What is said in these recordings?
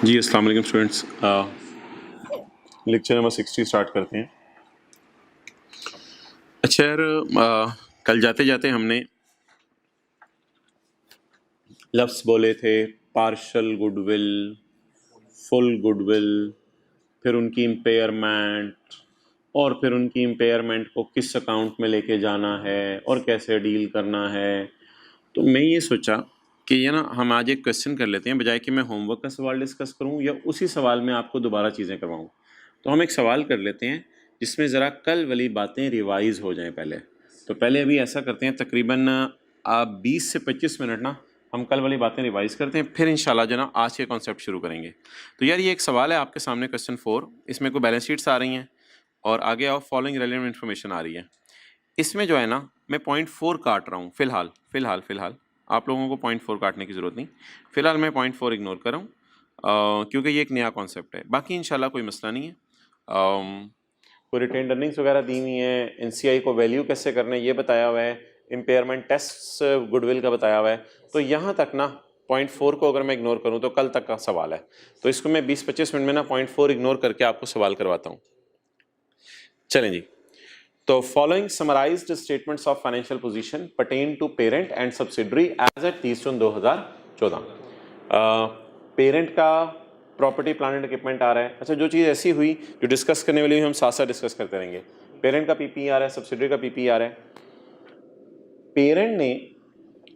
जी अस्सलाम वालेकुम students. Lecture number 60 start करते हैं। अच्छा यार, कल जाते जाते हमने लफ्ज़ बोले थे पार्शल गुडविल, फुल गुडविल, फिर उनकी इम्पेयरमेंट, और फिर उनकी इम्पेयरमेंट को किस अकाउंट में लेके जाना है और कैसे डील करना है। तो मैं ये सोचा कि ये ना हम आज एक क्वेश्चन कर लेते हैं, बजाय कि मैं होमवर्क का सवाल डिस्कस करूं या उसी सवाल में आपको दोबारा चीज़ें करवाऊं। तो हम एक सवाल कर लेते हैं जिसमें ज़रा कल वाली बातें रिवाइज हो जाएं पहले। तो पहले अभी ऐसा करते हैं, तकरीबन आप 20 से 25 मिनट ना हम कल वाली बातें रिवाइज करते हैं, फिर इंशाल्लाह जो ना आज के कॉन्सेप्ट शुरू करेंगे। तो यार ये एक सवाल है आपके सामने, क्वेश्चन 4। इसमें कोई बैलेंस शीट्स आ रही हैं और आगे आओ फॉलोइंग रेलेवेंट इन्फॉर्मेशन आ रही है। इसमें जो है ना मैं पॉइंट 4 काट रहा हूँ फ़िलहाल आप लोगों को पॉइंट 4 काटने की ज़रूरत नहीं। फ़िलहाल मैं पॉइंट 4 इग्नोर कर रहा हूँ क्योंकि ये एक नया कॉन्सेप्ट है। बाकी इंशाल्लाह कोई मसला नहीं है। कोई रिटेन्ड अर्निंग्स वगैरह दी हुई हैं, एनसीआई को वैल्यू कैसे करना है ये बताया हुआ है, इम्पेयरमेंट टेस्ट गुडविल का बताया हुआ है। तो यहाँ तक ना पॉइंट 4 को अगर मैं इग्नोर करूँ तो कल तक का सवाल है। तो इसको मैं 20-25 मिनट में ना पॉइंट 4 इग्नोर करके आपको सवाल करवाता हूँ। चलें जी। तो following summarized statements of financial position pertain to parent and subsidiary as at 30 June 2014। Parent का प्रॉपर्टी प्लांट एंड इक्विपमेंट आ रहा है। अच्छा, जो चीज़ ऐसी हुई जो डिस्कस करने वाली हम साथ साथ डिस्कस करते रहेंगे। पेरेंट का पीपी आ रहा है, सब्सिडरी का पीपी आ रहा है। पेरेंट ने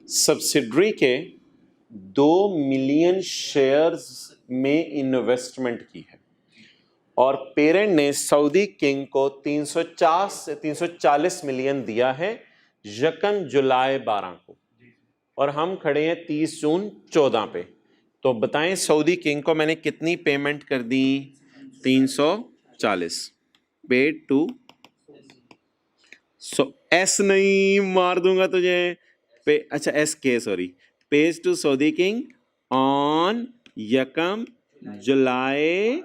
सब्सिडरी के 2 मिलियन शेयर्स में इन्वेस्टमेंट की है और पेरेंट ने सऊदी किंग को 340 मिलियन दिया है यकम जुलाई 12 को, और हम खड़े हैं 30 जून 14 पे। तो बताएं सऊदी किंग को मैंने कितनी पेमेंट कर दी? 340 पेड टू एस नहीं, मार दूंगा तुझे। अच्छा S K, sorry, page two Saudi king on यकम जुलाई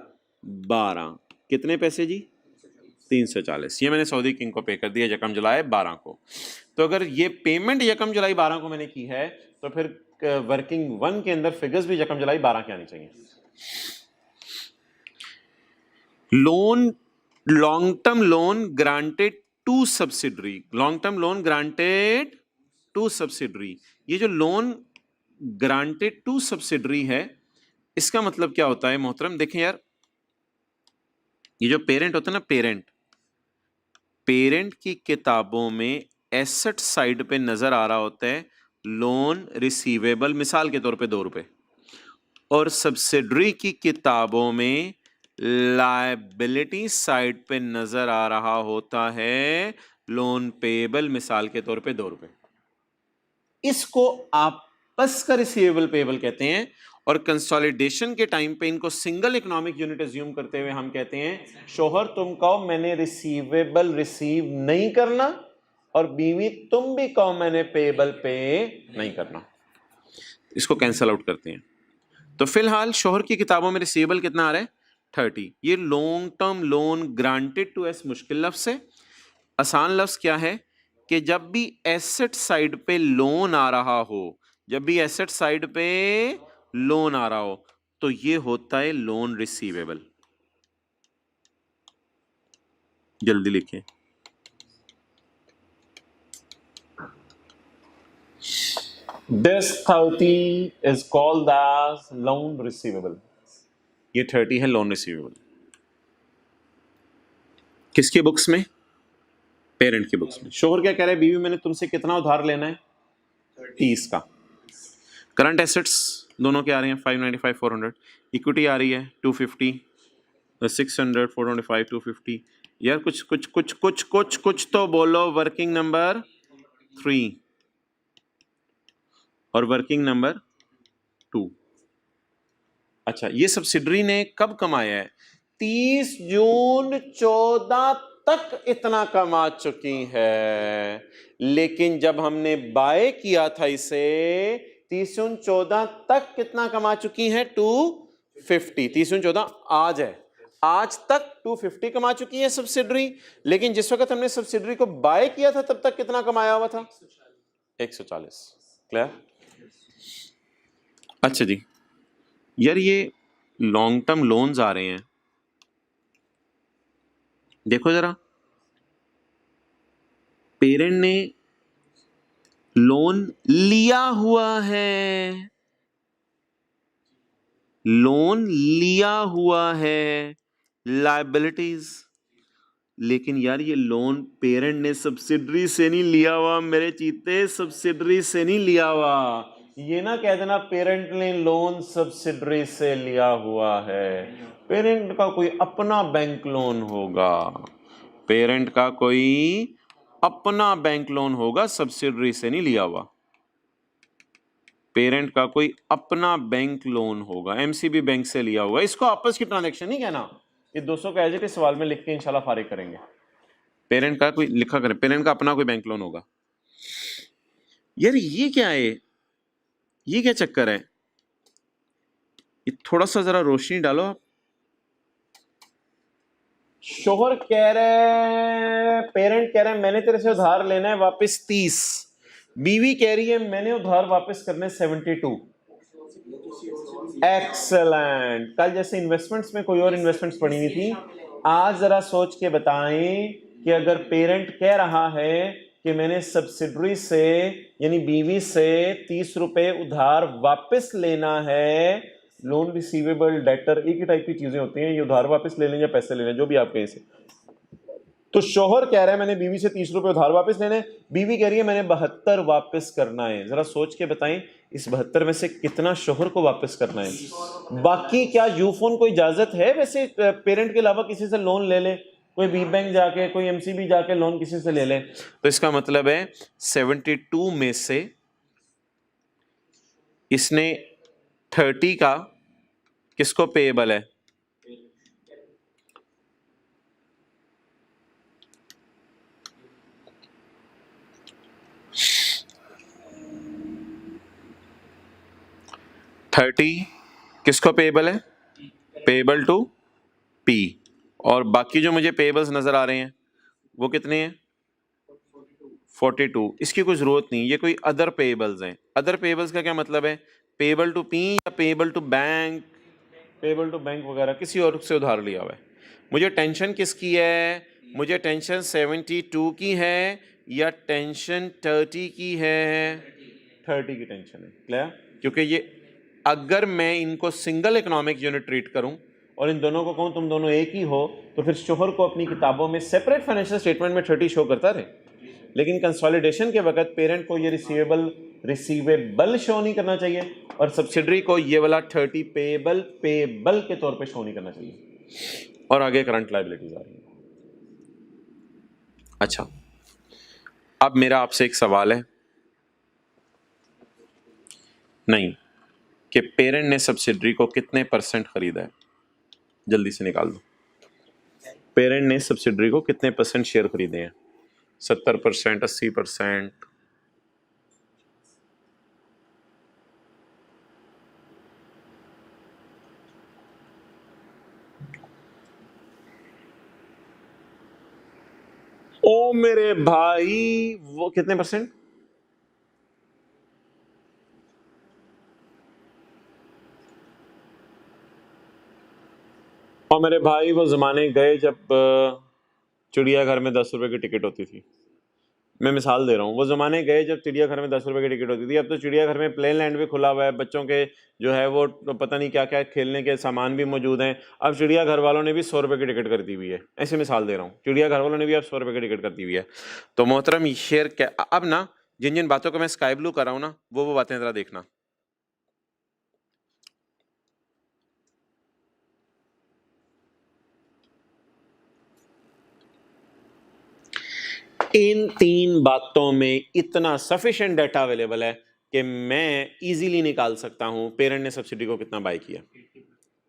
12। कितने पैसे जी? 340। ये मैंने सऊदी किंग को पे कर दिया यकम जुलाई 12 को। तो अगर ये पेमेंट यकम जुलाई 12 को मैंने की है तो फिर वर्किंग 1 के अंदर फिगर्स भी यकम जुलाई 12 के आनी चाहिए। Loan, long term loan granted to subsidiary, long term loan granted to subsidiary. ये जो लोन ग्रांटेड टू सब्सिडरी है इसका मतलब क्या होता है मोहतरम? देखें यार, ये जो पेरेंट होता है ना, पेरेंट की किताबों में एसेट साइड पे नजर आ रहा होता है लोन रिसीवेबल, मिसाल के तौर पे 2 रुपए, और सब्सिडरी की किताबों में लायबिलिटी साइड पे नजर आ रहा होता है लोन पेएबल, मिसाल के तौर पे 2 रुपए। इसको आपस का रिसीवेबल पेएबल कहते हैं, और कंसोलिडेशन के टाइम पे इनको सिंगल इकोनॉमिक यूनिट अज्यूम करते हुए हम कहते हैं शोहर तुम कहो मैंने रिसीवेबल रिसीव नहीं करना, और बीवी तुम भी कहो मैंने पेएबल पे नहीं करना। इसको कैंसल आउट करते हैं। तो फिलहाल शोहर की किताबों में रिसीवेबल कितना आ रहा है? 30। ये long term loan granted to S मुश्किल लफ्ज है। आसान लफ्ज क्या है कि जब भी एसेट साइड पे लोन आ रहा हो, जब भी एसेट साइड पे लोन आ रहा हो तो ये होता है लोन रिसीवेबल। जल्दी लिखें। This 30 is called as loan receivable. ये 30 है लोन रिसीवेबल। किसके बुक्स में? पेरेंट की बुक्स में। शोहर क्या कह रहा है? बीवी मैंने तुमसे कितना उधार लेना है? 30 का। करंट एसेट्स दोनों के आ रहे हैं 595 400, इक्विटी आ रही है 250, 600 425 250। यार कुछ कुछ कुछ कुछ कुछ कुछ तो बोलो। वर्किंग नंबर 3 और वर्किंग नंबर 2। अच्छा, ये सब्सिडरी ने कब कमाया है? 30 जून 14 तक इतना कमा चुकी है, लेकिन जब हमने बाय किया था इसे 30 जून 14 तक कितना कमा चुकी है? 250। 30 जून 14 आज है, आज तक 250 कमा चुकी है सब्सिडरी, लेकिन जिस वक्त हमने सब्सिडरी को बाय किया था तब तक कितना कमाया हुआ था? 140। क्लियर? अच्छा जी, यार ये लॉन्ग टर्म लोन्स आ रहे हैं, देखो जरा, पेरेंट ने लोन लिया हुआ है, लोन लिया हुआ है, लायबिलिटीज। लेकिन यार ये लोन पेरेंट ने सब्सिडरी से नहीं लिया हुआ, मेरे चीते, सब्सिडरी से नहीं लिया हुआ। ये ना कह देना पेरेंट ने लोन सब्सिडरी से लिया हुआ है। पेरेंट का कोई अपना बैंक लोन होगा, पेरेंट का कोई अपना बैंक लोन होगा, सब्सिडरी से नहीं लिया हुआ। पेरेंट का कोई अपना बैंक लोन होगा, एमसीबी बैंक से लिया हुआ। इसको आपस की ट्रांजैक्शन नहीं कहना, ये 200 का एज इट इज सवाल में लिख के इंशाल्लाह फारिग करेंगे। पेरेंट का कोई लिखा करें, पेरेंट का अपना कोई बैंक लोन होगा। यार ये क्या है, ये क्या चक्कर है, ये थोड़ा सा जरा रोशनी डालो आप। शोहर कह रहे, पेरेंट कह रहे हैं मैंने तेरे से उधार लेना है वापस 30, बीवी कह रही है मैंने उधार वापस करने 72। एक्सेलेंट। कल जैसे इन्वेस्टमेंट्स में कोई और इन्वेस्टमेंट्स पड़ी हुई थी, आज जरा सोच के बताएं कि अगर पेरेंट कह रहा है कि मैंने सब्सिडरी से यानी बीवी से 30 रुपए उधार वापस लेना है, लोन रिसीवेबल डेटर एक ही टाइप की चीजें होती हैं, ये उधार वापस ले लें या पैसे ले लें, जो भी आप कहें से। तो शोहर कह रहा है मैंने बीवी से 30 रुपए उधार वापस लेने, बीवी कह रही है मैंने 72 वापस करना है। जरा सोच के बताएं इस 72 में से कितना शोहर को वापस करना है। बाकी क्या यूफोन को इजाजत है वैसे पेरेंट के अलावा किसी से लोन ले ले, कोई बी बैंक जाके, कोई एमसीबी जाके लोन किसी से ले ले? तो इसका मतलब है 72 में से इसने 30 का किसको पेएबल है? थर्टी किसको पेएबल है? Payable to P. और बाकी जो मुझे पेएबल्स नजर आ रहे हैं वो कितने हैं? 42। इसकी कोई जरूरत नहीं, ये कोई अदर पेएबल्स हैं। अदर पेएबल्स का क्या मतलब है? पेएबल टू पी या payable to bank, payable to bank वगैरह किसी और से उधार लिया हुआ है। मुझे टेंशन किसकी है? मुझे टेंशन 72 की है या टेंशन 30 की है? 30 की टेंशन है। क्लियर? क्योंकि ये अगर मैं इनको सिंगल इकोनॉमिक यूनिट ट्रीट करूं और इन दोनों को कहूं तुम दोनों एक ही हो, तो फिर शोहर को अपनी किताबों में सेपरेट फाइनेंशियल स्टेटमेंट में 30 शो करता रहे, लेकिन कंसोलिडेशन के वक्त पेरेंट को ये रिसीवेबल शो नहीं करना चाहिए और सब्सिडरी को ये वाला 30 पेएबल के तौर पे शो नहीं करना चाहिए। और आगे करंट लायबिलिटीज आ रही है। अच्छा, अब मेरा आपसे एक सवाल है, नहीं, कि पेरेंट ने सब्सिडरी को कितने % खरीदा है? जल्दी से निकाल दो। पेरेंट ने सब्सिडरी को कितने % शेयर खरीदे हैं? 70%, 80%? ओ मेरे भाई, वो कितने %? और मेरे भाई वो जमाने गए जब चिड़ियाघर में 10 रुपए की टिकट होती थी। मैं मिसाल दे रहा हूँ, वो ज़माने गए जब चिड़ियाघर में 10 रुपए की टिकट होती थी। अब तो चिड़ियाघर में प्ले लैंड भी खुला हुआ है, बच्चों के जो है वो पता नहीं क्या क्या खेलने के सामान भी मौजूद हैं। अब चिड़ियाघर वालों ने भी 100 रुपए की टिकट कर दी हुई है। ऐसे मिसाल दे रहा हूँ, चिड़ियाघर वालों ने भी अब 100 रुपए की टिकट कर दी हुई है। तो मोहतरम शेयर क्या, अब ना जिन जिन बातों को मैं स्काई ब्लू कर रहा हूँ ना, वो बातें ज़रा देखना। इन 3 बातों में इतना सफिशिएंट डाटा अवेलेबल है कि मैं इजीली निकाल सकता हूं पेरेंट ने सब्सिडी को कितना बाय किया।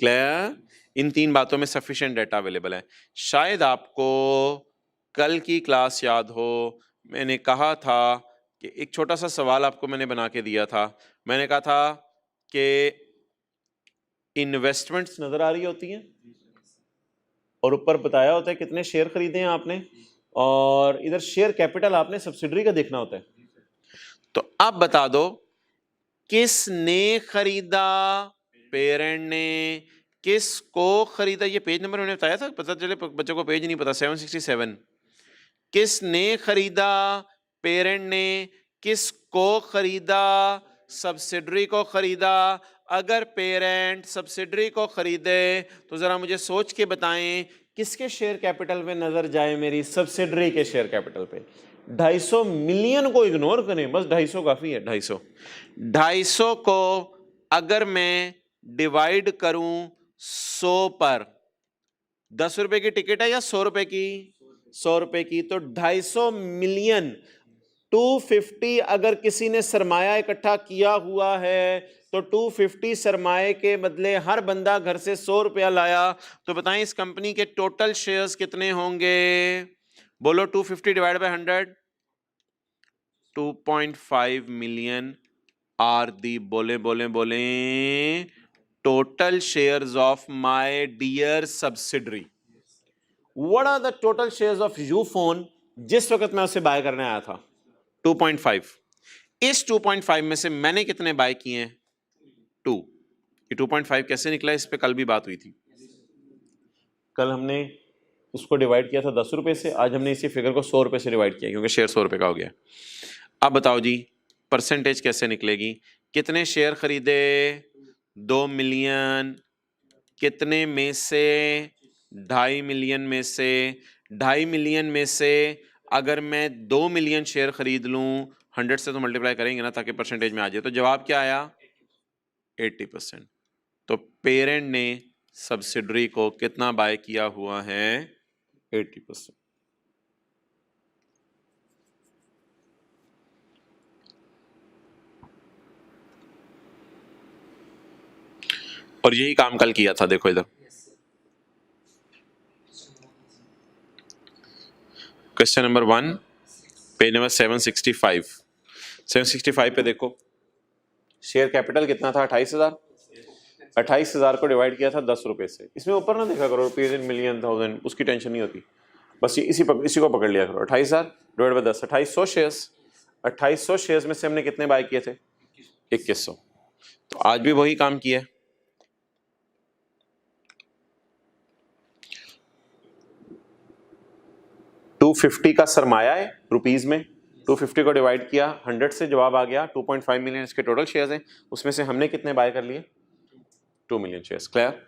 क्लियर? इन 3 बातों में सफिशिएंट डाटा अवेलेबल है। शायद आपको कल की क्लास याद हो, मैंने कहा था कि एक छोटा सा सवाल आपको मैंने बना के दिया था। मैंने कहा था कि इन्वेस्टमेंट्स नजर आ रही होती हैं और ऊपर बताया होता है कितने शेयर खरीदे हैं आपने, और इधर शेयर कैपिटल आपने सब्सिडरी का देखना होता है। तो अब बता दो किसने खरीदा? पेरेंट ने। किसको खरीदा, ये पेज नंबर मैंने बताया था, पता चले बच्चों को पेज नहीं पता। 767। किसने खरीदा, पेरेंट ने। किसको खरीदा, सब्सिडरी को खरीदा। अगर पेरेंट सब्सिडरी को खरीदे तो जरा मुझे सोच के बताएं किसके शेयर कैपिटल पे नजर जाए मेरी, सब्सिडरी के शेयर कैपिटल पे। 250 मिलियन को इग्नोर करें, बस 250 काफी है। 250 को अगर मैं डिवाइड करूं 100 पर, 10 रुपए की टिकट है या 100 रुपए की, 100 रुपए की, तो 250 मिलियन 250 अगर किसी ने सरमाया इकट्ठा किया हुआ है तो 250 सरमाए के बदले हर बंदा घर से 100 रुपया लाया, तो बताएं इस कंपनी के टोटल शेयर्स कितने होंगे। बोलो 250 divide by 100, 2.5 million are the, बोले बोले बोले, total shares of my dear subsidiary. What are the total shares of Ufone जिस वक्त मैं उसे बाय करने आया था? 2.5। इस 2.5 में से मैंने कितने बाय किए हैं? 2। ये 2.5 कैसे निकला, इस पे कल भी बात हुई थी। कल हमने उसको डिवाइड किया था 10 रुपए से, आज हमने इसी फिगर को 100 रुपए से डिवाइड किया क्योंकि शेयर 100 रुपए का हो गया। अब बताओ जी परसेंटेज कैसे निकलेगी। कितने शेयर खरीदे? 2 मिलियन। कितने में से? 2.5 मिलियन में से। 2.5 मिलियन में से अगर मैं 2 मिलियन शेयर खरीद लूं, 100 से तो मल्टीप्लाई करेंगे ना ताकि परसेंटेज में आ जाए, तो जवाब क्या आया? 80%। तो पेरेंट ने सब्सिडरी को कितना बाय किया हुआ है? 80%। और यही काम कल किया था, देखो इधर क्वेश्चन नंबर 1 पेज नंबर 765। 765 पे देखो शेयर कैपिटल कितना था? 28,000। 28,000 को डिवाइड किया था 10 रुपए से। इसमें ऊपर ना देखा करो रुपीज इन मिलियन थाउजेंड, उसकी टेंशन नहीं होती, बस इसी को पकड़ लिया करो। 28,000 डिवाइड बाय 10, 2800 शेयर्स। 2800 शेयर्स में से हमने कितने बाय किए थे? 2100। तो आज भी वही काम किया है। $250 का सरमाया है रुपीज में, 250 को डिवाइड किया 100 से, जवाब आ गया 2.5 मिलियन इसके टोटल शेयर्स हैं, उसमें से हमने कितने बाय कर लिए? 2 मिलियन शेयर्स। क्लियर?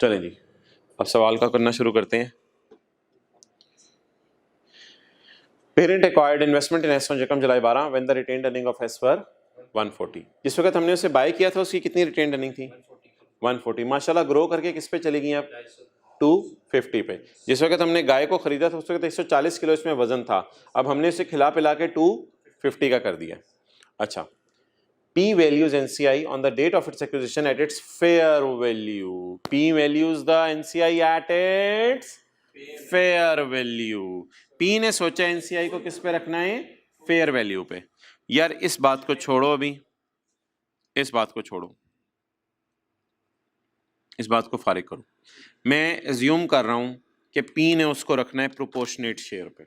चलें जी अब सवाल का करना शुरू करते हैं। Parent acquired investment in S जकम July 12 when the retained earning of S were 140। जिस वक्त हमने उसे बाय किया था उसकी कितनी रिटेन्ड अर्निंग थी? 140। माशाल्लाह ग्रो करके किस पे चली गई अब? 250 पे। जिस वक्त हमने गाय को खरीदा था उस वक्त 140 किलो इसमें वजन था, अब हमने इसे खिला पिला के 250 का कर दिया। अच्छा, P values NCI on the date of its acquisition at its fair value. P values the NCI at its fair value. P ने सोचा NCI को किस पे रखना है? फेयर वैल्यू पे। यार इस बात को छोड़ो, अभी इस बात को छोड़ो, इस बात को फारिग करो। मैं एज्यूम कर रहा हूं कि P ने उसको रखना है प्रोपोर्शनेट शेयर पे।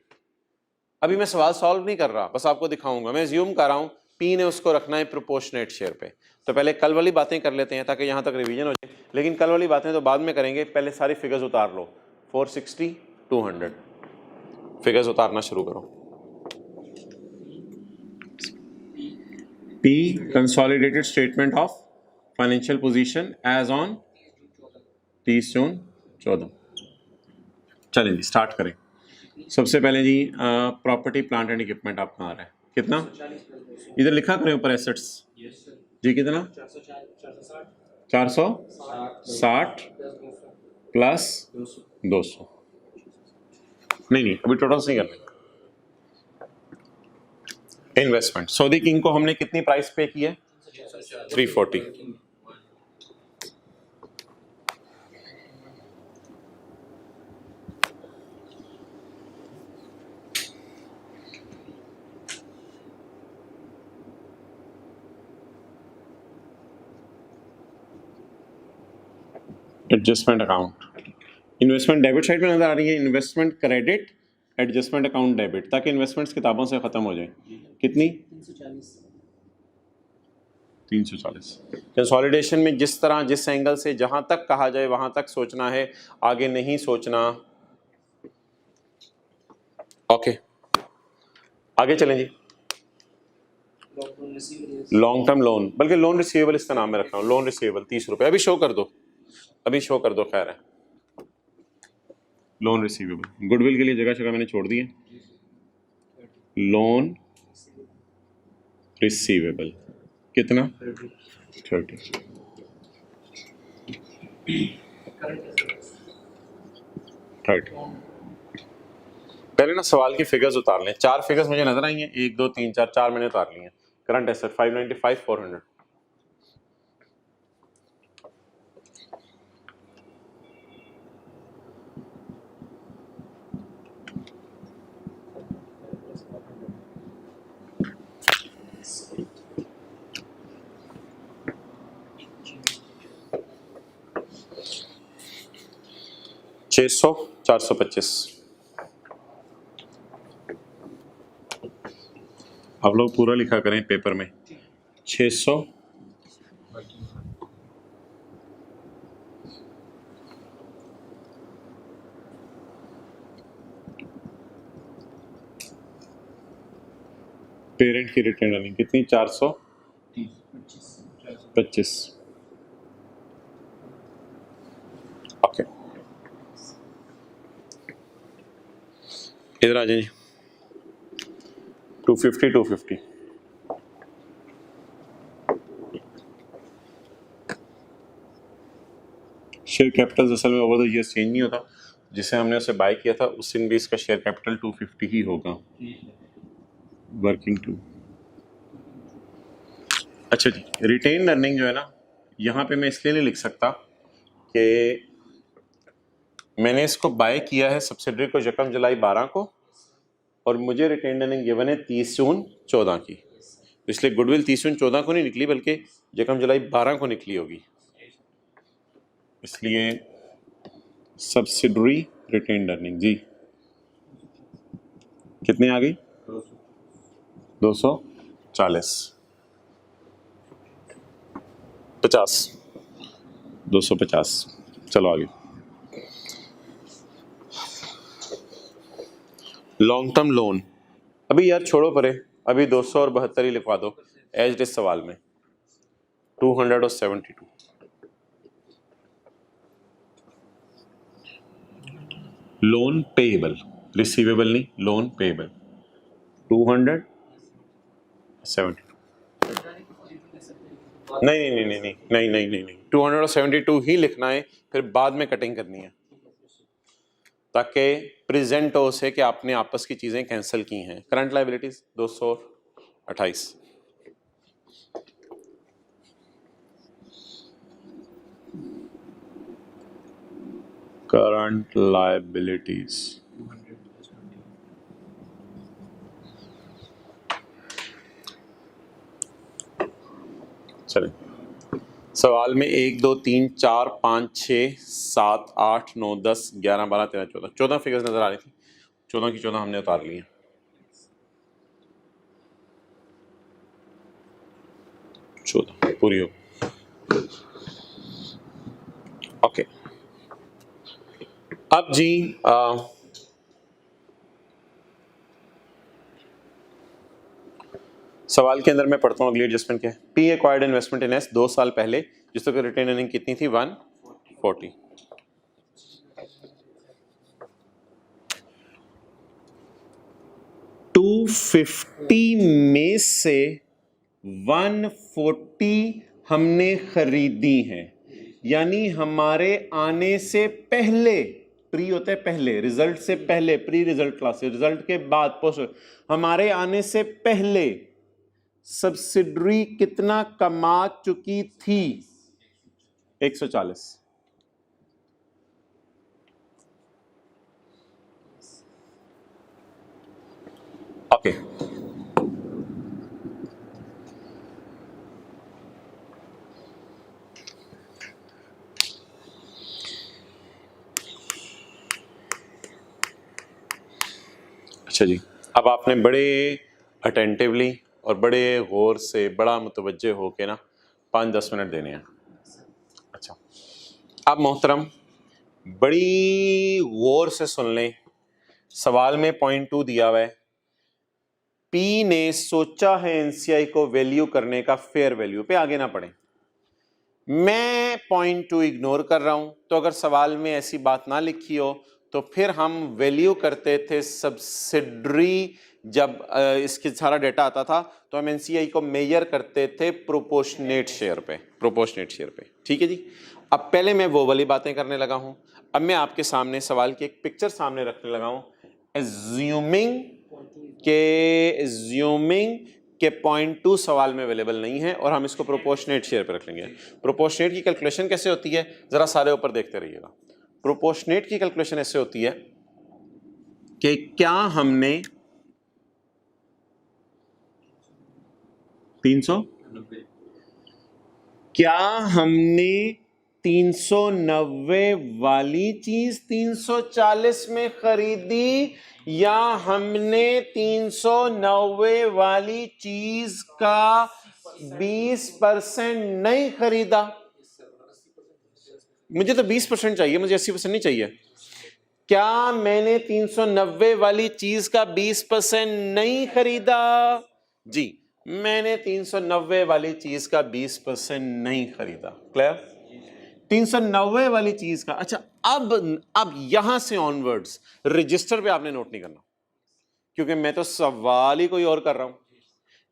अभी मैं सवाल सॉल्व नहीं कर रहा, बस आपको दिखाऊंगा। मैं एज्यूम कर रहा हूं P ने उसको रखना है प्रोपोर्शनेट शेयर पे। तो पहले कल वाली बातें कर लेते हैं ताकि यहां तक रिवीजन हो जाए, लेकिन कल वाली बातें तो बाद में करेंगे, पहले सारी फिगर्स उतार लो। 460, 200 फिगर्स उतारना शुरू करो। P consolidated statement of financial position as on 30 June 14। चलें जी स्टार्ट करें। सबसे पहले जी प्रॉपर्टी प्लांट एंड इक्विपमेंट आप कहाँ आ रहा है? कितना? इधर लिखा करें ऊपर एसेट्स जी, कितना? 460 प्लस 200। नहीं अभी टोटल नहीं करना। इन्वेस्टमेंट सऊदी किंग को हमने कितनी प्राइस पे की है? 340। Adjustment account, investment debit side पे नजर आ रही है, investment credit adjustment account debit, ताकि इन्वेस्टमेंट्स किताबों से खत्म हो जाए। कितनी? 340। कंसोलिडेशन में जिस तरह जिस एंगल से जहां तक कहा जाए वहां तक सोचना है, आगे नहीं सोचना। ओके आगे चलें जी। लॉन्ग टर्म लोन, बल्कि लोन रिसीवेबल इसका नाम मैं रख रहा हूँ, लोन रिसीवेबल 30 रुपए। अभी शो कर दो, अभी शो कर दो, खैर है। लोन रिसीवेबल, गुडविल के लिए जगह जगह मैंने छोड़ दी है। लोन रिसीवेबल कितना? 30। पहले ना सवाल की फिगर्स उतार लें। 4 फिगर्स मुझे नजर आई हैं, 1 2 3 4, 4 मैंने उतार ली हैं। Current asset 595 400। छः सौ 425। आप लोग पूरा लिखा करें पेपर में। 600 पेरेंट की रिटर्न अर्निंग कितनी? 425। ओके इधर आ जाइए। 250 250। शेयर कैपिटल असल में ओवर द ईयर्स चेंज नहीं होता। जिसे हमने उसे बाय किया था उस दिन भी इसका शेयर कैपिटल 250 ही होगा। Working two. अच्छा जी, रिटेन अर्निंग जो है ना, यहाँ पे मैं इसलिए नहीं लिख सकता कि मैंने इसको बाय किया है सब्सिडरी को 1 जुलाई 12 को, और मुझे रिटेन अर्निंग गिवन है 30 जून 14 की। इसलिए गुडविल 30 जून 14 को नहीं निकली, बल्कि 1 जुलाई 12 को निकली होगी। इसलिए सब्सिडरी रिटेन अर्निंग जी कितनी आ गई? 240 50 250। चलो आगे। लॉन्ग टर्म लोन, अभी यार छोड़ो परे, अभी 200 और 72 ही लिखवा दो एज इट इज सवाल में। 200 और 72। लोन पेएबल, रिसीवेबल नहीं, लोन पेएबल 272। नहीं नहीं नहीं नहीं नहीं नहीं नहीं नहीं 272 ही लिखना है, फिर बाद में कटिंग करनी है ताकि प्रेजेंट हो से कि आपने आपस की चीजें कैंसिल की हैं। Current liabilities 228। करंट लायबिलिटीज चलें। सवाल में 1 2 3 4 5 6 7 8 9 10 11 12 13 14 14 फिगर्स नजर आ रही थी। 14 की 14 हमने उतार ली है। पूरी हो। ओके अब जी सवाल के अंदर मैं पढ़ता हूँ अगली एडजस्टमेंट क्या है। P acquired investment in S 2 साल पहले, जिसकी रिटेन अर्निंग कितनी थी? 140। $250 में से 140 हमने खरीदी हैं, यानी हमारे आने से पहले, प्री होता है पहले, रिजल्ट से पहले, प्री रिजल्ट क्लास, रिजल्ट के बाद पोस्ट, हमारे आने से पहले सब्सिडरी कितना कमा चुकी थी? 140। ओके अच्छा जी, अब आपने बड़े अटेंटिवली और बड़े गौर से, बड़ा मुतवज्जे हो के ना 5-10 मिनट देने हैं। अच्छा, अब मोहतरम बड़ी गौर से सुन लें, सवाल में पॉइंट 2 दिया हुआ है, पी ने सोचा है एनसीआई को वैल्यू करने का फेयर वैल्यू पे, आगे ना पढ़ें, मैं पॉइंट 2 इग्नोर कर रहा हूं। तो अगर सवाल में ऐसी बात ना लिखी हो तो फिर हम वैल्यू करते थे सब्सिडरी, जब इसके सारा डेटा आता था तो हम एनसीआई को मेजर करते थे प्रोपोर्शनेट शेयर पे, प्रोपोर्शनेट शेयर पे। ठीक है जी। अब पहले मैं वो वाली बातें करने लगा हूं, अब मैं आपके सामने सवाल की एक पिक्चर सामने रखने लगा हूं। एज्यूमिंग के पॉइंट 2 सवाल में अवेलेबल नहीं है और हम इसको प्रोपोर्शनेट शेयर पे रख लेंगे। प्रोपोर्शनेट की कैलकुलेशन कैसे होती है, जरा सारे ऊपर देखते रहिएगा। प्रोपोर्शनेट की कैलकुलेशन ऐसे होती है कि क्या हमने 390 वाली चीज 340 में खरीदी, या हमने 390 वाली चीज का 20% नहीं खरीदा? मुझे तो 20% चाहिए, मुझे 80% नहीं चाहिए। क्या मैंने 390 वाली चीज का 20% नहीं खरीदा? जी, मैंने 390 वाली चीज का 20% नहीं खरीदा। क्लियर? 390 वाली चीज का। अच्छा, अब यहां से ऑनवर्ड्स रजिस्टर पे आपने नोट नहीं करना, क्योंकि मैं तो सवाल ही कोई और कर रहा हूं।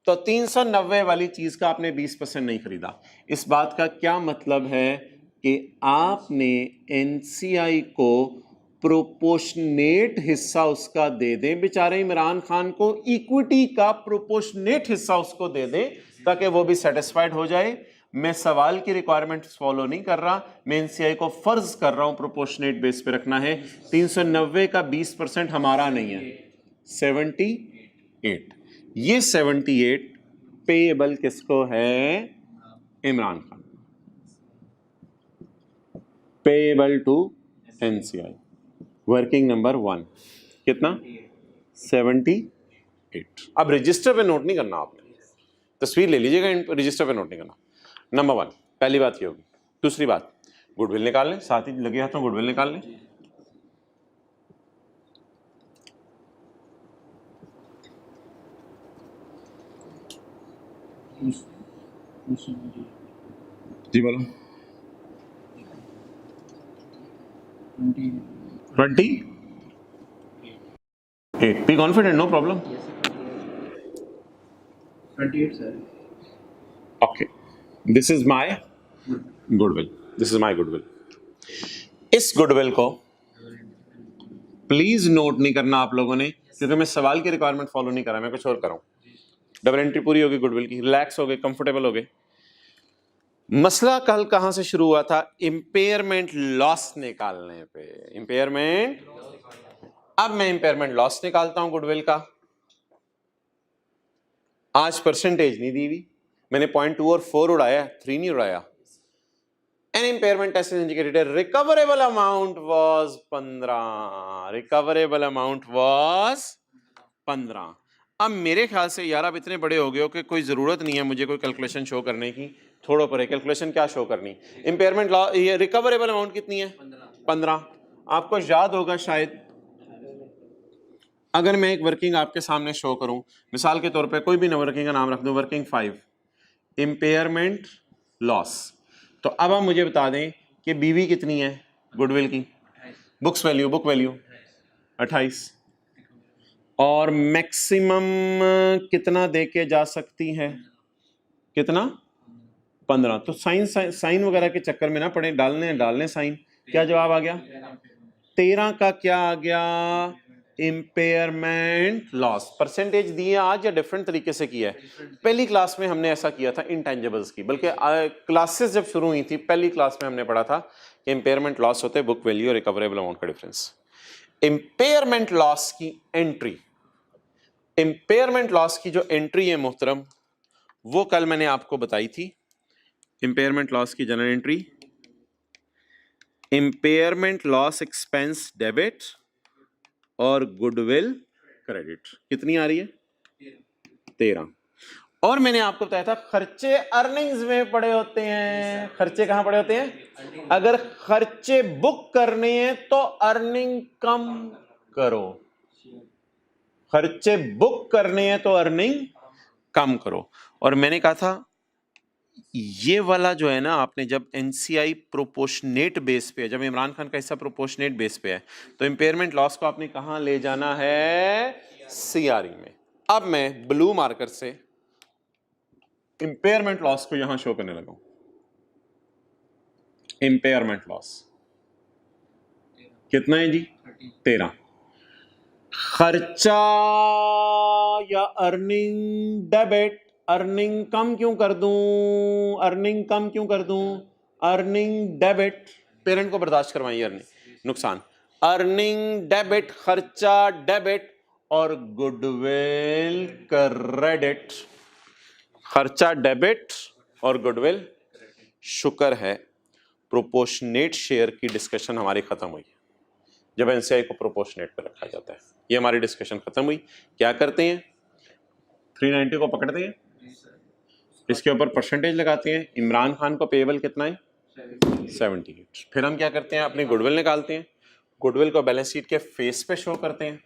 तो 390 वाली चीज का आपने 20% नहीं खरीदा। इस बात का क्या मतलब है कि आपने एनसीआई को प्रोपोर्शनेट हिस्सा उसका दे दें, बेचारे इमरान खान को इक्विटी का प्रोपोर्शनेट हिस्सा उसको दे दें, ताकि वो भी सेटिस्फाइड हो जाए। मैं सवाल की रिक्वायरमेंट्स फॉलो नहीं कर रहा, मैं एनसीआई को फर्ज कर रहा हूं प्रोपोर्शनेट बेस पे रखना है। 390 का 20% हमारा नहीं है, 78। ये 78 पेएबल किसको है? Imran Khan. Payable to NCI. Working number 1 कितना? 78। अब रजिस्टर पे नोट नहीं करना, आपने तस्वीर ले लीजिएगा, रजिस्टर पे नोट नहीं करना। नंबर 1 पहली बात ये होगी। दूसरी बात, गुडविल निकाल लें, साथ ही लगे हाथों गुडविल निकाल लें। जी बोलो। 28। Be confident, no problem. 28 sir. Okay, this is my goodwill, this is my goodwill. इस गुडविल को प्लीज नोट नहीं करना आप लोगों ने, क्योंकि मैं सवाल की रिक्वायरमेंट फॉलो नहीं कर रहा, मैं कुछ और कर रहा हूं। डबल एंट्री पूरी होगी गुडविल की, रिलैक्स हो गए, कंफर्टेबल हो गए। मसला कल कहां से शुरू हुआ था? इंपेयरमेंट लॉस निकालने पे। इंपेयरमेंट, अब मैं इंपेयरमेंट लॉस निकालता हूं गुडविल का। आज परसेंटेज नहीं दी हुई, मैंने 0.2 और 4 उड़ाया, 3 नहीं उड़ाया। An impairment test indicated recoverable amount was 15। Recoverable amount was 15। अब मेरे ख्याल से यार आप इतने बड़े हो गए हो कि कोई जरूरत नहीं है मुझे कोई कैलकुलेशन शो करने की। थोड़ा पर कैलकुलेशन क्या शो करनी? इंपेयरमेंट लॉस, ये रिकवरेबल अमाउंट कितनी है? 15। आपको याद होगा शायद, अगर मैं एक वर्किंग आपके सामने शो करूं, मिसाल के तौर पे कोई भी वर्किंग का नाम रख दूं, वर्किंग 5, इंपेयरमेंट लॉस। तो अब आप मुझे बता दें कि बीवी कितनी है गुडविल की? बुक वैल्यू 28, और मैक्सिमम कितना दे के जा सकती है? कितना? 15। तो साइन वगैरह के चक्कर में ना पड़े, डालने साइन। क्या जवाब आ गया? 13 का क्या आ गया? Impairment loss. परसेंटेज दिए आज या डिफरेंट तरीके से किया है? पहली क्लास में हमने ऐसा किया था इंटेंजिबल्स की, बल्कि क्लासेस जब शुरू हुई थी पहली क्लास में हमने पढ़ा था कि इंपेयरमेंट लॉस होते हैं बुक वैल्यू और रिकवरेबल अमाउंट का डिफरेंस। इंपेयरमेंट लॉस की एंट्री, इंपेयरमेंट लॉस की जो एंट्री है मोहतरम, वो कल मैंने आपको बताई थी। इंपेयरमेंट लॉस की general entry, impairment loss expense debit और गुडविल क्रेडिट। कितनी आ रही है? 13। और मैंने आपको बताया था खर्चे अर्निंग्स में पड़े होते हैं। खर्चे कहां पड़े होते हैं? अगर खर्चे बुक करने हैं तो अर्निंग कम करो, खर्चे बुक करने हैं तो अर्निंग कम करो। और मैंने कहा था ये वाला जो है ना, आपने जब एनसीआई प्रोपोर्शनेट बेस पे है, जब इमरान खान का हिस्सा प्रोपोर्शनेट बेस पे है, तो इंपेयरमेंट लॉस को आपने कहां ले जाना है? सीआरई में। अब मैं ब्लू मार्कर से इंपेयरमेंट लॉस को यहां शो करने लगा हूं। इंपेयरमेंट लॉस कितना है जी? 13। खर्चा या अर्निंग डेबिट, अर्निंग कम क्यों कर दूं? अर्निंग कम क्यों कर दूं? अर्निंग डेबिट, पेरेंट को बर्दाश्त करवाइए अर्निंग नुकसान, अर्निंग डेबिट, खर्चा डेबिट और गुडविल क्रेडिट। खर्चा डेबिट और गुडविल। शुक्र है प्रोपोर्शनेट शेयर की डिस्कशन हमारी खत्म हुई जब एनसीआई को प्रोपोर्शनेट पे रखा जाता है। ये हमारी डिस्कशन खत्म हुई। क्या करते हैं? 390 को पकड़ते हैं, इसके ऊपर परसेंटेज लगाते हैं। इमरान खान को पेएबल कितना है? 78। फिर हम क्या करते हैं? अपनी गुडविल निकालते हैं, गुडविल को बैलेंस शीट के फेस पे शो करते हैं,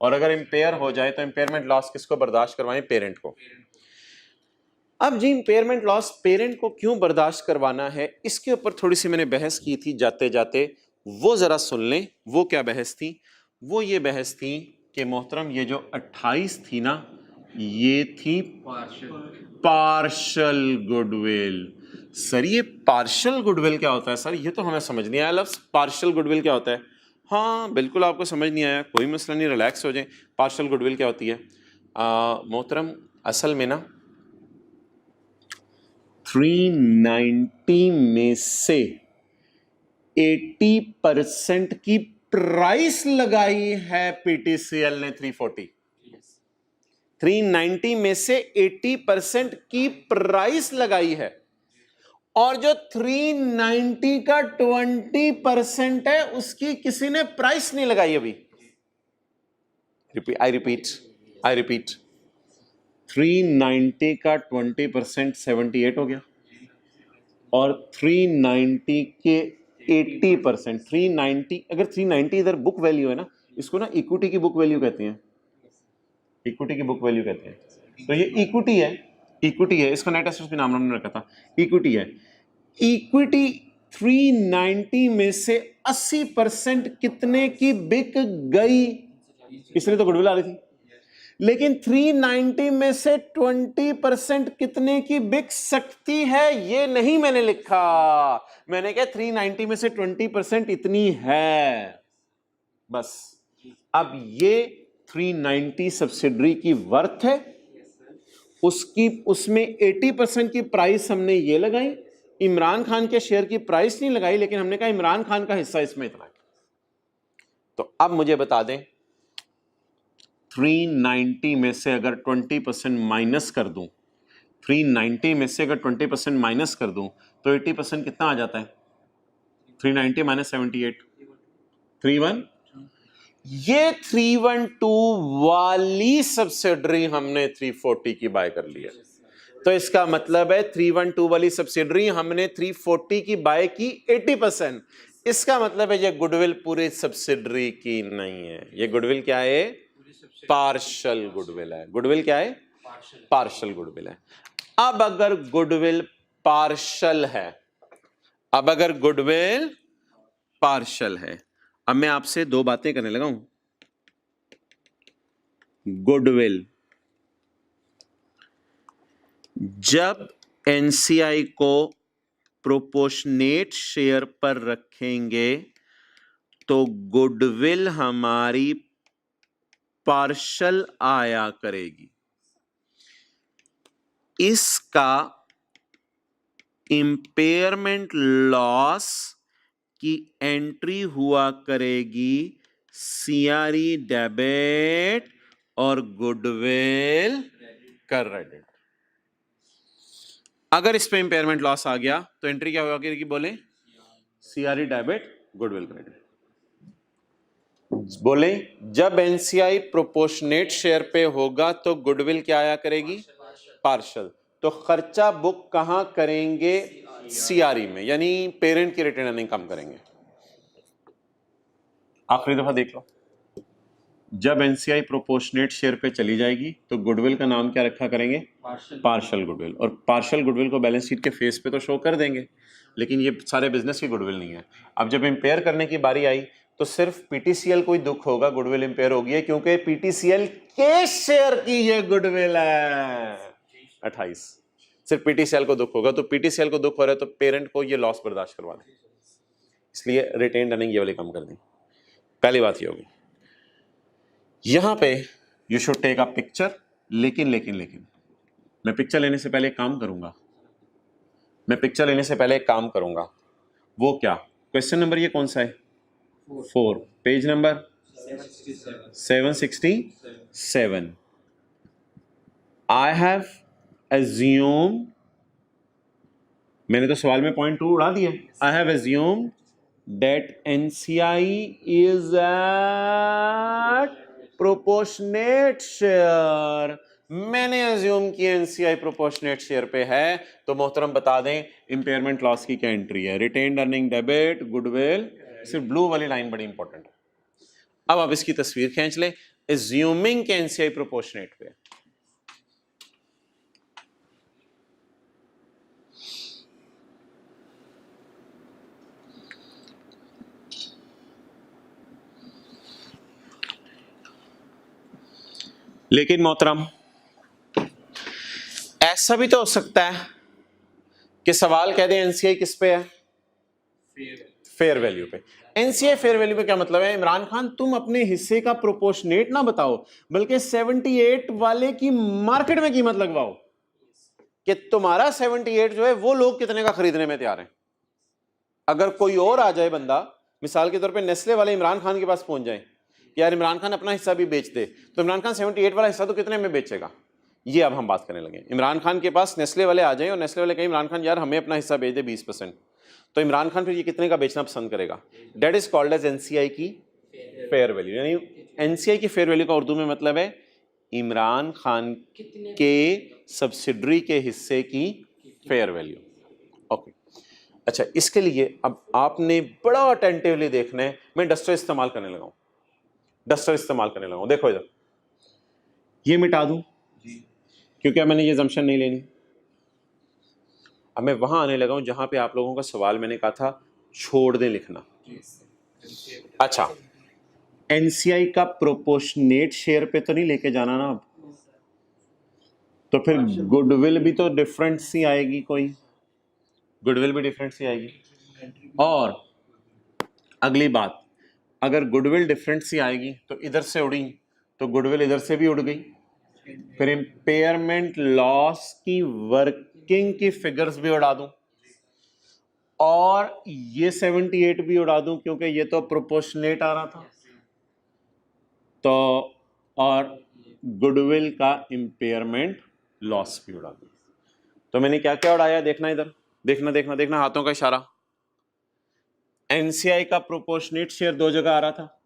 और अगर इंपेयर हो जाए तो इंपेयरमेंट लॉस किसको बर्दाश्त करवाएं? पेरेंट को। अब जी इंपेयरमेंट लॉस पेरेंट को क्यों बर्दाश्त करवाना है, इसके ऊपर थोड़ी सी मैंने बहस की थी जाते जाते, वो जरा सुन लें। वो क्या बहस थी? वो ये बहस थी कि मोहतरम ये जो 28 थी ना, ये थी पार्शल गुडविल। सर ये पार्शल गुडविल क्या होता है? सर ये तो हमें समझ नहीं आया लफ्ज़ पार्शल गुडविल क्या होता है। हाँ बिल्कुल आपको समझ नहीं आया, कोई मसला नहीं, रिलैक्स हो जाए। पार्शल गुडविल क्या होती है मोहतरम? असल में ना 390 में से 80% की प्राइस लगाई है पीटीसीएल ने 340। 390 में से 80% की प्राइस लगाई है, और जो 390 का 20% है उसकी किसी ने प्राइस नहीं लगाई अभी। आई रिपीट 390 का 20% 78 हो गया, और 390 के 80%, 390, अगर 390 इधर बुक वैल्यू है ना, इसको ना इक्विटी की बुक वैल्यू कहते हैं, इक्विटी की बुक वैल्यू कहते हैं। तो ये इक्विटी है, इक्विटी है, इसका नेट एसेट्स भी नाम हमने रखा था, इक्विटी है। इक्विटी 390 में से 80% कितने की बिक गई? इसलिए तो गुडविल आ रही थी। लेकिन 390 में से 20% कितने की बिक सकती है, ये नहीं मैंने लिखा। मैंने कहा 390 में से 20% इतनी है, बस। अब ये 390 सब्सिडरी की वर्थ है, उसकी उसमें 80% की प्राइस हमने ये लगाई। इमरान खान के शेयर की प्राइस नहीं लगाई, लेकिन हमने कहा इमरान खान का हिस्सा इसमें इतना है। तो अब मुझे बता दें 390 में से अगर 20% माइनस कर दूं, 390 में से अगर 20% माइनस कर दूं तो 80% कितना आ जाता है? 390 माइनस 78, 31। ये 312 वाली सब्सिडरी हमने 340 की बाय कर लिया। तो इसका मतलब है 312 वाली सब्सिडरी हमने 340 की बाय की 80%। इसका मतलब है ये गुडविल पूरी सब्सिडरी की नहीं है, ये गुडविल क्या है? पार्शल गुडविल है। गुडविल क्या है? पार्शल गुडविल है। अब अगर गुडविल पार्शल है, अब अगर गुडविल पार्शल है, अब मैं आपसे दो बातें करने लगा हूं। गुडविल जब एनसीआई को प्रोपोर्शनेट शेयर पर रखेंगे तो गुडविल हमारी पार्शल आया करेगी। इसका इंपेयरमेंट लॉस की एंट्री हुआ करेगी सीआरई डेबिट और गुडविल क्रेडिट। अगर इस पे इंपेयरमेंट लॉस आ गया तो एंट्री क्या हुआ करेगी? बोले सीआरई डेबिट गुडविल क्रेडिट। बोले जब एनसीआई प्रोपोर्शनेट शेयर पे होगा तो गुडविल क्या आया करेगी? पार्शल। तो खर्चा बुक कहां करेंगे? सीआरई में, यानी पेरेंट की रिटेन अर्निंग कम करेंगे। आखिरी दफा देख लो, जब एनसीआई प्रोपोर्शनेट शेयर पे चली जाएगी तो गुडविल का नाम क्या रखा करेंगे? Partial goodwill. और पार्शल गुडविल को बैलेंस शीट के फेस पे तो शो कर देंगे, लेकिन ये सारे बिजनेस की गुडविल नहीं है। अब जब इंपेयर करने की बारी आई तो सिर्फ पीटीसीएल को ही दुख होगा, गुडविल इंपेयर होगी है, क्योंकि पीटीसीएल के शेयर की ये गुडविल है 28। सिर्फ पीटीसीएल को दुख होगा, तो पीटीसीएल को दुख हो रहा है तो पेरेंट को ये लॉस बर्दाश्त करवा दें, इसलिए रिटेन अर्निंग ये वाली कम कर दी। पहली बात ये होगी। यहां पे you should take a picture, लेकिन मैं पिक्चर लेने से पहले एक काम करूंगा, वो क्या? क्वेश्चन नंबर ये कौन सा है? 4, page number 767। I have assume, मैंने तो सवाल में पॉइंट 2 उड़ा दिया। I have assume that NCI is at proportionate share. मैंने एज्यूम किया एनसीआई प्रोपोर्शनेट शेयर पे है, तो मोहतरम बता दें इंपेयरमेंट लॉस की क्या एंट्री है? Retained earning debit, goodwill. सिर्फ ब्लू वाली लाइन बड़ी इंपॉर्टेंट है। अब आप इसकी तस्वीर खींच लें, एज्यूमिंग के एनसीआई प्रोपोर्शनेट पे। लेकिन मोहतरम ऐसा भी तो हो सकता है कि सवाल कह दे एनसीआई किस पे है? फेयर वैल्यू पे। एनसीआई फेयर वैल्यू पे क्या मतलब है? इमरान खान तुम अपने हिस्से का प्रोपोर्शनेट ना बताओ, बल्कि 78 वाले की मार्केट में कीमत लगवाओ कि तुम्हारा 78 जो है वो लोग कितने का खरीदने में तैयार हैं। अगर कोई और आ जाए बंदा, मिसाल के तौर पे नेस्ले वाले इमरान खान के पास पहुंच जाए कि यार इमरान खान अपना हिस्सा भी बेच दे, तो इमरान खान 78 वाला हिस्सा तो कितने में बेचेगा? ये अब हम बात करने लगे। इमरान खान के पास नेस्ले वाले आ जाए और नेस्ले वाले कहें इमरान खान यार हमें अपना हिस्सा बेच दे 20%, तो इमरान खान फिर ये कितने का बेचना पसंद करेगा? That is called as NCI की फेयर वैल्यू। यानी एनसीआई की फेयर वैल्यू का उर्दू में मतलब है इमरान खान के सब्सिडरी के हिस्से की फेयर वैल्यू। ओके, अच्छा, इसके लिए अब आपने बड़ा अटेंटिवली देखना है। मैं डस्टर इस्तेमाल करने लगा हूं, देखो इधर, ये मिटा दूं क्योंकि अब मैंने ये जम्पशन नहीं लेनी। अब मैं वहां आने लगा हूं जहां पे आप लोगों का सवाल मैंने कहा था छोड़ दें लिखना। अच्छा, एनसीआई का प्रोपोर्शनेट शेयर पे तो नहीं लेके जाना ना अब, तो फिर गुडविल भी तो डिफरेंट सी आएगी, और अगली बात, अगर गुडविल डिफरेंट सी आएगी तो इधर से उड़ी तो गुडविल इधर से भी उड़ गई, फिर इंपेयरमेंट लॉस की वर्किंग की फिगर्स भी उड़ा दूं और ये 78 भी उड़ा दूं क्योंकि ये तो प्रोपोर्शनेट आ रहा था, तो और गुडविल का इंपेयरमेंट लॉस भी उड़ा दूं। तो मैंने क्या क्या उड़ाया? देखना इधर, देखना हाथों का इशारा। एनसीआई का प्रोपोर्शनेट शेयर 2 जगह आ रहा था,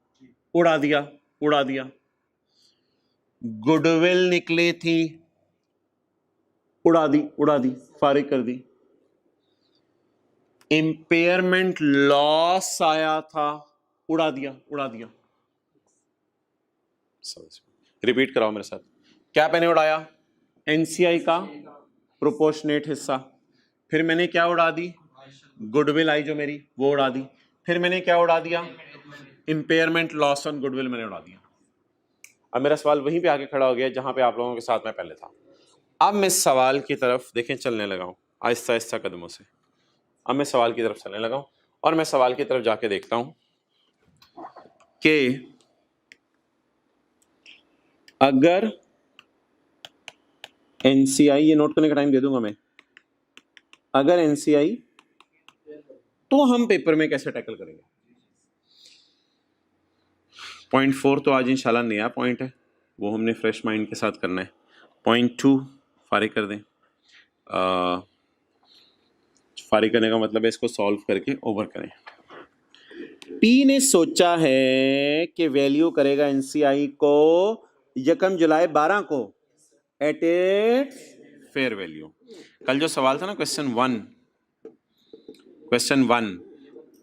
उड़ा दिया। गुडविल निकली थी, उड़ा दी, फारिग कर दी। इंपेयरमेंट लॉस आया था, उड़ा दिया। रिपीट कराओ मेरे साथ। क्या मैंने उड़ाया? एनसीआई का प्रोपोर्शनेट हिस्सा। फिर मैंने क्या उड़ा दी? गुडविल आई जो मेरी, वो उड़ा दी। फिर मैंने क्या उड़ा दिया? इंपेयरमेंट लॉस ऑन गुडविल मैंने उड़ा दिया। अब मेरा सवाल वहीं पे आके खड़ा हो गया जहां पे आप लोगों के साथ मैं पहले था। अब मैं सवाल की तरफ देखें चलने लगा हूं आहिस्ता कदमों से। अब मैं सवाल की तरफ चलने लगा हूं और मैं सवाल की तरफ जाके देखता हूं कि अगर एनसीआई, ये नोट करने का टाइम दे दूंगा मैं, अगर एनसीआई, तो हम पेपर में कैसे टैकल करेंगे? पॉइंट 4 तो आज इंशाल्लाह नया पॉइंट है, वो हमने फ्रेश माइंड के साथ करना है। पॉइंट 2 फारिग कर दें। फारिग करने का मतलब है इसको सॉल्व करके ओवर करें। पी ने सोचा है कि वैल्यू करेगा एनसीआई को 1 जुलाई 12 को एट इट्स फेयर वैल्यू। कल जो सवाल था ना क्वेश्चन वन,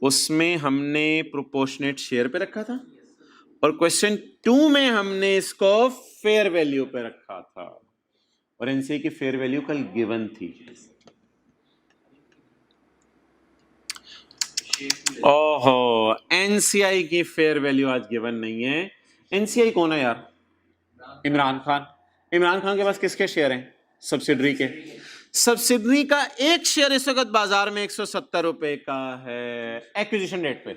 उसमें हमने प्रोपोर्शनेट शेयर पे रखा था और क्वेश्चन 2 में हमने इसको फेयर वैल्यू पे रखा था और एनसीआई की फेयर वैल्यू कल गिवन थी। ओहो, एनसीआई की फेयर वैल्यू आज गिवन नहीं है। एनसीआई कौन है यार? इमरान खान। इमरान खान के पास किसके शेयर हैं? सब्सिडरी के। सब्सिडरी का एक शेयर इस वक्त बाजार में 170 रुपए का है एक्विजिशन रेट पे।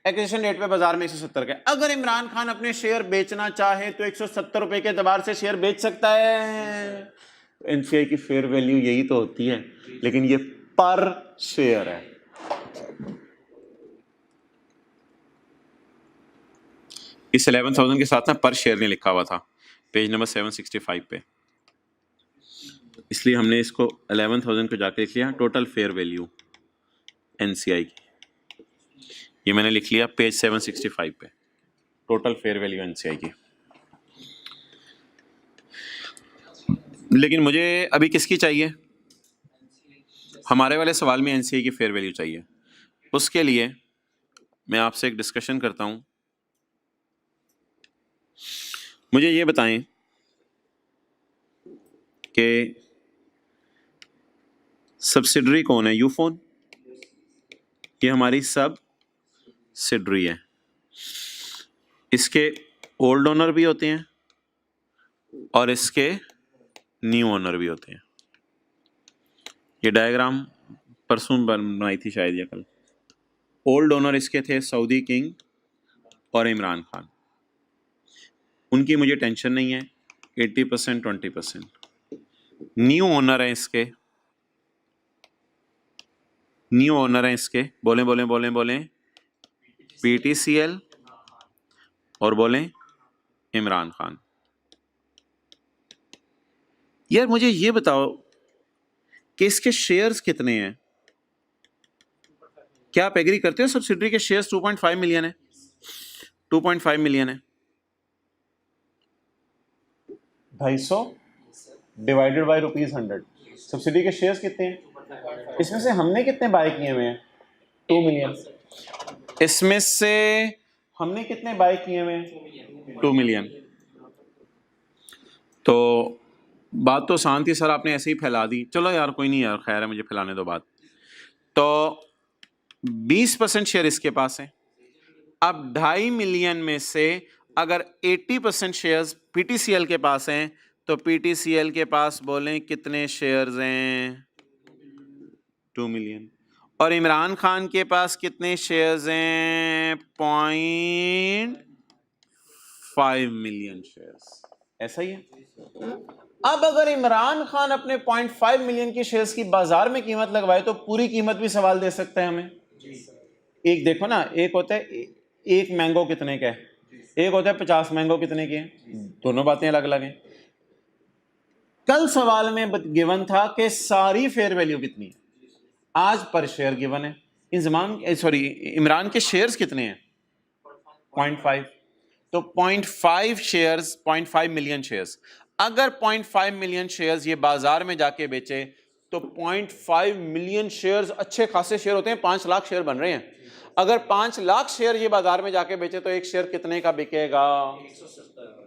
एक्विजिशन रेट पे बाजार में 170 का। अगर इमरान खान अपने शेयर बेचना चाहे तो 170 रुपए के एतबार से शेयर बेच सकता है। एनसीआई की फेयर वैल्यू यही तो होती है, लेकिन ये पर शेयर है। इस 11,000 के साथ ना पर शेयर नहीं लिखा हुआ था पेज नंबर 765 पे, इसलिए हमने इसको 11,000 को जाके लिख लिया टोटल फेयर वैल्यू एनसीआई की। ये मैंने लिख लिया पेज 765 पे टोटल फेयर वैल्यू एनसीआई की। लेकिन मुझे अभी किसकी चाहिए? हमारे वाले सवाल में एनसीआई की फेयर वैल्यू चाहिए। उसके लिए मैं आपसे एक डिस्कशन करता हूं। मुझे ये बताएं कि सब्सिडरी कौन है? यूफोन। ये हमारी सब्सिडरी है। इसके ओल्ड ओनर भी होते हैं और इसके न्यू ओनर भी होते हैं। ये डायग्राम परसों बनाई थी शायद या कल। ओल्ड ओनर इसके थे सऊदी किंग और इमरान खान। उनकी मुझे टेंशन नहीं है, 80% 20%। न्यू ओनर है इसके, न्यू ओनर है इसके, बोलें बोलें बोलें बोलें पीटीसीएल और बोलें इमरान खान। यार मुझे ये बताओ कि इसके शेयर्स कितने हैं? क्या आप एग्री करते हो सब्सिडरी के शेयर्स 2.5 मिलियन है? 2.5 मिलियन है। 250 डिवाइडेड बाय ₹100। सब्सिडी के शेयर्स कितने हैं? इसमें से हमने कितने बाय किए हुए हैं? 2 मिलियन। इसमें से हमने कितने बाय किए हुए हैं? 2 मिलियन। तो बात तो आसान थी सर, आपने ऐसे ही फैला दी। चलो यार कोई नहीं यार, खैर है, मुझे फैलाने दो बात। तो 20% शेयर इसके पास है। अब 2.5 मिलियन में से अगर 80% शेयर्स पीटीसीएल के पास हैं तो पीटीसीएल के पास बोलें कितने शेयर्स हैं? 2 मिलियन। और इमरान खान के पास कितने शेयर्स हैं? 0.5 मिलियन शेयर्स। ऐसा ही है। अब अगर इमरान खान अपने 0.5 मिलियन की शेयर्स की बाजार में कीमत लगवाए तो पूरी कीमत भी सवाल दे सकता है हमें। एक देखो ना, एक होता है एक मैंगो कितने का है, एक होता है 50 मैंगो कितने के हैं। दोनों बातें अलग अलग हैं। कल सवाल में गिवन था कि सारी फेयर वैल्यू कितनी है, आज पर शेयर गिवन है। इमरान के शेयर्स कितने हैं? 0.5। तो 0.5 शेयर्स, 0.5 मिलियन शेयर्स। अगर 0.5 मिलियन शेयर्स ये बाजार में जाके बेचे तो 0.5 मिलियन शेयर्स अच्छे खासे शेयर होते हैं, 5 लाख शेयर बन रहे हैं। अगर 5 लाख शेयर ये बाजार में जाके बेचे तो एक शेयर कितने का बिकेगा?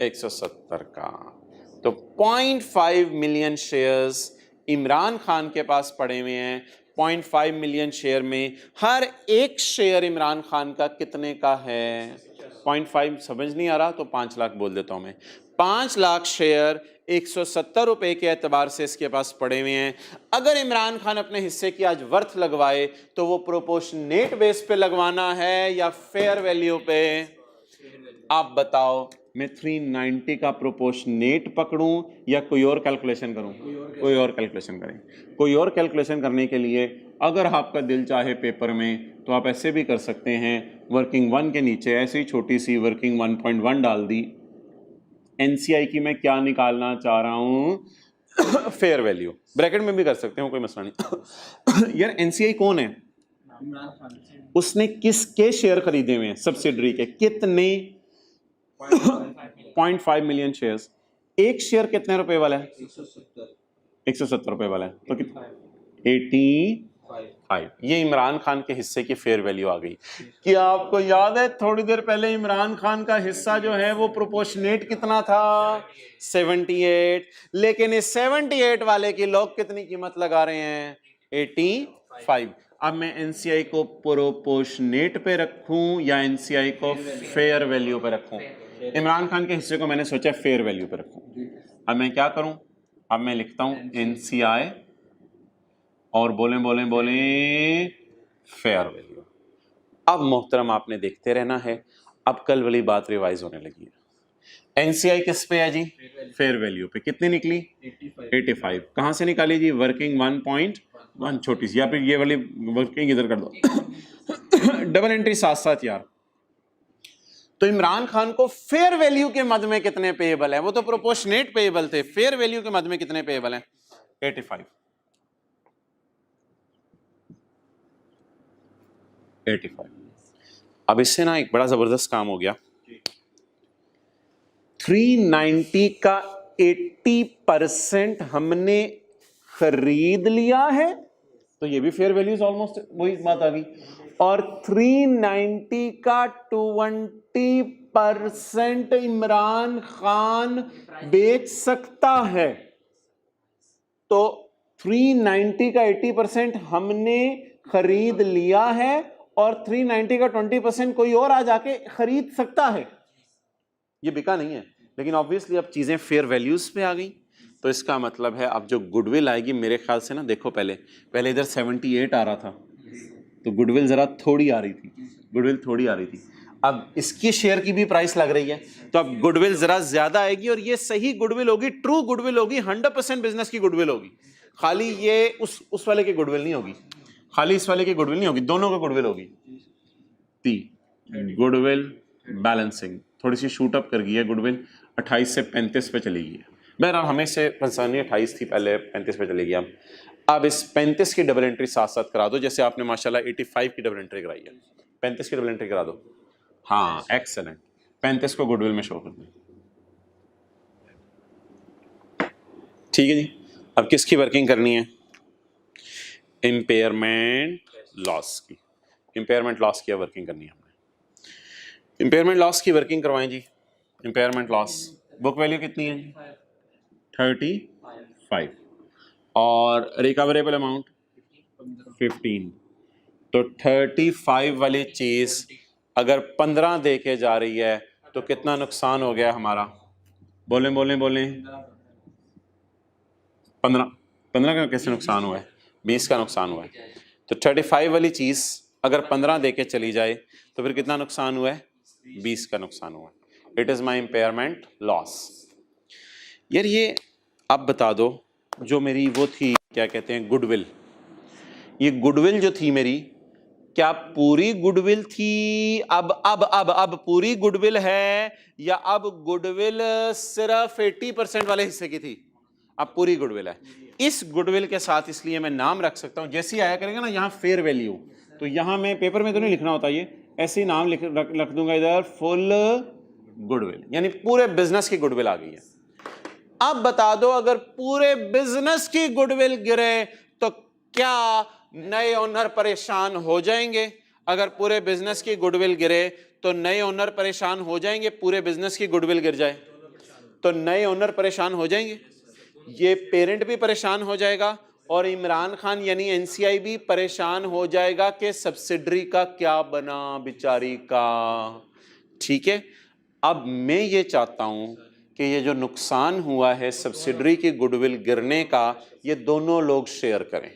170 का। तो 0.5 मिलियन शेयर्स इमरान खान के पास पड़े हुए हैं। 0.5 मिलियन शेयर में हर एक शेयर इमरान खान का कितने का है? 0.5 समझ नहीं आ रहा तो 5 लाख बोल देता हूं मैं। 5 लाख शेयर 170 रुपए के एतबार से इसके पास पड़े हुए हैं। अगर इमरान खान अपने हिस्से की आज वर्थ लगवाए तो वो प्रोपोर्शनेट बेस पे लगवाना है या फेयर वैल्यू पे? आप बताओ, मैं 390 का प्रोपोर्शनेट पकड़ूं या कोई और कैलकुलेशन करूं? कोई और कैलकुलेशन करें। कोई और कैलकुलेशन करने के लिए अगर आपका दिल चाहे पेपर में तो आप ऐसे भी कर सकते हैं। वर्किंग 1 के नीचे ऐसे ही छोटी सी वर्किंग 1.1 डाल दी। एनसीआई की मैं क्या निकालना चाह रहा हूं? Fair value. ब्रैकेट में भी कर सकते हो, कोई मसला नहीं। यार एनसीआई कौन है? उसने किसके शेयर खरीदे हुए हैं? सब्सिडरी के। कितने? 0.5 मिलियन शेयर्स। एक शेयर कितने रुपए वाला है? 170 वाला है तो कितना, 85। ये इमरान खान के हिस्से की फेयर वैल्यू आ गई। क्या आपको याद है थोड़ी देर पहले इमरान खान का हिस्सा जो है वो प्रोपोर्शनेट कितना था, 78, लेकिन इस 78 वाले की लोग कितनी कीमत लगा रहे हैं, 85। अब मैं एनसीआई को प्रोपोर्शनेट पे रखूं या एनसीआई को फेयर वैल्यू पे रखूं? इमरान खान के हिस्से को मैंने सोचा फेयर वैल्यू पे रखूं। अब मैं क्या करूं, अब मैं लिखता हूं एनसीआई और बोलें फेयर वैल्यू। अब मोहतरम आपने देखते रहना है, अब कल वाली बात रिवाइज होने लगी है। एनसीआई किस पे है जी, फेयर वैल्यू पे। कितनी निकली, 85। कहां से निकाली जी, वर्किंग 1.1 छोटी सी, या फिर ये वाली वर्किंग इधर कर दो डबल एंट्री साथ साथ यार। तो इमरान खान को फेयर वैल्यू के मद में कितने पेएबल है, वो तो प्रोपोर्शनेट पेएबल थे, फेयर वैल्यू के मद में कितने पेएबल हैं, 85। 85। अब इससे ना एक बड़ा जबरदस्त काम हो गया, 390 का 80% हमने खरीद लिया है, तो ये भी फेयर वैल्यू ऑलमोस्ट वही बात आ गई। और 390 का 20% इमरान खान बेच सकता है, तो 390 का 80% हमने खरीद लिया है और 390 का 20% कोई और आ जाके खरीद सकता है। ये बिका नहीं है, लेकिन ऑब्वियसली अब चीजें फेयर वैल्यूज पे आ गई, तो इसका मतलब है अब जो गुडविल आएगी मेरे ख्याल से ना, देखो पहले इधर 78 आ रहा था, तो गुडविल जरा थोड़ी आ रही थी, गुडविल थोड़ी आ रही थी। अब इसकी शेयर की भी प्राइस लग रही है, तो अब गुडविल जरा ज्यादा आएगी, और ये सही गुडविल होगी, ट्रू गुडविल होगी, 100% बिजनेस की गुडविल होगी। खाली ये उस वाले की गुडविल नहीं होगी, खाली इस वाले की गुडविल नहीं होगी, दोनों की गुडविल होगी। गुडविल बैलेंसिंग थोड़ी सी शूट अप कर गई है, गुडविल 28 से 35 पे चली गई है। बहरहाल हमें से कंसर्न 28 थी पहले, 35 पे चली गई। अब इस 35 की डबल एंट्री साथ साथ करा दो, जैसे आपने माशाल्लाह 85 की डबल एंट्री कराई है, 35 की डबल एंट्री करा दो। हाँ एक्सेलेंट, 35 को गुडविल में शो कर दो। ठीक है जी, अब किसकी वर्किंग करनी है, इम्पेयरमेंट लॉस की। इम्पेयरमेंट लॉस की वर्किंग करनी है हमने, इम्पेयरमेंट लॉस की वर्किंग करवाएं जी। इम्पेयरमेंट लॉस बुक वैल्यू कितनी है, 35, और रिकवरेबल अमाउंट 15। तो 35 वाली चीज अगर 15 दे के जा रही है तो कितना नुकसान हो गया हमारा, बोलें 15 का कैसे नुकसान हुआ है, 20 का नुकसान हुआ है। तो 35 वाली चीज अगर 15 दे के चली जाए तो फिर कितना नुकसान हुआ है, 20 का नुकसान हुआ। It is my impairment loss. यार ये अब बता दो, जो मेरी वो थी क्या कहते हैं गुडविल, ये गुडविल जो थी मेरी, क्या पूरी गुडविल थी, अब पूरी गुडविल है, या अब गुडविल सिर्फ 80% वाले हिस्से की थी, अब पूरी गुडविल है। इस गुडविल के साथ इसलिए मैं नाम रख सकता हूं, जैसे ही आया करेगा ना यहाँ फेयर वैल्यू, तो यहाँ मैं पेपर में तो नहीं लिखना होता, ये ऐसे ही नाम रख दूंगा इधर, फुल गुडविल, यानी पूरे बिजनेस की गुडविल आ गई है। अब बता दो अगर पूरे बिजनेस की गुडविल गिरे तो क्या नए ओनर परेशान हो जाएंगे? अगर पूरे बिजनेस की गुडविल गिरे तो नए ओनर परेशान हो जाएंगे, पूरे बिजनेस की गुडविल गिर जाए तो नए ओनर परेशान हो जाएंगे, ये पेरेंट भी परेशान हो जाएगा और इमरान खान यानी एनसीआई भी परेशान हो जाएगा कि सब्सिडरी का क्या बना बेचारी का। ठीक है, अब मैं ये चाहता हूं कि ये जो नुकसान हुआ है सब्सिडरी की गुडविल गिरने का, ये दोनों लोग शेयर करें।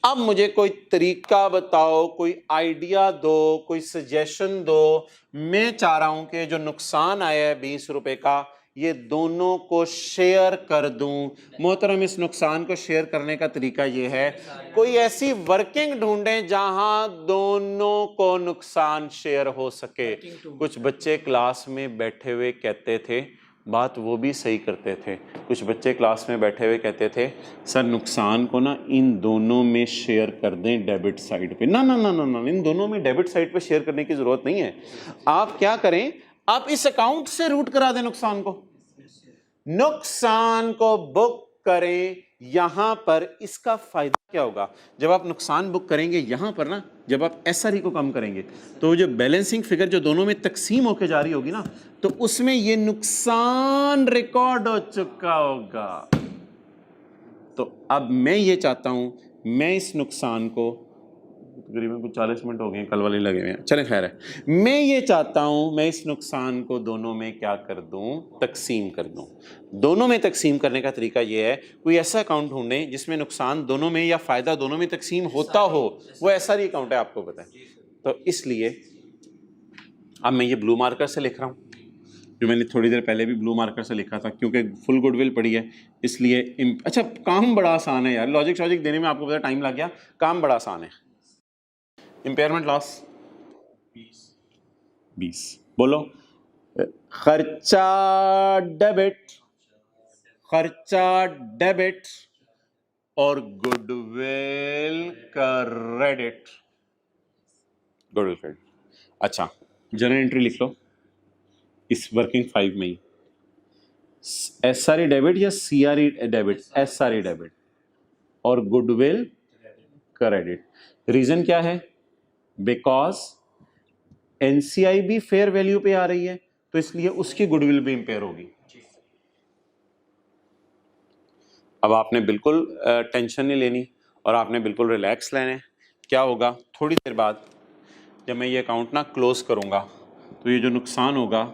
अब मुझे कोई तरीका बताओ, कोई आइडिया दो, कोई सजेशन दो। मैं चाह रहा हूं कि जो नुकसान आया है 20 रुपए का, ये दोनों को शेयर कर दूं। मोहतरम, इस नुकसान को शेयर करने का तरीका ये है, कोई ऐसी वर्किंग ढूंढें जहां दोनों को नुकसान शेयर हो सके। कुछ बच्चे क्लास में बैठे हुए कहते थे, बात वो भी सही करते थे, कुछ बच्चे क्लास में बैठे हुए कहते थे सर नुकसान को ना इन दोनों में शेयर कर दें डेबिट साइड पे। ना ना ना ना ना, इन दोनों में डेबिट साइड पे शेयर करने की जरूरत नहीं है। आप क्या करें, आप इस अकाउंट से रूट करा दें नुकसान को बुक करें यहां पर इसका फायदा क्या होगा, जब आप नुकसान बुक करेंगे यहां पर ना, जब आप एसआरई को कम करेंगे तो जो बैलेंसिंग फिगर जो दोनों में तकसीम होकर जा रही होगी ना, तो उसमें ये नुकसान रिकॉर्ड हो चुका होगा। तो अब मैं ये चाहता हूं, मैं इस नुकसान को, तकरीबन कुछ 40 मिनट हो गए, कल वाले लगे हुए हैं, चले खैर है, मैं ये चाहता हूं मैं इस नुकसान को दोनों में क्या कर दूं, तकसीम कर दूं। दोनों में तकसीम करने का तरीका ये है, कोई ऐसा अकाउंट ढूंढें जिसमें नुकसान दोनों में या फायदा दोनों में तकसीम होता हो, वो ऐसा ही अकाउंट है, आपको पता है। तो इसलिए अब मैं ये ब्लू मार्कर से लिख रहा हूं, जो मैंने थोड़ी देर पहले भी ब्लू मार्कर से लिखा था, क्योंकि फुल गुडविल पड़ी है इसलिए अच्छा, काम बड़ा आसान है यार, लॉजिक शॉजिक देने में आपको पता टाइम लग गया, काम बड़ा आसान है। इम्पेयरमेंट लॉस 20, बोलो। खर्चा डेबिट, खर्चा डेबिट और गुडविल क्रेडिट, गुडविल क्रेडिट। अच्छा, जनरल एंट्री लिख लो इस वर्किंग 5 में ही, एसआरई डेबिट या सीआरई डेबिट, एसआरई डेबिट और गुडविल क्रेडिट। रीजन क्या है, बिकॉज एनसीआई भी फेयर वैल्यू पे आ रही है, तो इसलिए उसकी गुडविल भी इंपेयर होगी। अब आपने बिल्कुल टेंशन नहीं लेनी और आपने बिल्कुल रिलैक्स लेना है। क्या होगा, थोड़ी देर बाद जब मैं ये अकाउंट ना क्लोज करूंगा, तो ये जो नुकसान होगा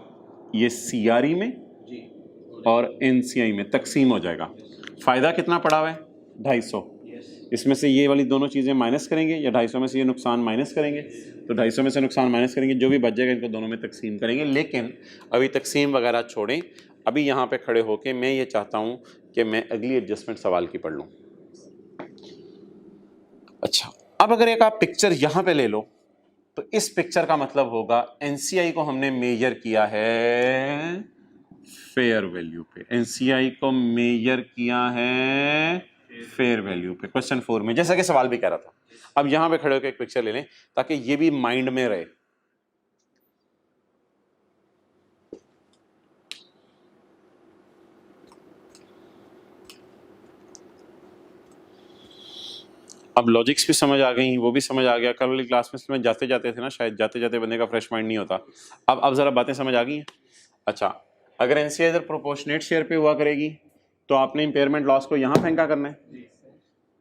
ये सीआरई में और एनसीआई में तकसीम हो जाएगा। फायदा कितना पड़ा हुआ है, 250। इसमें से ये वाली दोनों चीज़ें माइनस करेंगे, या 250 में से ये नुकसान माइनस करेंगे, तो 250 में से नुकसान माइनस करेंगे, जो भी बच जाएगा इनको दोनों में तकसीम करेंगे। लेकिन अभी तकसीम वगैरह छोड़ें, अभी यहाँ पे खड़े होके मैं ये चाहता हूँ कि मैं अगली एडजस्टमेंट सवाल की पढ़ लूँ। अच्छा, अब अगर एक आप पिक्चर यहाँ पे ले लो, तो इस पिक्चर का मतलब होगा एनसीआई को हमने मेजर किया है फेयर वैल्यू पे, एनसीआई को मेजर किया है फेयर वैल्यू पे, क्वेश्चन 4 में, जैसा कि सवाल भी कह रहा था। अब यहां पे खड़े होकर एक पिक्चर ले लें ताकि ये भी माइंड में रहे। अब लॉजिक्स भी समझ आ गई, वो भी समझ आ गया। कल वाली क्लास में इसमें जाते जाते थे ना, शायद जाते जाते बंदे का फ्रेश माइंड नहीं होता। अब जरा बातें समझ आ गई हैं। अच्छा, अगर एनसीआई इधर प्रोपोर्शनेट शेयर पे हुआ करेगी तो आपने इंपेयरमेंट लॉस को यहाँ फेंका करना है।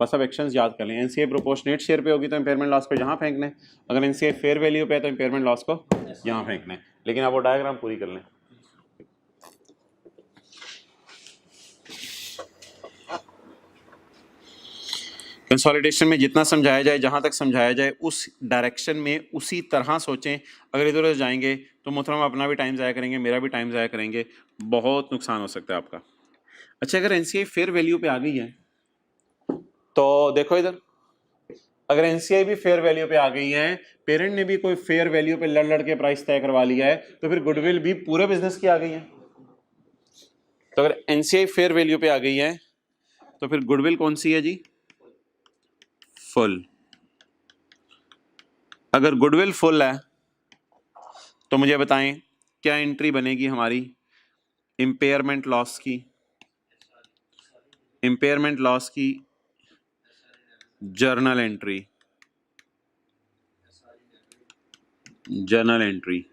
बस अब एक्शंस याद कर लें, एनसीआई प्रोपोर्शनेट शेयर पे होगी तो इंपेयरमेंट लॉस को यहाँ फेंकना है, अगर एनसीआई फेयर वैल्यू पे है तो इंपेयरमेंट लॉस को यहाँ फेंकना है। लेकिन आप वो डायग्राम पूरी कर लें। कंसोलिडेशन में जितना समझाया जाए, जहाँ तक समझाया जाए उस डायरेक्शन में उसी तरह सोचें। अगर इधर उधर जाएंगे तो मोहतरम अपना भी टाइम ज़ाया करेंगे, मेरा भी टाइम ज़ाया करेंगे, बहुत नुकसान हो सकता है आपका। अच्छा, अगर एनसीआई फेयर वैल्यू पे आ गई है तो देखो इधर, अगर एनसीआई भी फेयर वैल्यू पे आ गई है, पेरेंट ने भी कोई फेयर वैल्यू पे लड़ लड़ के प्राइस तय करवा लिया है, तो फिर गुडविल भी पूरे बिजनेस की आ गई है। तो अगर एनसीआई फेयर वैल्यू पे आ गई है तो फिर गुडविल कौन सी है जी, फुल। अगर गुडविल फुल है तो मुझे बताएं क्या एंट्री बनेगी हमारी इंपेयरमेंट लॉस की, इंपेयरमेंट लॉस की journal entry, journal entry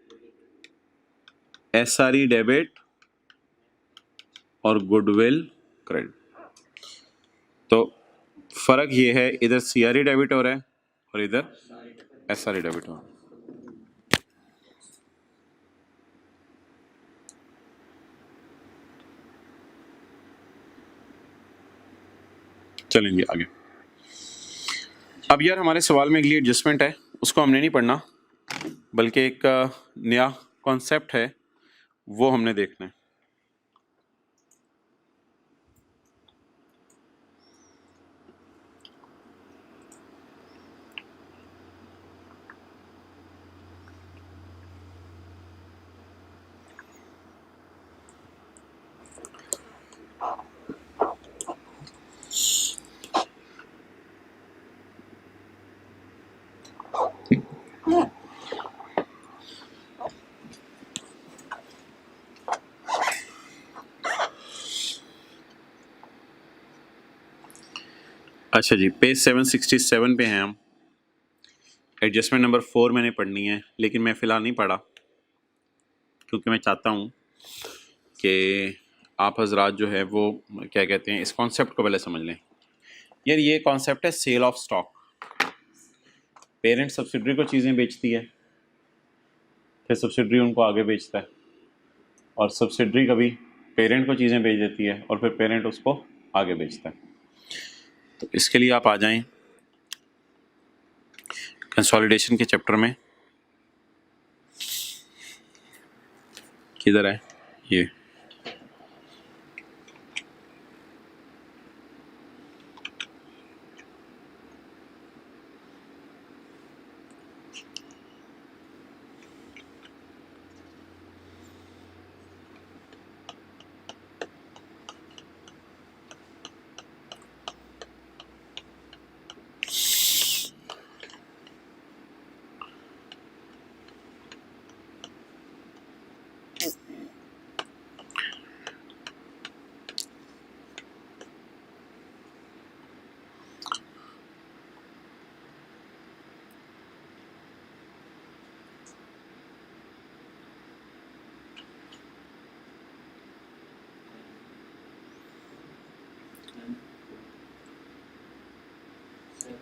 SRE debit और गुडविल क्रेडिट। तो फर्क ये है, इधर सीआरई डेबिट हो रहा है और इधर एसआरई डेबिट हो रहा है। चलेंगे आगे। अब यार हमारे सवाल में अगली एडजस्टमेंट है, उसको हमने नहीं पढ़ना, बल्कि एक नया कॉन्सेप्ट है वो हमने देखना है। अच्छा जी, पेज 767 पे हैं हम। एडजस्टमेंट नंबर 4 मैंने पढ़नी है, लेकिन मैं फ़िलहाल नहीं पढ़ा क्योंकि मैं चाहता हूँ कि आप हजरात जो है वो क्या कहते हैं, इस कॉन्सेप्ट को पहले समझ लें। यार ये कॉन्सेप्ट है sale of stock. Parent subsidiary को चीज़ें बेचती है, फिर सब्सिडरी उनको आगे बेचता है, और सब्सिडरी कभी पेरेंट को चीज़ें बेच देती है और फिर पेरेंट उसको आगे बेचता है। तो इसके लिए आप आ जाएं कंसोलिडेशन के चैप्टर में। किधर है ये?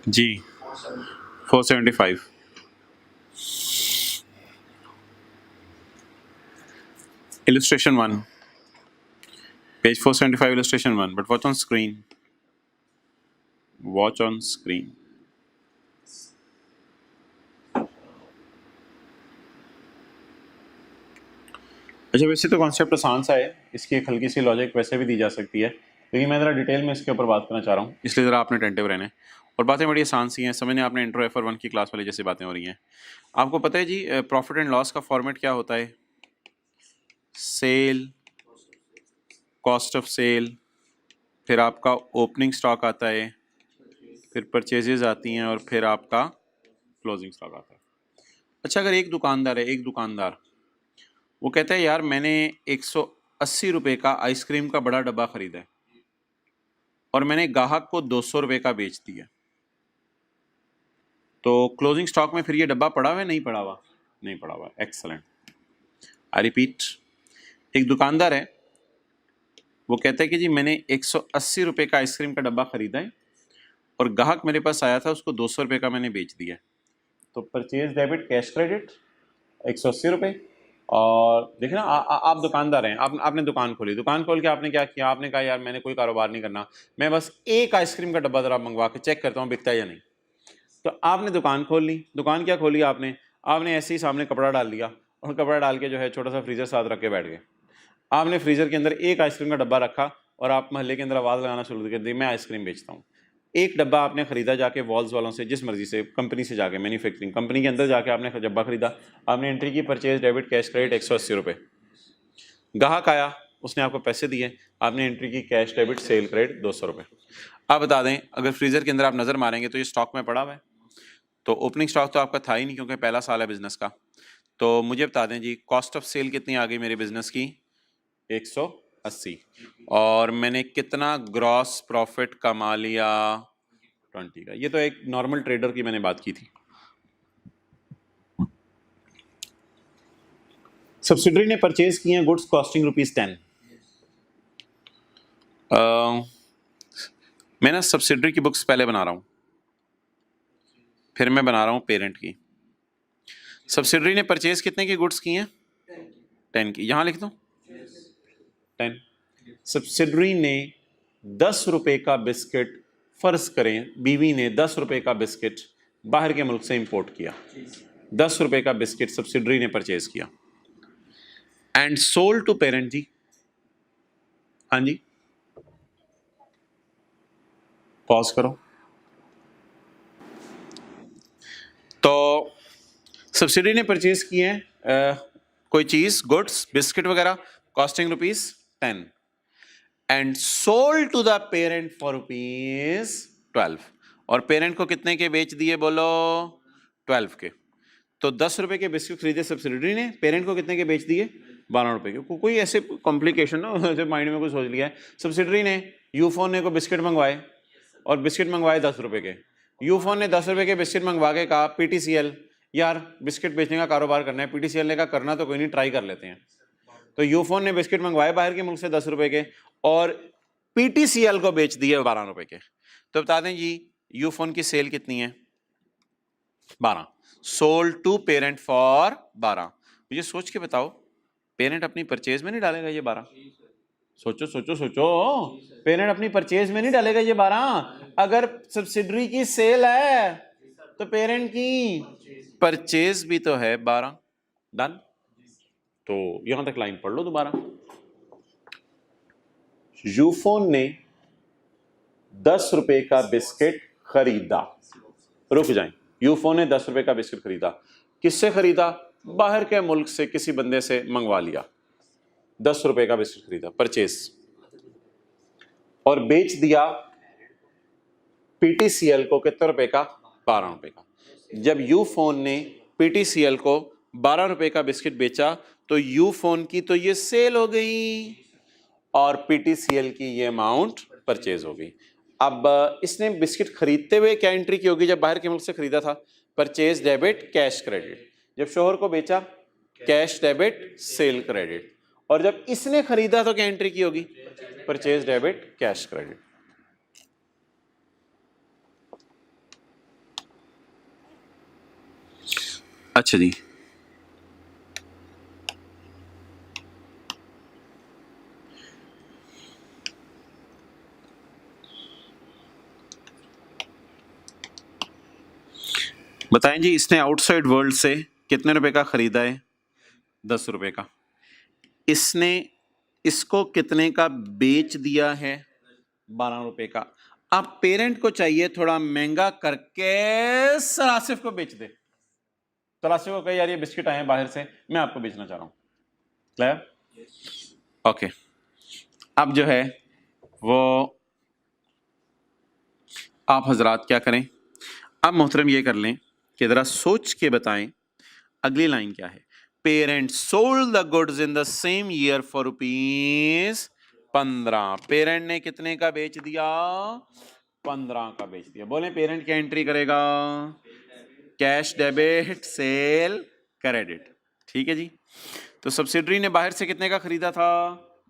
जी 475 illustration 1, page 475 illustration 1, but watch on screen, watch on screen। अच्छा, वैसे तो कॉन्सेप्ट आसान सा है, इसकी एक हल्की सी लॉजिक वैसे भी दी जा सकती है, लेकिन मैं ज़रा डिटेल में इसके ऊपर बात करना चाह रहा हूँ, इसलिए ज़रा आपने अटेंटिव रहना है। और बातें बड़ी आसान सी हैं, समझने आपने इंट्रो FR1 की क्लास वाली जैसे बातें हो रही हैं। आपको पता है जी प्रॉफिट एंड लॉस का फॉर्मेट क्या होता है? सेल, कॉस्ट ऑफ सेल, फिर आपका ओपनिंग स्टॉक आता है, फिर परचेजेज आती हैं, और फिर आपका क्लोजिंग स्टॉक आता है। अच्छा, अगर एक दुकानदार वो कहता है यार मैंने 180 रुपये का आइसक्रीम का बड़ा डब्बा खरीदा है और मैंने ग्राहक को 200 रुपये का बेच दिया, तो क्लोजिंग स्टॉक में फिर ये डब्बा पड़ा हुआ है नहीं पड़ा हुआ? नहीं पड़ा हुआ। एक्सलेंट। आई रिपीट, एक दुकानदार है, वो कहता है कि जी मैंने 180 रुपये का आइसक्रीम का डब्बा खरीदा है और ग्राहक मेरे पास आया था, उसको 200 रुपये का मैंने बेच दिया। तो परचेज डेबिट कैश क्रेडिट 180 रुपये। और देखिए ना, आप दुकानदार हैं, आपने दुकान खोली, दुकान खोल के आपने क्या किया? आपने कहा यार मैंने कोई कारोबार नहीं करना, मैं बस एक आइसक्रीम का डब्बा ज़रा मंगवा के चेक करता हूँ बिकता है या नहीं। तो आपने दुकान खोल ली। दुकान क्या खोली आपने? आपने ऐसे ही सामने कपड़ा डाल दिया और कपड़ा डाल के जो है छोटा सा फ्रीज़र साथ रख के बैठ गए। आपने फ्रीज़र के अंदर एक आइसक्रीम का डब्बा रखा और आप महल्ले के अंदर आवाज़ लगाना शुरू कर दी, मैं आइसक्रीम बेचता हूँ। एक डब्बा आपने खरीदा जाके वॉल्स वालों से, जिस मर्जी से कंपनी से जाके, मैन्युफैक्चरिंग कंपनी के अंदर जाके आपने डब्बा खरीदा, आपने एंट्री की परचेज डेबिट कैश क्रेडिट 180 रुपये। ग्राहक आया, उसने आपको पैसे दिए, आपने एंट्री की कैश डेबिट सेल क्रेडिट 200 रुपये। आप बता दें, अगर फ्रीज़र के अंदर आप नज़र मारेंगे तो ये स्टॉक में पड़ा हुआ है, तो ओपनिंग स्टॉक तो आपका था ही नहीं क्योंकि पहला साल है बिजनेस का। तो मुझे बता दें जी, कॉस्ट ऑफ सेल कितनी आ गई मेरे बिजनेस की? 180। और मैंने कितना ग्रॉस प्रॉफिट कमा लिया? 20 का। ये तो एक नॉर्मल ट्रेडर की मैंने बात की थी। सब्सिडरी ने परचेज किए हैं गुड्स कॉस्टिंग ₹10। मैं ना सब्सिडरी की बुक्स पहले बना रहा हूँ, फिर मैं बना रहा हूँ पेरेंट की। सब्सिडरी ने परचेज कितने की गुड्स की हैं? 10 की। यहाँ लिख दो 10। सब्सिडरी ने 10 रुपए का बिस्किट, फर्ज करें बीवी ने 10 रुपए का बिस्किट बाहर के मुल्क से इंपोर्ट किया, 10 रुपए का बिस्किट सब्सिडरी ने परचेज किया एंड सोल्ड टू पेरेंट। जी हाँ जी, पॉज करो। तो सब्सिडी ने परचेज किए हैं कोई चीज, गुड्स, बिस्किट वगैरह, costing ₹10 and sold to the parent for ₹12। और पेरेंट को कितने के बेच दिए बोलो? 12 के। तो 10 रुपए के बिस्किट खरीदे सब्सिडरी ने, पेरेंट को कितने के बेच दिए? 12 रुपए के। कोई ऐसे कॉम्प्लिकेशन ना, ऐसे माइंड में कुछ सोच लिया है। सब्सिडरी ने यूफोन ने को बिस्किट मंगवाए, और बिस्किट मंगवाए 10 रुपए के। यूफोन ने 10 रुपए के बिस्किट मंगवा के कहा पीटीसीएल यार बिस्किट बेचने का कारोबार करना है। पीटीसीएल ने कहा करना तो कोई नहीं, ट्राई कर लेते हैं। तो यूफोन ने बिस्किट मंगवाए बाहर के मुल्क से 10 रुपए के और पीटीसीएल को बेच दिए 12 रुपए के। तो बता दें जी यूफोन की सेल कितनी है? 12। Sold to parent for 12। मुझे सोच के बताओ पेरेंट अपनी परचेज में नहीं डालेगा ये 12? सोचो सोचो सोचो, पेरेंट अपनी परचेज में नहीं डालेगा ये 12। अगर सब्सिडरी की सेल है तो पेरेंट की परचेज भी तो है 12। डन। तो यहां तक लाइन पढ़ लो दोबारा। यूफोन ने 10 रुपए का बिस्किट खरीदा। रुक जाएं। यूफोन ने 10 रुपए का बिस्किट खरीदा। किससे खरीदा? बाहर के मुल्क से किसी बंदे से मंगवा लिया। 10 रुपए का बिस्किट खरीदा, परचेज, और बेच दिया पीटीसीएल को कितने रुपए का? 12 रुपए का। जब यूफोन ने पीटीसीएल को 12 रुपए का बिस्किट बेचा तो यूफोन की तो ये सेल हो गई और पीटीसीएल की ये अमाउंट परचेज हो गई। अब इसने बिस्किट खरीदते हुए क्या एंट्री की होगी? जब बाहर के मुल्क से खरीदा था परचेज डेबिट कैश क्रेडिट। जब शोहर को बेचा कैश डेबिट सेल क्रेडिट। और जब इसने खरीदा तो क्या एंट्री की होगी? Purchase debit cash credit. अच्छा जी, बताएं जी इसने आउटसाइड वर्ल्ड से कितने रुपए का खरीदा है? 10 रुपए का। इसने इसको कितने का बेच दिया है? 12 रुपए का। अब पेरेंट को चाहिए थोड़ा महंगा करके सरासिफ को बेच दे। सरासिफ को कहे यार ये बिस्किट आए हैं बाहर से, मैं आपको बेचना चाह रहा हूं। क्लियर? ओके। अब जो है वो आप हजरात क्या करें, अब मोहतरम ये कर लें कि जरा सोच के बताएं अगली लाइन क्या है। Parent sold the goods in the same year for ₹15। Parent ने कितने का बेच दिया? 15 का बेच दिया। बोले पेरेंट क्या एंट्री करेगा? Cash debit cell credit. ठीक है जी। तो सब्सिडरी ने बाहर से कितने का खरीदा था?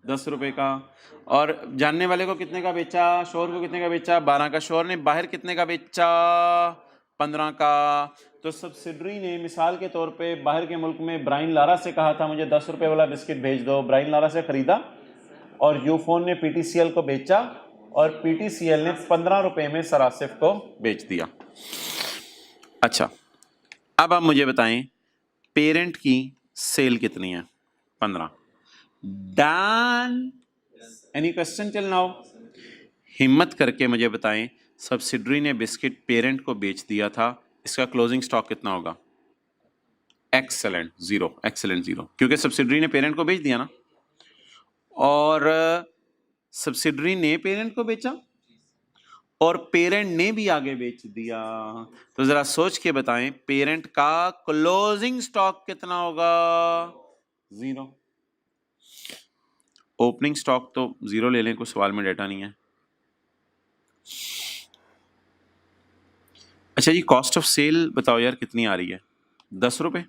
10 रुपए का। और जानने वाले को कितने का बेचा? शोहर को कितने का बेचा? 12 का। शोहर ने बाहर कितने का बेचा? 15 का। तो सब्सिडरी ने मिसाल के तौर पे बाहर के मुल्क में ब्राइन लारा से कहा था मुझे 10 रुपए वाला बिस्किट भेज दो। ब्राइन लारा से खरीदा और यूफोन ने पीटीसीएल को बेचा और पीटीसीएल ने 15 रुपए में सरासिफ को बेच दिया। अच्छा, अब आप मुझे बताएं पेरेंट की सेल कितनी है? 15। Done. Any question till now? हिम्मत करके मुझे बताएं सब्सिडरी ने बिस्किट पेरेंट को बेच दिया था, इसका क्लोजिंग स्टॉक कितना होगा? एक्सेलेंट, 0। एक्सेलेंट 0, क्योंकि सब्सिडरी ने पेरेंट को बेच दिया ना। और सब्सिडरी ने पेरेंट को बेचा और पेरेंट ने भी आगे बेच दिया। तो जरा सोच के बताएं पेरेंट का क्लोजिंग स्टॉक कितना होगा? 0। ओपनिंग स्टॉक तो 0 ले लें, कुछ सवाल में डेटा नहीं है। अच्छा जी, कॉस्ट ऑफ सेल बताओ यार कितनी आ रही है? 10 रुपए।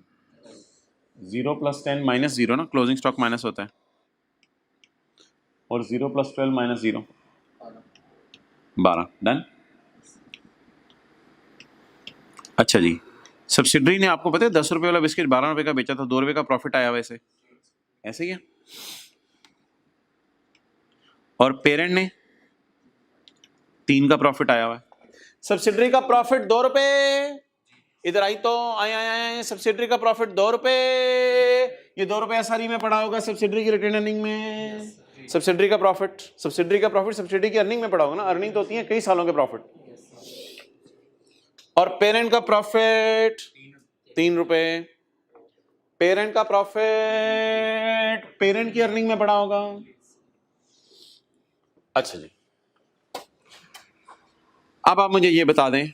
0 + 10 - 0 ना, क्लोजिंग स्टॉक माइनस होता है। और 0 + 12 - 0 12। डन। अच्छा जी, सब्सिडरी ने आपको पता है 10 रुपए वाला बिस्किट 12 रुपए का बेचा था, 2 रुपए का प्रॉफिट आया वैसे, ऐसे ही है। और पेरेंट ने 3 का प्रॉफिट आया हुआ है। सब्सिडरी का प्रॉफिट 2 रुपए। इधर आई तो आए आए आए, सब्सिडरी का प्रॉफिट 2 रुपए। ये 2 रुपए सारी में पड़ा होगा सब्सिडरी की रिटेन अर्निंग में। सब्सिडरी का प्रॉफिट सब्सिडरी की अर्निंग में पड़ा होगा ना। अर्निंग तो होती है कई सालों के प्रॉफिट। और पेरेंट का प्रॉफिट 3 रुपए। पेरेंट का प्रॉफिट पेरेंट की अर्निंग में पड़ा होगा। अच्छा जी, अब आप मुझे ये बता दें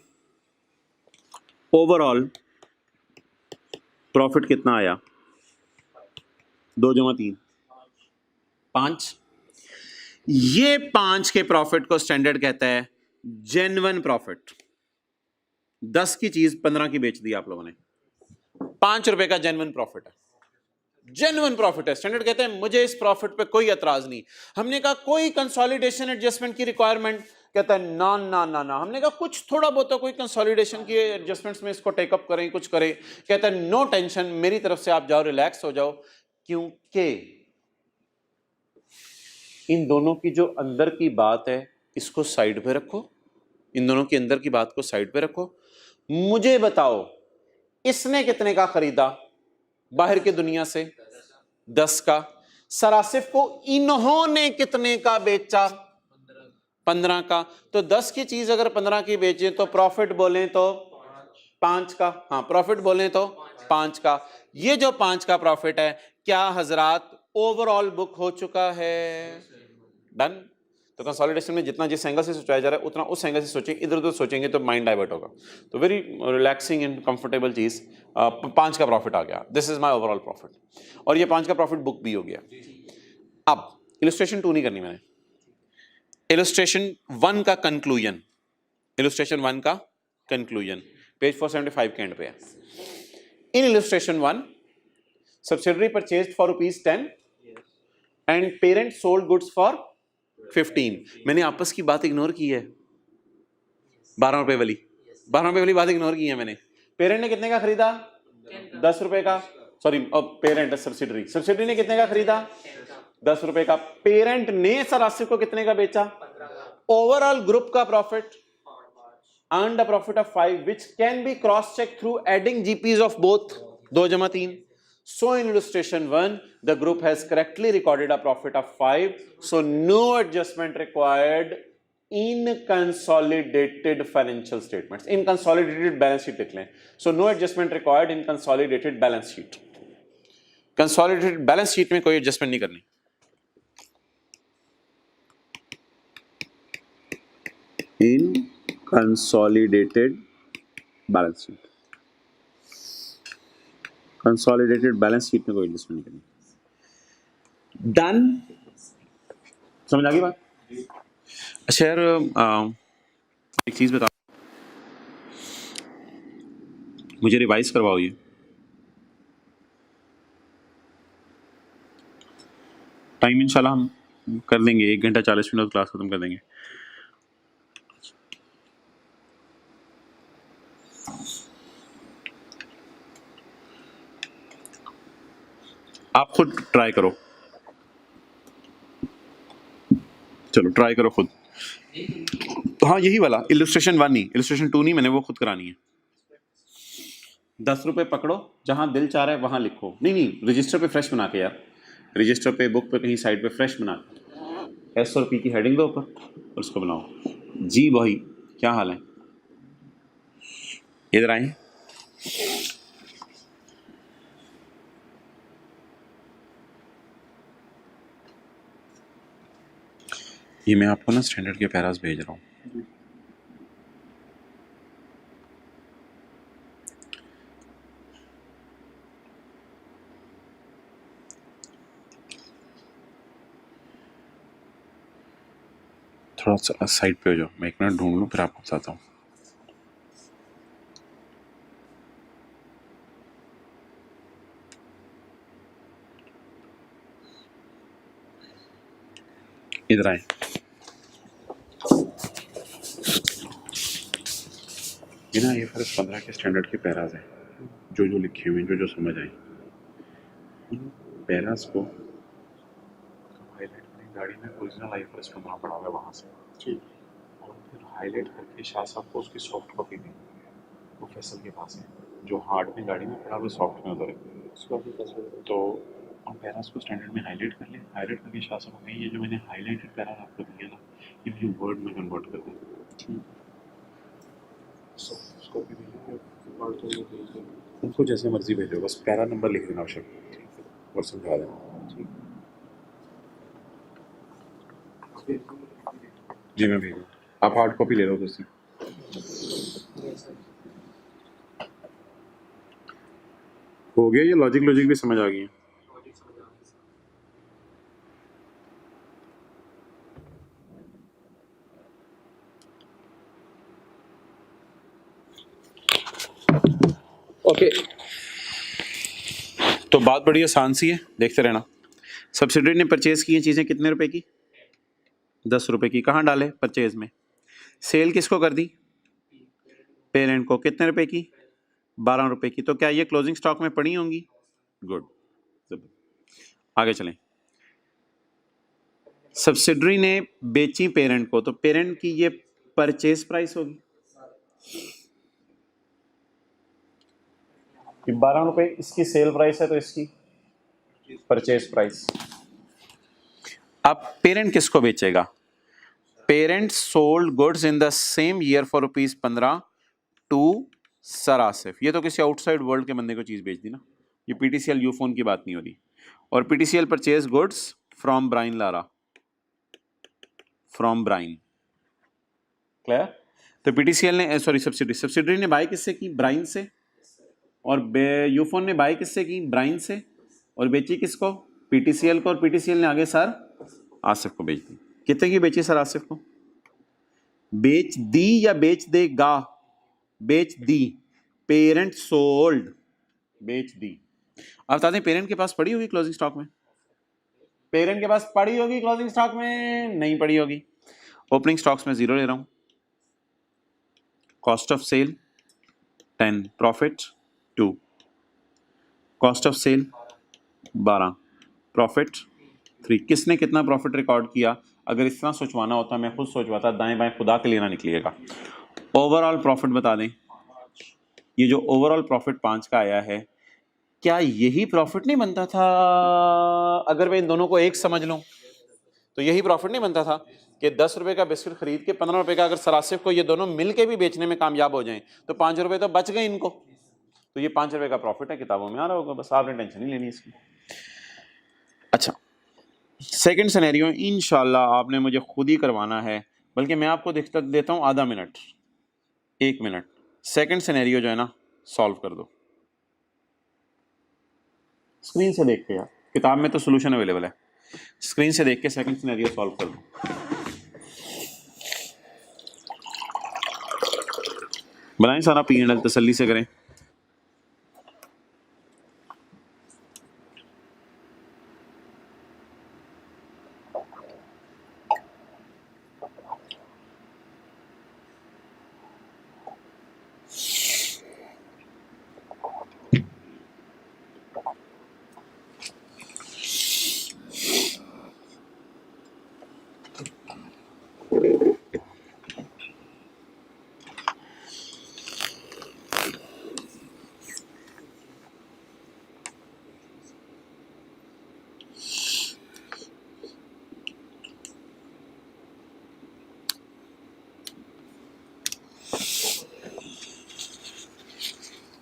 ओवरऑल प्रॉफिट कितना आया? 2 + 3 5। ये 5 के प्रॉफिट को स्टैंडर्ड कहता है जेन्युइन प्रॉफिट। 10 की चीज 15 की बेच दी आप लोगों ने, 5 रुपए का जेन्युइन प्रॉफिट है, जेन्युइन प्रॉफिट है। स्टैंडर्ड कहते हैं मुझे इस प्रॉफिट पे कोई एतराज नहीं। हमने कहा कोई कंसोलिडेशन एडजस्टमेंट की रिक्वायरमेंट, कहता है ना ना ना ना। हमने कहा कुछ थोड़ा बहुत तो कोई कंसोलिडेशन की एडजस्टमेंट्स में इसको टेकअप करें, कुछ करें। कहता है नो टेंशन, मेरी तरफ से आप जाओ, रिलैक्स हो जाओ, क्योंकि इन दोनों की जो अंदर की बात है इसको साइड पे रखो, इन दोनों के अंदर की बात को साइड पे रखो। मुझे बताओ इसने कितने का खरीदा बाहर की दुनिया से? 10 का। सरासिफ को इन्होंने कितने का बेचा? 15 का। तो 10 की चीज अगर 15 की बेचे तो प्रॉफिट बोले तो 5 का। हाँ, प्रॉफिट बोले तो 5 का। ये जो 5 का प्रॉफिट है, क्या हजरात ओवरऑल बुक हो चुका है? डन। तो कंसोलिडेशन में जितना जिस एंगल से सोचा जा रहा है उतना उस एंगल से सोचेंगे, इधर उधर सोचेंगे तो माइंड डाइवर्ट होगा। तो वेरी रिलैक्सिंग एंड कंफर्टेबल चीज। 5 का प्रॉफिट आ गया, this is my overall profit, और ये 5 का प्रॉफिट बुक भी हो गया। अब इलस्ट्रेशन 2 नहीं करनी मैंने, इलस्ट्रेशन 1 का कंक्लूजन, इलस्ट्रेशन 1 का कंक्लूजन पेज 475 के एंड पे है। In illustration 1 subsidiary purchased for ₹10 and parent sold goods for 15। मैंने आपस की बात इग्नोर की है, 12 रुपए वाली, 12 रुपए वाली बात इग्नोर की है मैंने। पेरेंट ने कितने का खरीदा? 10 रुपए का। सॉरी, अब पेरेंट सब्सिडरी, सब्सिडरी ने कितने का खरीदा? 10 रुपए का। पेरेंट ने सरासिफ को कितने का बेचा? ओवरऑल ग्रुप का profit earned a profit of 5 which can be cross checked through adding GPs of both 2 जमा 3। So in illustration 1 the group has correctly recorded a profit of 5, so no adjustment required in consolidated financial statements। in consolidated balance sheet लिख लें, so no adjustment required in consolidated balance sheet। consolidated balance sheet में कोई adjustment नहीं करनी। in consolidated balance sheet, consolidated balance sheet में कोई adjustment नहीं करनी। डन। समझ आ गई बात? अच्छा यार, एक चीज बताओ, मुझे रिवाइज करवाओ ये। टाइम इंशाल्लाह हम कर देंगे, 1 घंटा 40 मिनट क्लास खत्म कर देंगे। आप खुद ट्राई करो, चलो ट्राई करो खुद। हाँ यही वाला इलस्ट्रेशन 1 नहीं, इलस्ट्रेशन 2 नहीं, मैंने वो खुद करानी है। 10 रुपए पकड़ो, जहां दिल चाह रहा है वहां लिखो। नहीं, रजिस्टर पे फ्रेश बना के यार, रजिस्टर पे बुक पे कहीं साइड पे फ्रेश बना के एस और पी की हेडिंग दो ऊपर और उसको बनाओ। जी भाई क्या हाल है, इधर आए। ये मैं आपको ना स्टैंडर्ड के पैरास भेज रहा हूँ। थोड़ा सा साइड पे हो जाओ, मैं 1 मिनट ढूंढ लूँ फिर आपको बताता हूँ। इधर आए। ये ना ये फर्क 15 के स्टैंडर्ड के पैराज है, जो जो लिखे हुए हैं, जो जो समझ आए, उन पैराज को हाईलाइट करें। गाड़ी में ओरिजिनल आईएफआरएस 15 पड़ा हुआ है वहाँ से, ठीक, और फिर हाईलाइट करके शाह साहब को उसकी सॉफ्ट कॉपी दी, वो फैसल के पास है, जो हार्ड में गाड़ी में पड़ा हुआ सॉफ्ट में उधर है। तो हम पैराज को स्टैंडर्ड में हाईलाइट कर लें, हाईलाइट करके शाह साहब को ये जो मैंने हाईलाइटेड पैराज आपको दिया ना, ये मुझे वर्ड में कन्वर्ट कर दें। उनको जैसे मर्जी भेजो, बस पैरा नंबर लिख देना आवश्यक और समझा देना। जी मैं भेजूँ, आप हार्ड कॉपी ले लो दोस्ती। हो गया, ये लॉजिक भी समझ आ गई है। तो बात बड़ी आसान सी है, देखते रहना। सब्सिडरी ने परचेज की हैं चीज़ें कितने रुपए की? 10 रुपए की। कहाँ डाले? परचेज में। सेल किसको कर दी? पेरेंट को। कितने रुपए की? 12 रुपए की। तो क्या ये क्लोजिंग स्टॉक में पड़ी होंगी? गुड। आगे चलें। सब्सिडरी ने बेची पेरेंट को, तो पेरेंट की ये परचेज प्राइस होगी। कि 12 रुपए इसकी सेल प्राइस है, तो इसकी परचेज प्राइस। अब पेरेंट किसको बेचेगा? Parent sold goods in the same year for ₹15 to sir Asif. ये तो किसी आउटसाइड वर्ल्ड के बंदे को चीज बेच दी ना, ये पीटीसीएल यूफोन की बात नहीं हो रही। और PTCL purchase goods from Brian Lara, from Brian. Clear? तो पीटीसीएल ने, सॉरी सब्सिडरी ने बाय किससे की? ब्राइन से। और यूफोन ने बाय किससे की? ब्राइन से। और बेची किसको? पीटीसीएल को। और पीटीसीएल ने आगे सर आसिफ को बेच दी। कितने की बेची सर आसिफ को? बेच दी या बेच देगा? बेच दी। पेरेंट सोल्ड, बेच दी। अब बता दें, पेरेंट के पास पड़ी होगी क्लोजिंग स्टॉक में? पेरेंट के पास पड़ी होगी क्लोजिंग स्टॉक में? नहीं पड़ी होगी। ओपनिंग स्टॉक्स में 0 ले रहा हूं। Cost of sale 10, profit 2, cost of sale 12, profit 3। किसने कितना प्रॉफिट रिकॉर्ड किया? अगर इस तरह सोचवाना होता, मैं खुद सोचवाता, दाएं बाएं खुदा के लिए ना निकलिएगा। ओवरऑल प्रॉफिट बता दें। ये जो ओवरऑल प्रॉफिट 5 का आया है, क्या यही प्रॉफिट नहीं बनता था अगर मैं इन दोनों को एक समझ लूं? तो यही प्रॉफिट नहीं बनता था कि 10 रुपए का बिस्किट खरीद के 15 रुपए का अगर सरासिफ को ये दोनों मिलके भी बेचने में कामयाब हो जाएं तो 5 रुपए तो बच गए इनको। तो ये 5 रुपए का प्रॉफिट है, किताबों में आ रहा होगा, बस आपने टेंशन नहीं लेनी इसकी। अच्छा, सेकंड सिनेरियो इंशाल्लाह आपने मुझे खुद ही करवाना है, बल्कि मैं आपको देता हूं आधा मिनट, 1 मिनट। सेकंड सिनेरियो जो है ना, सॉल्व कर दो स्क्रीन से देख के। यार किताब में तो सोल्यूशन अवेलेबल है, स्क्रीन से देख के सेकंड सिनेरियो सॉल्व कर दो। बनाएं सारा P&L, तसल्ली से करें।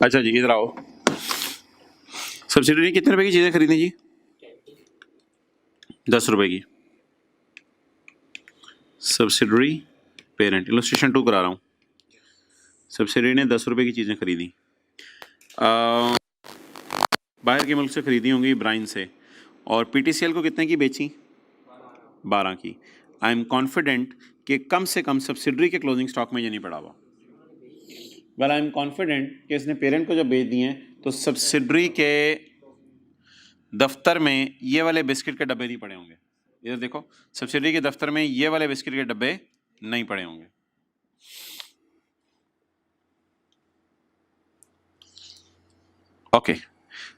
अच्छा जी, इधर आओ। सब्सिडरी कितने रुपए की चीजें खरीदी जी? 10 रुपए की। सब्सिडरी पेरेंट, इलस्ट्रेशन 2 करा रहा हूँ। सब्सिडरी ने 10 रुपए की चीजें खरीदी, बाहर के मुल्क से खरीदी होंगी, ब्राइन से। और पीटीसीएल को कितने की बेची? 12 की। आई एम कॉन्फिडेंट कि कम से कम सब्सिडरी के क्लोजिंग स्टॉक में ये नहीं पड़ा हुआ। वेल आई एम कॉन्फिडेंट कि इसने पेरेंट को जब बेच दिए तो सब्सिडरी के दफ्तर में ये वाले बिस्किट के डब्बे नहीं पड़े होंगे। इधर देखो, सब्सिडरी के दफ्तर में ये वाले बिस्किट के डब्बे नहीं पड़े होंगे। ओके,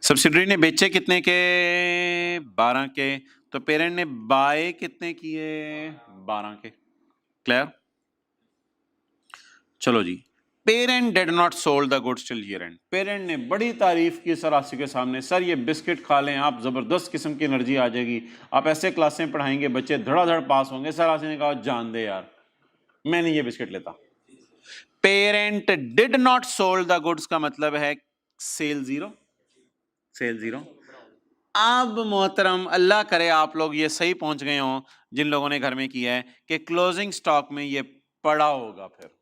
सब्सिडरी ने बेचे कितने के? 12 के। तो पेरेंट ने बाय कितने किए? 12 के। क्लियर? चलो जी, parent did not sold the goods till year end. Parent ने बड़ी तारीफ की सर आसिफ के सामने, सर ये बिस्किट खा लें आप, जबरदस्त किस्म की एनर्जी आ जाएगी, आप ऐसे क्लासें पढ़ाएंगे बच्चे धड़ाधड़ पास होंगे। सर आसिफ ने कहा जान दे यार, मैं नहीं ये बिस्किट लेता। Parent did not sold the goods का मतलब है सेल 0, सेल 0। अब मोहतरम, अल्लाह करे आप लोग ये सही पहुंच गए हो जिन लोगों ने घर में किया है कि क्लोजिंग स्टॉक में ये पड़ा होगा, फिर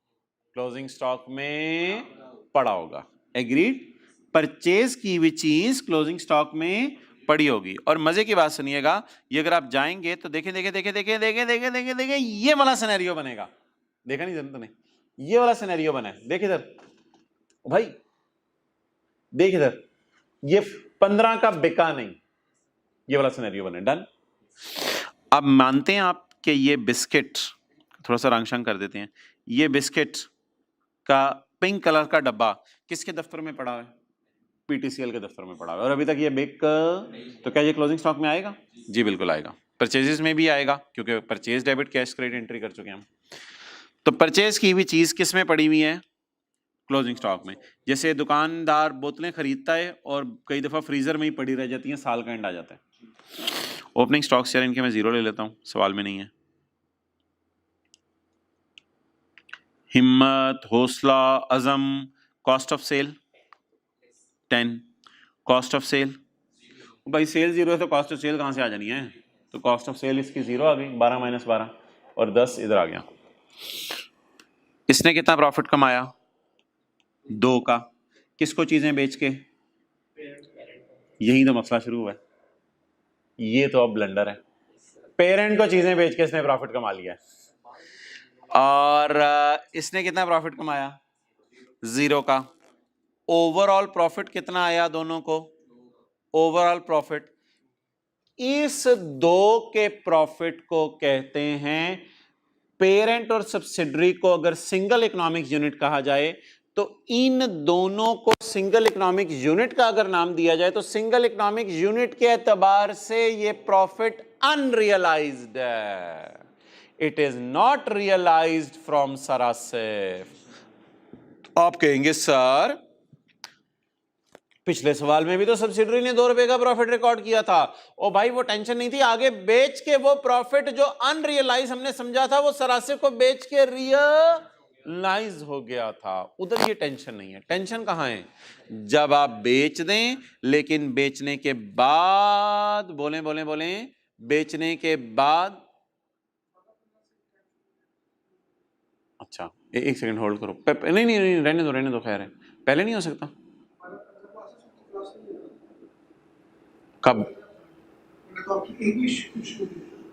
क्लोजिंग स्टॉक में पड़ा होगा। एग्रीड? परचेज की हुई चीज क्लोजिंग स्टॉक में पड़ी होगी। और मजे की बात सुनिएगा, ये अगर आप जाएंगे तो देखें देखें देखें देखें देखें देखें देखें देखें ये वाला सिनेरियो बनेगा। देखा नहीं जनता ने? ये वाला सिनेरियो बना है, देख इधर भाई, देख इधर, ये 15 का बिका नहीं, ये वाला सिनेरियो बने। डन। अब मानते हैं आप कि ये बिस्किट, थोड़ा सा रंग शंग कर देते हैं, ये बिस्किट का पिंक कलर का डब्बा किसके दफ्तर में पड़ा है? पीटीसीएल के दफ्तर में पड़ा है, और अभी तक ये बिक, तो क्या ये क्लोजिंग स्टॉक में आएगा? जी बिल्कुल आएगा। परचेजेस में भी आएगा, क्योंकि purchase debit cash credit entry कर चुके हैं हम। तो परचेज की हुई चीज किस में पड़ी हुई है? क्लोजिंग स्टॉक में। जैसे दुकानदार बोतलें खरीदता है और कई दफा फ्रीजर में ही पड़ी रह जाती हैं, साल का एंड आ जाता है। ओपनिंग स्टॉक्स यार इनके मैं 0 ले लेता हूं, सवाल में नहीं है। हिम्मत, हौसला, अज़म, cost of sale 10, cost of sale, भाई सेल 0 है तो कॉस्ट ऑफ सेल कहाँ से आ जानी है? तो कॉस्ट ऑफ सेल इसकी 0 आ गई, 12 माइनस 12, और 10 इधर आ गया। इसने कितना प्रॉफिट कमाया? 2 का। किसको चीजें बेच के? यही तो मसला शुरू हुआ है, ये तो अब ब्लंडर है। पेरेंट को चीजें बेच के इसने प्रॉफिट कमा लिया है। और इसने कितना प्रॉफिट कमाया? 0 का। ओवरऑल प्रॉफिट कितना आया दोनों को? ओवरऑल प्रॉफिट, इस 2 के प्रॉफिट को कहते हैं, पेरेंट और सब्सिडरी को अगर सिंगल इकोनॉमिक यूनिट कहा जाए तो इन दोनों को सिंगल इकोनॉमिक यूनिट का अगर नाम दिया जाए तो सिंगल इकोनॉमिक यूनिट के एतबार से ये प्रॉफिट अनरियलाइज्ड है, it is not realised from सरासिफ। आप कहेंगे सर पिछले सवाल में भी तो सब्सिडरी ने 2 रुपए का प्रॉफिट रिकॉर्ड किया था। ओ भाई वो टेंशन नहीं थी, आगे बेच के वो प्रॉफिट जो अनरियलाइज हमने समझा था वो सरासिफ को बेच के रियलाइज हो गया था, उधर ये टेंशन नहीं है। टेंशन कहां है? जब आप बेच दें, लेकिन बेचने के बाद, बोलें बोलें बोलें, बेचने के बाद, अच्छा एक सेकंड होल्ड करो, नहीं नहीं नहीं रहने दो, खैर है, पहले नहीं हो सकता। कब?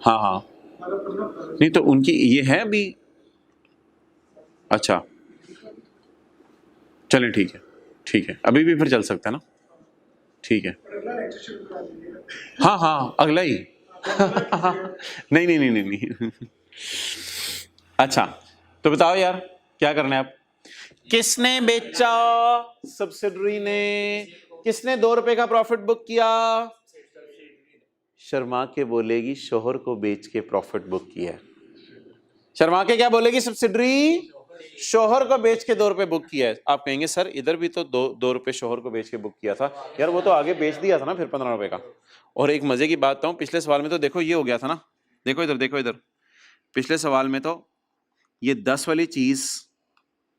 हाँ हाँ, नहीं तो उनकी ये है अभी। अच्छा चलें, ठीक है, अभी भी फिर चल सकता है ना, ठीक है। हाँ हाँ अगला ही नहीं नहीं नहीं नहीं नहीं अच्छा तो बताओ यार क्या करना है अब? किसने बेचा? सब्सिडरी ने। किसने 2 रुपए का प्रॉफिट बुक किया? शर्मा के बोलेगी शोहर को बेच के प्रॉफिट बुक किया है। शर्मा के क्या बोलेगी सब्सिडरी? शोहर को बेच के 2 रुपए बुक किया है। आप कहेंगे सर इधर भी तो 2 रुपए शोहर को बेच के बुक किया था। यार वो तो आगे बेच दिया था ना फिर 15 रुपए का। और एक मजे की बात बताऊं, पिछले सवाल में तो देखो ये हो गया था ना, देखो इधर, पिछले सवाल में तो ये 10 वाली चीज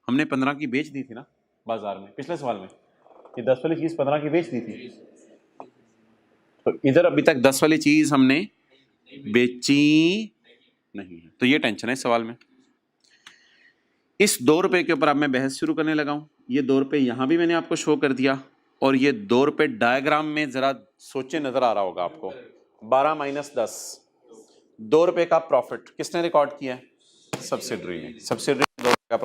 हमने 15 की बेच दी थी ना बाजार में। पिछले सवाल में ये 10 वाली चीज 15 की बेच दी थी, तो इधर अभी तक 10 वाली चीज हमने बेची नहीं है, तो ये टेंशन है इस सवाल में। इस 2 रुपए के ऊपर अब मैं बहस शुरू करने लगा हूं। ये 2 रुपए यहां भी मैंने आपको शो कर दिया, और ये 2 रुपए डायग्राम में जरा सोचे नजर आ रहा होगा आपको। 12 माइनस 10, 2 रुपए का प्रॉफिट किसने रिकॉर्ड किया? सब्सिडरी ने। सब्सिडरी 2 रुपए का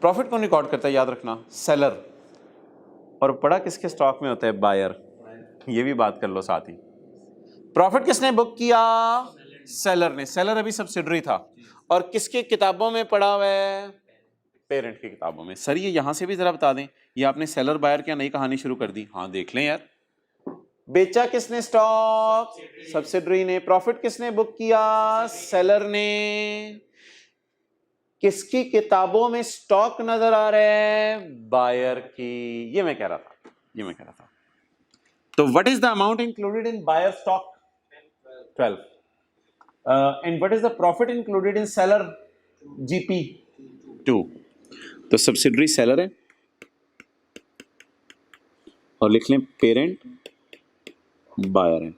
प्रॉफिट कौन रिकॉर्ड करता है? याद रखना सेलर। और पड़ा किसके स्टॉक में होता है? बायर। ये भी बात कर लो साथ ही। प्रॉफिट किसने बुक किया? सेलर ने। सेलर अभी सब्सिडरी था, और किसके किताबों में पड़ा हुआ है? पेरेंट की किताबों में। सर ये यहां से भी जरा बता दें, ये आपने सेलर बायर क्या नई कहानी शुरू कर दी? हाँ देख लें यार। बेचा किसने स्टॉक? सब्सिडरी ने। प्रॉफिट किसने बुक किया? सेलर ने। किसकी किताबों में स्टॉक नजर आ रहा है? बायर की। ये मैं कह रहा था। तो what is the amount included in buyer stock? 12. And what is the profit included in seller GP? 2. तो सब्सिडरी सेलर है, और लिख लें पेरेंट बायर है।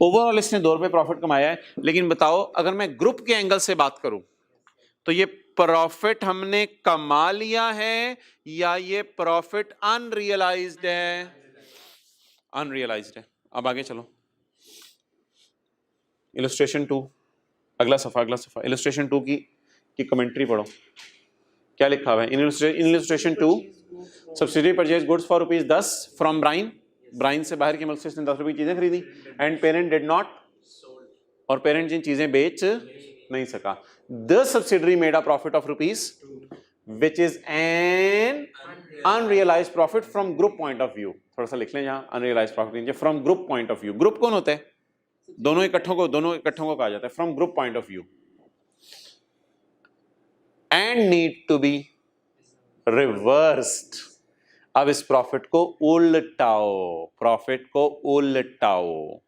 ओवरऑल इसने 2 रुपए प्रॉफिट कमाया है। लेकिन बताओ अगर मैं ग्रुप के एंगल से बात करूं तो ये प्रॉफिट हमने कमा लिया है या ये प्रॉफिट अनरियलाइज्ड है? अनरियलाइज्ड है। अब आगे चलो, इलस्ट्रेशन 2, अगला सफा इलस्ट्रेशन 2 की कमेंट्री पढ़ो। क्या लिखा हुआ है in illustration 2? Subsidy purchase goods for ₹10 from ब्राइन ब्राइन से बाहर के मुल्क से इसने 10 रुपए की चीजें खरीदी एंड पेरेंट डिड नॉट, और पेरेंट जिन चीजें बेच नहीं सका, the subsidiary made a profit of rupees which is an unrealized profit from group point of view. थोड़ा सा लिख लें यहाँ, unrealized profit from group point of view. Group कौन होता है? दोनों इकट्ठों को कहा जाता है from group point of view, and need to be reversed. अब इस प्रॉफिट को उल्टाओ,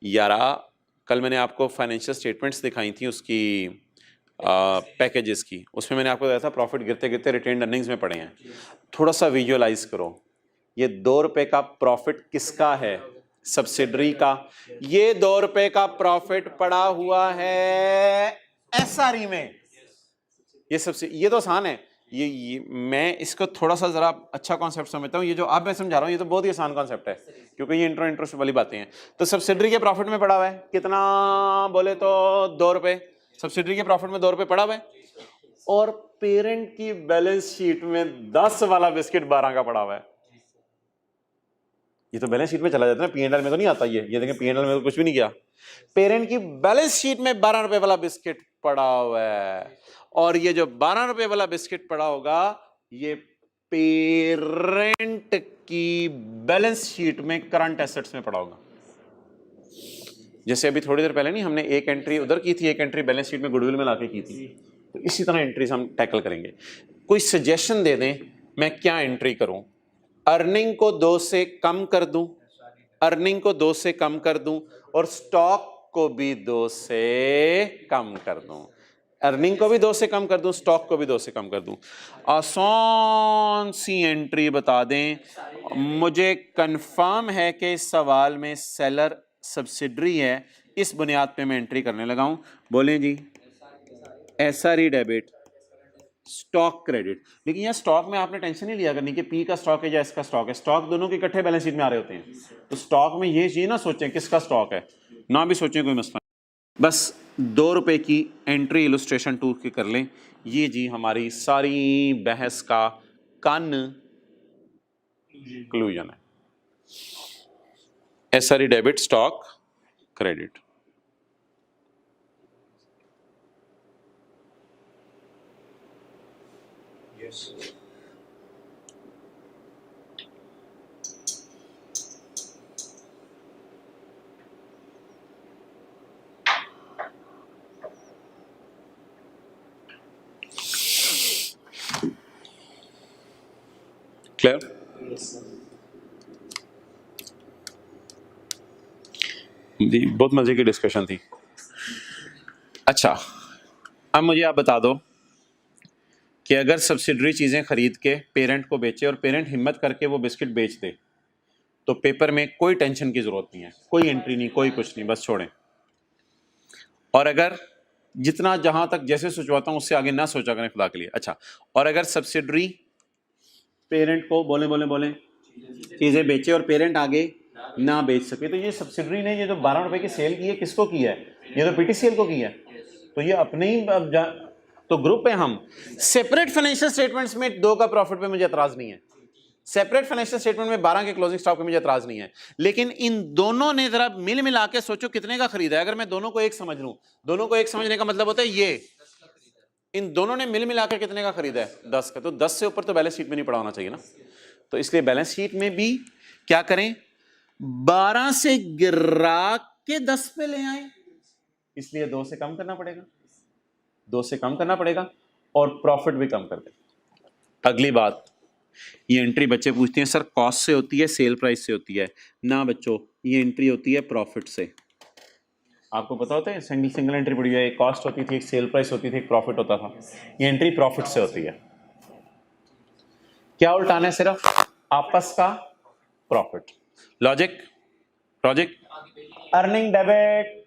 यारा कल मैंने आपको फाइनेंशियल स्टेटमेंट्स दिखाई थी उसकी पैकेजेस की, उसमें मैंने आपको बताया था प्रॉफिट गिरते गिरते रिटेन्ड अर्निंग्स में पड़े हैं। थोड़ा सा विजुअलाइज करो, ये 2 रुपए का प्रॉफिट किसका है? सब्सिडरी का। ये 2 रुपए का प्रॉफिट पड़ा हुआ है एसआरई में। ये तो आसान है, ये मैं इसको थोड़ा सा जरा अच्छा कॉन्सेप्ट समझता हूँ। ये जो आप मैं समझा रहा हूँ ये तो बहुत ही आसान कॉन्सेप्ट है, क्योंकि ये इंट्रो वाली बातें हैं। तो सब्सिडरी के प्रॉफिट में पड़ा हुआ है कितना? बोले तो 2 रुपए। सब्सिडरी के प्रॉफिट में 2 रुपए पड़ा हुआ है, और पेरेंट की बैलेंस शीट में 10 वाला बिस्किट 12 का पड़ा हुआ है। ये तो बैलेंस शीट में चला जाता है ना, पीएनएल में तो नहीं आता। ये देखें, पीएनएल में तो कुछ भी नहीं किया। पेरेंट की बैलेंस शीट में 12 रुपए वाला बिस्किट पड़ा हुआ है, और ये जो 12 रुपए वाला बिस्किट पड़ा होगा ये पेरेंट की बैलेंस शीट में करंट एसेट्स में पड़ा होगा। जैसे अभी थोड़ी देर पहले नहीं हमने एक एंट्री उधर की थी, एक एंट्री बैलेंस शीट में गुडविल में लाके की थी, तो इसी तरह एंट्रीज हम टैकल करेंगे। कोई सजेशन दे दें मैं क्या एंट्री करूं? अर्निंग को 2 से कम कर दूं, और स्टॉक को भी 2 से कम कर दूं। अर्निंग को भी 2 से कम कर दूं, स्टॉक को भी 2 से कम कर दूं। आसान सी एंट्री बता दें। मुझे कंफर्म है कि इस सवाल में सेलर सब्सिडरी है, इस बुनियाद पे मैं एंट्री करने लगा हूं। बोलें जी, एसआरई डेबिट, स्टॉक क्रेडिट। लेकिन यह स्टॉक में आपने टेंशन नहीं लिया करनी कि पी का स्टॉक है या इसका स्टॉक है। स्टॉक दोनों के इकट्ठे बैलेंस शीट में आ रहे होते हैं, तो स्टॉक में ये चीज ना सोचें किसका स्टॉक है, ना भी सोचें, कोई मसला नहीं। बस 2 रुपए की एंट्री इलस्ट्रेशन 2 की कर लें। ये जी हमारी सारी बहस का कंक्लूजन है। SRE debit, stock credit. Clear? बहुत मजे की डिस्कशन थी। अच्छा, अब मुझे आप बता दो कि अगर सब्सिडरी चीजें खरीद के पेरेंट को बेचे और पेरेंट हिम्मत करके वो बिस्किट बेच दे, तो पेपर में कोई टेंशन की जरूरत नहीं है, कोई एंट्री नहीं, कोई कुछ नहीं, बस छोड़ें। और अगर जितना जहां तक जैसे सोचवाता हूं उससे आगे ना सोचा करें खुदा के लिए। अच्छा, और अगर सब्सिडरी पेरेंट को बोले चीजें बेचे और पेरेंट आगे ना बेच सके, तो ये सब्सिडरी ने ये जो 12 रुपए की सेल की है किसको की है? ये तो पीटीसीएल को की है, तो ये अपने ही तो ग्रुप है हम। सेपरेट फाइनेंशियल स्टेटमेंट्स में 2 का प्रॉफिट पे मुझे एतराज नहीं है, सेपरेट फाइनेंशियल स्टेटमेंट में 12 के क्लोजिंग स्टॉक पे मुझे एतराज नहीं है, लेकिन इन दोनों ने जरा मिल मिला के सोचो कितने का खरीदा है। अगर मैं दोनों को एक समझ लूं, दोनों को एक समझने का मतलब होता है ये, इन दोनों ने मिल मिला के कितने का खरीदा है? 10 का। तो 10 से ऊपर तो बैलेंस शीट में नहीं पड़ा होना चाहिए ना, तो इसलिए बैलेंस शीट में भी क्या करें? 12 से गिरा के 10 पे ले आए, इसलिए 2 से कम करना पड़ेगा, 2 से कम करना पड़ेगा, और प्रॉफिट भी कम कर दे। अगली बात, ये एंट्री बच्चे पूछते हैं सर कॉस्ट से होती है सेल प्राइस से होती है? ना बच्चों, ये एंट्री होती है प्रॉफिट से। आपको पता होता है सिंगल एंट्री पड़ी है, एक कॉस्ट होती थी, एक सेल प्राइस होती थी, एक प्रॉफिट होता था। ये एंट्री प्रॉफिट से होती है। क्या उल्टाना है? सिर्फ आपस का प्रॉफिट। लॉजिक अर्निंग डेबिट,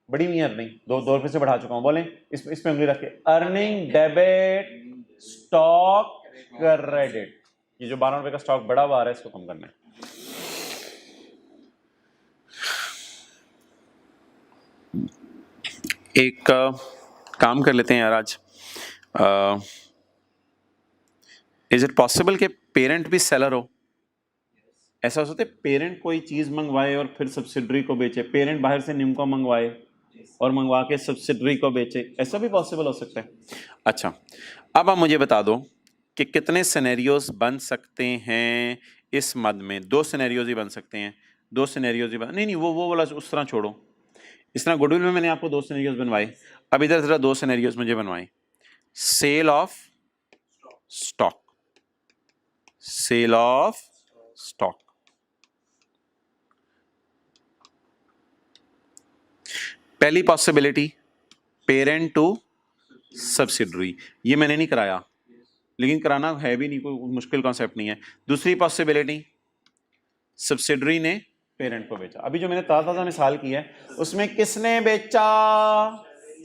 बड़ी हुई अर्निंग, 2 रुपए से बढ़ा चुका हूं, बोले इसमें उंगली रख के, अर्निंग डेबिट स्टॉक क्रेडिट। ये जो 12 रुपए का स्टॉक बड़ा हुआ आ रहा है इसको कम करना है। एक काम कर लेते हैं यार आज, इज इट पॉसिबल कि पेरेंट भी सेलर हो? ऐसा हो सकता है पेरेंट कोई चीज मंगवाए और फिर सब्सिडरी को बेचे, पेरेंट बाहर से निम्को मंगवाए और मंगवा के सब्सिडरी को बेचे, ऐसा भी पॉसिबल हो सकता है। अच्छा, अब आप मुझे बता दो कि कितने सिनेरियोज बन सकते हैं इस मद में। 2 सिनेरियोज ही बन सकते हैं, 2 सिनेरियोज ही नहीं नहीं वो वाला उस तरह छोड़ो। इस तरह गुडविल में मैंने आपको 2 सिनेरियोज बनवाए, अब इधर जरा 2 सिनेरियोज मुझे बनवाए। Sale of stock, sale of stock. पहली पॉसिबिलिटी पेरेंट टू सब्सिडरी, ये मैंने नहीं कराया लेकिन कराना है भी नहीं, कोई मुश्किल कॉन्सेप्ट नहीं है। दूसरी पॉसिबिलिटी सब्सिडरी ने पेरेंट को बेचा। अभी जो मैंने ताज़ा मिसाल की है उसमें किसने बेचा?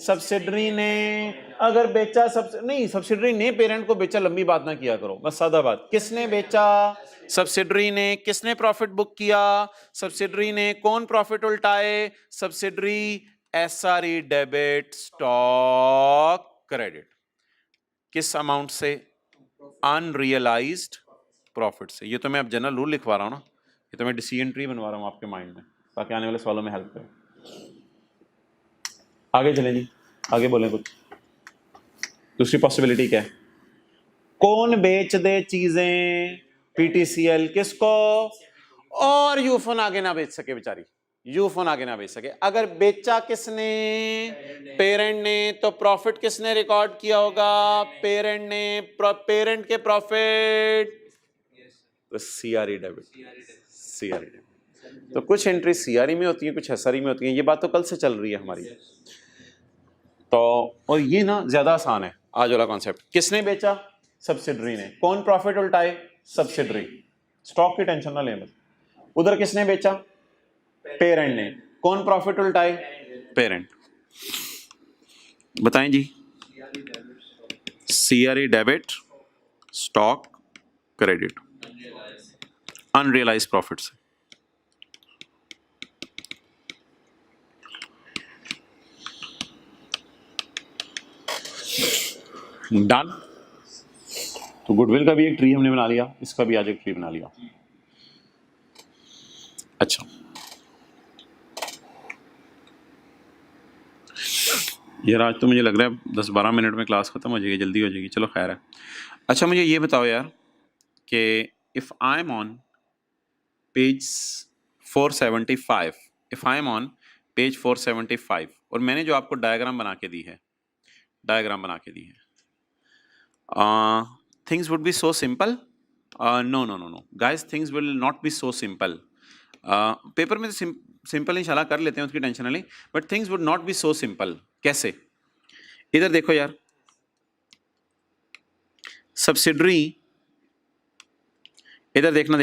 सब्सिडरी ने। अगर बेचा सब्सिडरी ने पेरेंट को बेचा, लंबी बात ना किया करो, बस सादा बात। किसने बेचा? सब्सिडरी ने। किसने प्रॉफिट बुक किया? सब्सिडरी ने। कौन प्रॉफिट उल्टाए? Subsidiary. SRE debit, stock credit. किस अमाउंट से? अनरियलाइज्ड प्रॉफिट से। ये तो मैं अब जनरल रूल लिखवा रहा हूं ना, ये तो मैं डिसीजन ट्री बनवा रहा हूं आपके माइंड में ताकि आने वाले सवालों में हेल्प करे। आगे चलें जी, आगे बोलें कुछ। दूसरी पॉसिबिलिटी क्या है? कौन बेच दे चीजें? पीटीसीएल। किसको? और यूफोन आगे ना बेच सके बेचारी, यूफोन आगे ना बेच सके। अगर बेचा किसने? पेरेंट ने। तो प्रॉफिट किसने रिकॉर्ड किया होगा? पेरेंट ने। पेरेंट के profit CRE debit, CRE debit. तो कुछ एंट्री सीआरई में होती है, कुछ एसआरई में होती है। ये बात तो कल से चल रही है हमारी। तो और ये ना ज्यादा आसान है आज वाला कॉन्सेप्ट। किसने बेचा? सब्सिडरी ने। कौन प्रॉफिट उल्टाए? सब्सिडरी। स्टॉक की टेंशन ना ले बस। उधर किसने बेचा? पेरेंट ने। कौन प्रॉफिट उल्टाए? पेरेंट। बताएं जी। CRE debit, stock credit, unrealised profit से। डन। तो गुडविल का भी एक ट्री हमने बना लिया, इसका भी आज एक ट्री बना लिया। अच्छा, यार आज तो मुझे लग रहा है 10-12 मिनट में क्लास खत्म हो जाएगी, जल्दी हो जाएगी। चलो खैर है। अच्छा, मुझे ये बताओ यार कि if I am on page 475, if I am on page 475 और मैंने जो आपको डायग्राम बना के दी है, things would be so simple. No guys, things will not be so simple. Paper में सिंपल इंशाल्लाह कर लेते हैं, उसकी टेंशन नहीं, but things would not be so simple. कैसे? इधर देखो यार, सब्सिडरी, इधर देखना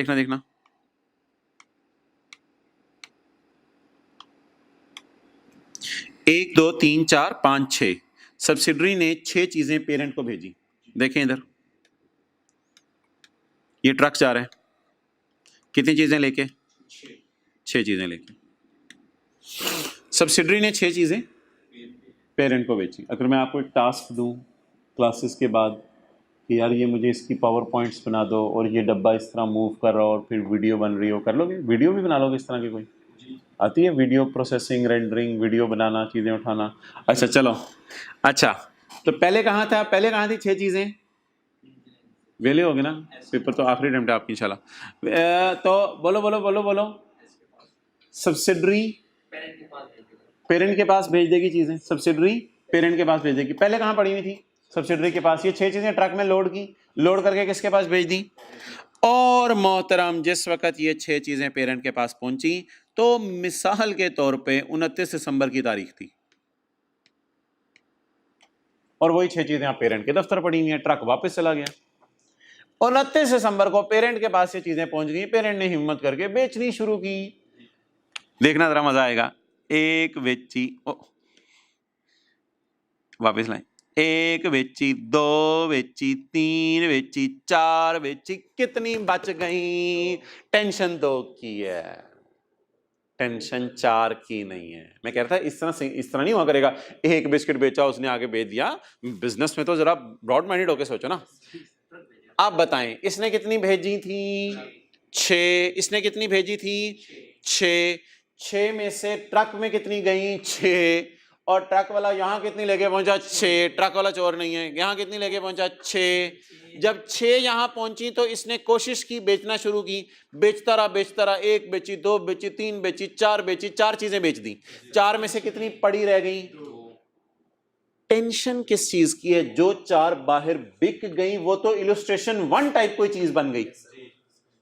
1 2 3 4 5 6 सब्सिडरी ने 6 चीजें पेरेंट को भेजी। देखें इधर, ये ट्रक जा रहा है, कितनी चीजें लेके? 6 चीजें लेके। सब्सिडरी ने 6 चीजें पेरेंट को बेची। अगर मैं आपको एक टास्क दूं क्लासेस के बाद कि यार ये मुझे इसकी पावर पॉइंट्स बना दो और ये डब्बा इस तरह मूव कर रहा हो और फिर वीडियो बन रही हो, कर लोगे? वीडियो भी बना लोगे इस तरह की? कोई आती है वीडियो प्रोसेसिंग, रेंडरिंग, वीडियो बनाना, चीज़ें उठाना? अच्छा चलो, अच्छा तो पहले कहाँ था? पहले कहाँ थी 6 चीज़ें? वेले हो गए ना, पेपर तो आखिरी अटेम्प्ट है आपकी इंशाल्लाह। तो बोलो। सब्सिडरी पेरेंट के पास भेज देगी चीजें, सब्सिडरी पेरेंट के पास भेज देगी। पहले कहाँ पड़ी हुई थी? सब्सिडरी के पास। ये 6 चीजें ट्रक में लोड की, लोड करके किसके पास भेज दी? और मोहतरम, जिस वक्त ये 6 चीजें पेरेंट के पास पहुंची तो मिसाल के तौर पे 29 दिसंबर की तारीख थी और वही 6 चीजें आप पेरेंट के दफ्तर पड़ी हुई हैं। ट्रक वापस चला गया, 29 दिसंबर को पेरेंट के पास ये चीजें पहुंच गई। पेरेंट ने हिम्मत करके बेचनी शुरू की। देखना जरा मजा आएगा। एक बेची, वापस लाएं, 1 बेची, 2 बेची, 3 बेची, 4 बेची, कितनी बच गई? टेंशन 2 की है, टेंशन 4 की नहीं है। मैं कह रहा था इस तरह नहीं हुआ करेगा। 1 बिस्किट बेचा, उसने आगे बेच दिया। बिजनेस में तो जरा ब्रॉड माइंडेड होके सोचो ना। आप बताएं, इसने कितनी भेजी थी? 6, इसने कितनी भेजी थी 6, 6 में से ट्रक में कितनी गई 6, और ट्रक वाला यहां कितनी लेके पहुंचा 6, ट्रक वाला चोर नहीं है, यहां कितनी लेके पहुंचा 6। जब 6 यहां पहुंची तो इसने कोशिश की बेचना शुरू की, बेचता रहा, 1 बेची, 2 बेची, 3 बेची, 4 बेची, 4 चीजें बेच दी, 4 में से कितनी पड़ी रह गई। टेंशन किस चीज की है, जो 4 बाहर बिक गई वो तो इलस्ट्रेशन 1 टाइप कोई चीज बन गई,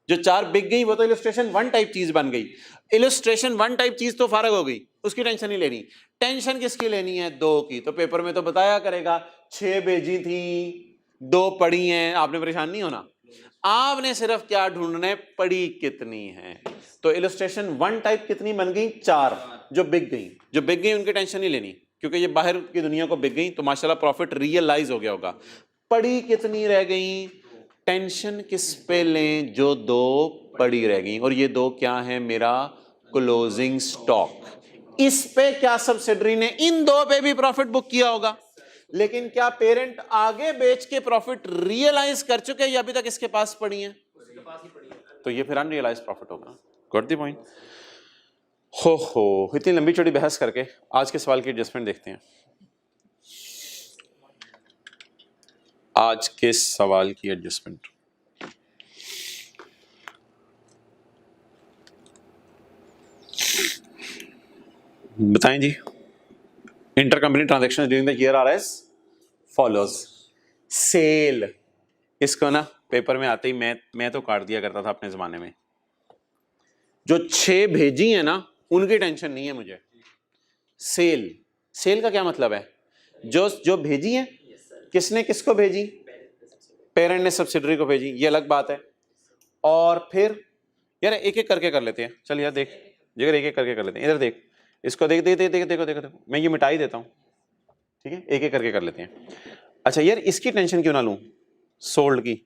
जो 4 बिक गई वो तो इलस्ट्रेशन 1 टाइप चीज बन गई, इलस्ट्रेशन 1 टाइप चीज तो फारग हो गई, उसकी टेंशन नहीं लेनी। टेंशन किसकी लेनी है 2 की, तो पेपर में तो बताया करेगा 6 भेजी थी 2 पड़ी हैं, आपने परेशान नहीं होना, आपने सिर्फ क्या ढूंढना है पड़ी कितनी है। तो इलस्ट्रेशन 1 टाइप कितनी बन गई 4, जो बिक गई उनकी टेंशन नहीं लेनी, क्योंकि ये बाहर की दुनिया को बिक गई तो माशाल्लाह प्रॉफिट रियलाइज हो गया होगा। पड़ी कितनी रह गई, टेंशन किस पे लें, जो 2 पड़ी रह गई, और ये 2 क्या है मेरा क्लोजिंग स्टॉक। इस पे क्या सब्सिडरी ने इन 2 पे भी प्रॉफिट बुक किया होगा, लेकिन क्या पेरेंट आगे बेच के प्रॉफिट रियलाइज कर चुके हैं या अभी तक इसके पास पड़ी है, तो ये फिर अनरियलाइज प्रॉफिट होगा। Got the point. हो इतनी लंबी चौड़ी बहस करके आज के सवाल की एडजस्टमेंट देखते हैं। आज के सवाल की एडजस्टमेंट, बताएं जी। Inter company transaction during the year are as follows. Sale, इसको ना पेपर में आते ही मैं तो काट दिया करता था अपने जमाने में। जो 6 भेजी है ना उनकी टेंशन नहीं है मुझे। सेल का क्या मतलब है, जो भेजी है, किसने किसको भेजी, पेरेंट ने सब्सिडरी को भेजी, ये अलग बात है। और फिर यार एक एक करके कर लेते हैं, चल यार देख जिगर, एक एक करके कर लेते हैं। इधर देख, इसको देख देख देख देख देखो देखो देखो, मैं ये मिटा ही देता हूं, ठीक है, एक एक करके कर लेते हैं। अच्छा यार इसकी टेंशन क्यों ना लूं, सोल्ड की,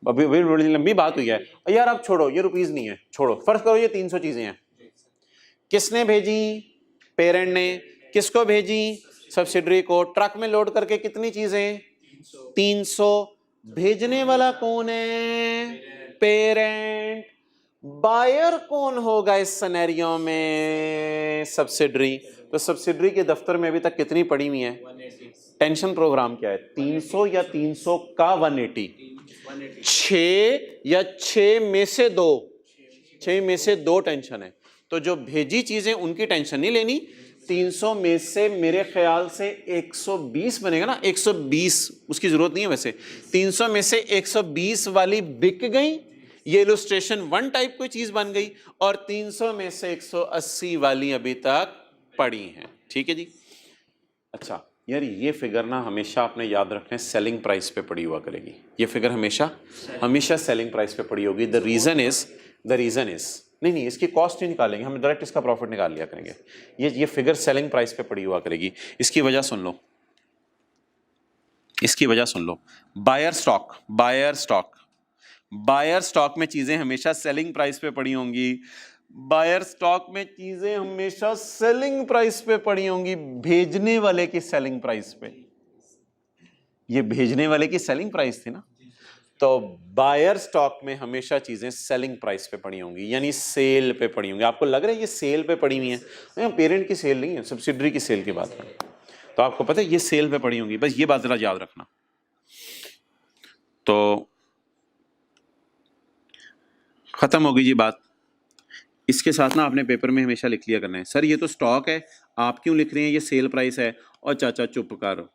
अभी बड़ी लंबी बात हुई है यार, अब छोड़ो, ये रुपीस नहीं है, छोड़ो, फर्ज करो ये 300 चीजें हैं, किसने भेजी, पेरेंट ने, किसको भेजी, सब्सिडरी को, ट्रक में लोड करके कितनी चीजें 300, भेजने वाला कौन है पेरेंट, बायर कौन होगा इस सिनेरियो में सब्सिडरी। तो सब्सिडरी के दफ्तर में अभी तक कितनी पड़ी हुई है, टेंशन प्रोग्राम क्या है 300 या 300 का 180, 6 या 6 में से 2, 6 में से 2 टेंशन है। तो जो भेजी चीजें उनकी टेंशन नहीं लेनी, 300 में से मेरे ख्याल से 120 बनेगा ना, 120 उसकी जरूरत नहीं है वैसे, 300 में से 120 वाली बिक गई, ये इलस्ट्रेशन 1 टाइप कोई चीज बन गई, और 300 में से 180 वाली अभी तक पड़ी हैं। ठीक है जी। अच्छा यार ये फिगर ना हमेशा आपने याद रखना है सेलिंग प्राइस पे पड़ी हुआ करेगी, ये फिगर हमेशा सेलिंग प्राइस पे पड़ी होगी। द रीजन इज नहीं इसकी कॉस्ट नहीं निकालेंगे हम, डायरेक्ट इसका प्रॉफिट निकाल लिया करेंगे। ये फिगर सेलिंग प्राइस पे पड़ी हुआ करेगी। इसकी वजह सुन लो, बायर स्टॉक में चीजें हमेशा सेलिंग प्राइस पे पड़ी होंगी, बायर स्टॉक में चीजें हमेशा सेलिंग प्राइस पे पड़ी होंगी, भेजने वाले की सेलिंग प्राइस पे, ये भेजने वाले की सेलिंग प्राइस थी ना, तो बायर स्टॉक में हमेशा चीजें सेलिंग प्राइस पे पड़ी होंगी, यानी सेल पे पड़ी होंगी। आपको लग रहा है ये सेल पे पड़ी हुई है, पेरेंट की सेल नहीं है, सब्सिडरी की सेल की बात है, तो आपको पता है ये सेल पे पड़ी होंगी, बस ये बात जरा याद रखना। तो खत्म होगी जी बात। इसके साथ ना आपने पेपर में हमेशा लिख लिया करना है, सर ये तो स्टॉक है, आप क्यों लिख रहे हैं ये सेल प्राइस है, और चाचा चुप कर,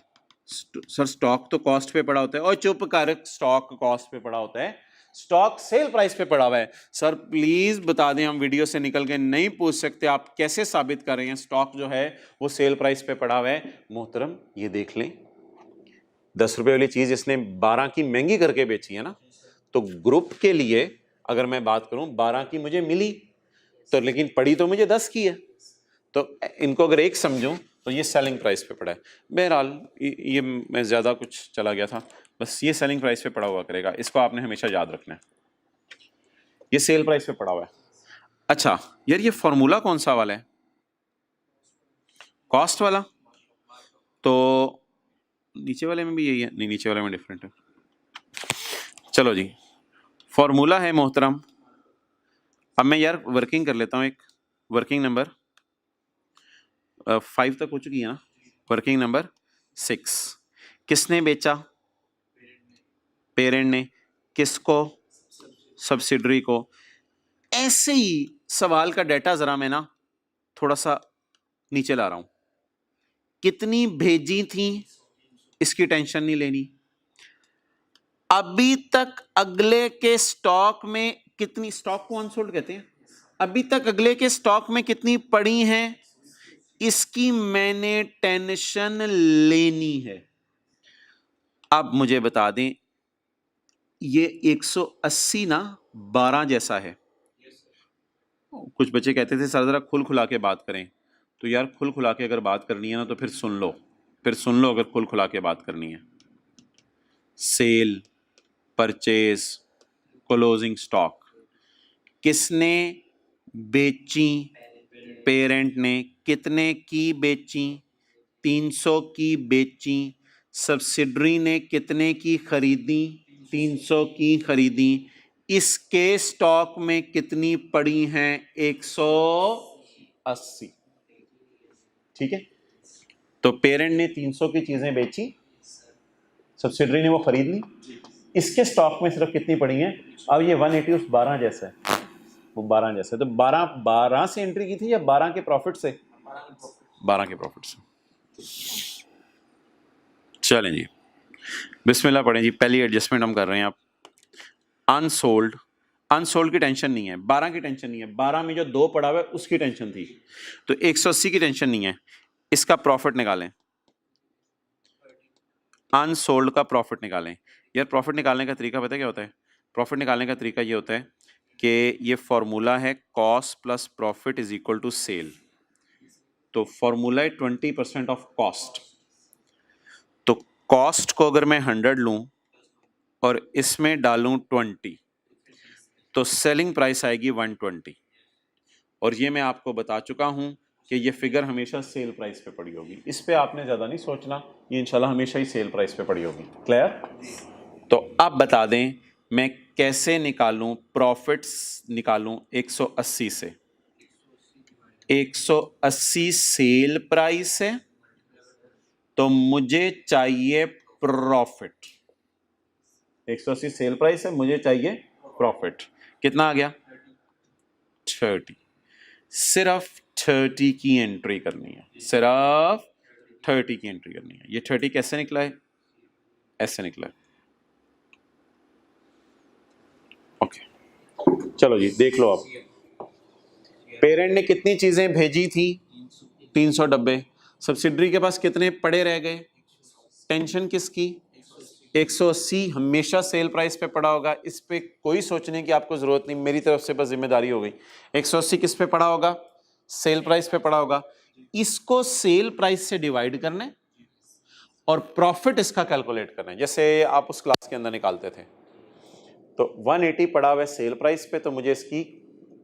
सर स्टॉक तो कॉस्ट पे पड़ा होता है, और चुप कर, स्टॉक कॉस्ट पे पड़ा होता है, स्टॉक सेल प्राइस पे पड़ा हुआ है। सर प्लीज बता दें, हम वीडियो से निकल के नहीं पूछ सकते, आप कैसे साबित कर रहे हैं स्टॉक जो है वो सेल प्राइस पे पड़ा हुआ है। मोहतरम ये देख लें, 10 रुपए वाली चीज इसने 12 की महंगी करके बेची है ना, तो ग्रुप के लिए अगर मैं बात करूं 12 की मुझे मिली, तो लेकिन पड़ी तो मुझे 10 की है, तो इनको अगर एक समझूं तो ये सेलिंग प्राइस पे पड़ा है। बहरहाल ये मैं ज़्यादा कुछ चला गया था, बस ये सेलिंग प्राइस पे पड़ा हुआ करेगा, इसको आपने हमेशा याद रखना है, ये सेल प्राइस पे पड़ा हुआ है। अच्छा यार ये फॉर्मूला कौन सा वाला है, कॉस्ट वाला, तो नीचे वाले में भी यही है, नहीं नीचे वाले में डिफरेंट है। चलो जी, फॉर्मूला है मोहतरम, अब मैं यार वर्किंग कर लेता हूँ, एक वर्किंग नंबर 5 तक हो चुकी है ना, वर्किंग नंबर 6। किसने बेचा? पेरेंट ने। किसको? सब्सिडरी को। ऐसे ही सवाल का डेटा जरा मैं ना थोड़ा सा नीचे ला रहा हूं। कितनी भेजी थी इसकी टेंशन नहीं लेनी। अभी तक अगले के स्टॉक में कितनी, स्टॉक को अनसोल्ड कहते हैं, अभी तक अगले के स्टॉक में कितनी पड़ी हैं इसकी मैंने टेंशन लेनी है। अब मुझे बता दें, ये 180 ना 12 जैसा है। कुछ बच्चे कहते थे सर जरा खुल खुला के बात करें, तो यार खुल खुला के अगर बात करनी है ना तो फिर सुन लो, अगर खुल खुला के बात करनी है। सेल, परचेज, क्लोजिंग स्टॉक, किसने बेची? पेरेंट ने। कितने की बेची? 300 की बेची। सब्सिडरी ने कितने की खरीदी? 300 की खरीदी। इसके स्टॉक में कितनी पड़ी हैं? 180। ठीक है, तो पेरेंट ने 300 की चीजें बेची, सब्सिडरी ने वो खरीद ली, इसके स्टॉक में सिर्फ कितनी पड़ी हैं? अब ये 180 उस 12 जैसा है, वो 12 जैसा है, तो 12 से एंट्री की थी या 12 के प्रॉफिट से? 12 के प्रॉफिट से। चलें जी, बिस्मिल्लाह पढ़ें जी। पहली एडजस्टमेंट हम कर रहे हैं। आप अनसोल्ड, अनसोल्ड की टेंशन नहीं है, 12 की टेंशन नहीं है, 12 में जो 2 पड़ा हुआ है उसकी टेंशन थी, तो 180 की टेंशन नहीं है। इसका प्रॉफिट निकालें, अनसोल्ड का प्रॉफिट निकालें। यार प्रॉफिट निकालने का तरीका पता है क्या होता है? प्रॉफिट निकालने का तरीका ये होता है कि ये फॉर्मूला है cost plus profit is equal to sale. तो फॉर्मूला है 20% ऑफ कॉस्ट। तो कॉस्ट को अगर मैं 100 लूं और इसमें डालूं 20, तो सेलिंग प्राइस आएगी 120। और ये मैं आपको बता चुका हूं कि ये फिगर हमेशा सेल प्राइस पे पड़ी होगी, इस पे आपने ज़्यादा नहीं सोचना, ये इंशाल्लाह हमेशा ही सेल प्राइस पे पड़ी होगी। क्लियर? तो अब बता दें मैं कैसे निकालूं, प्रॉफिट्स निकालूं 180 से। 180 सेल प्राइस है, तो मुझे चाहिए प्रॉफिट। 180 सेल प्राइस है, मुझे चाहिए प्रॉफिट। कितना आ गया? 30। सिर्फ 30 की एंट्री करनी है, सिर्फ 30 की एंट्री करनी है। ये 30 कैसे निकला है? ऐसे निकला है। ओके, चलो जी देख लो। अब पेरेंट ने कितनी चीजें भेजी थी? 300 डब्बे। सब्सिडरी के पास कितने पड़े रह गए? टेंशन किसकी? 180 हमेशा सेल प्राइस पे पड़ा होगा, इस पे कोई सोचने की आपको जरूरत नहीं, मेरी तरफ से बस जिम्मेदारी हो गई। 180 किस पे पड़ा होगा? सेल प्राइस पे पड़ा होगा। इसको सेल प्राइस से डिवाइड करना है और प्रॉफिट इसका कैलकुलेट करना है, जैसे आप उस क्लास के अंदर निकालते थे। तो 180 पड़ा हुआ है सेल प्राइस पे, तो मुझे इसकी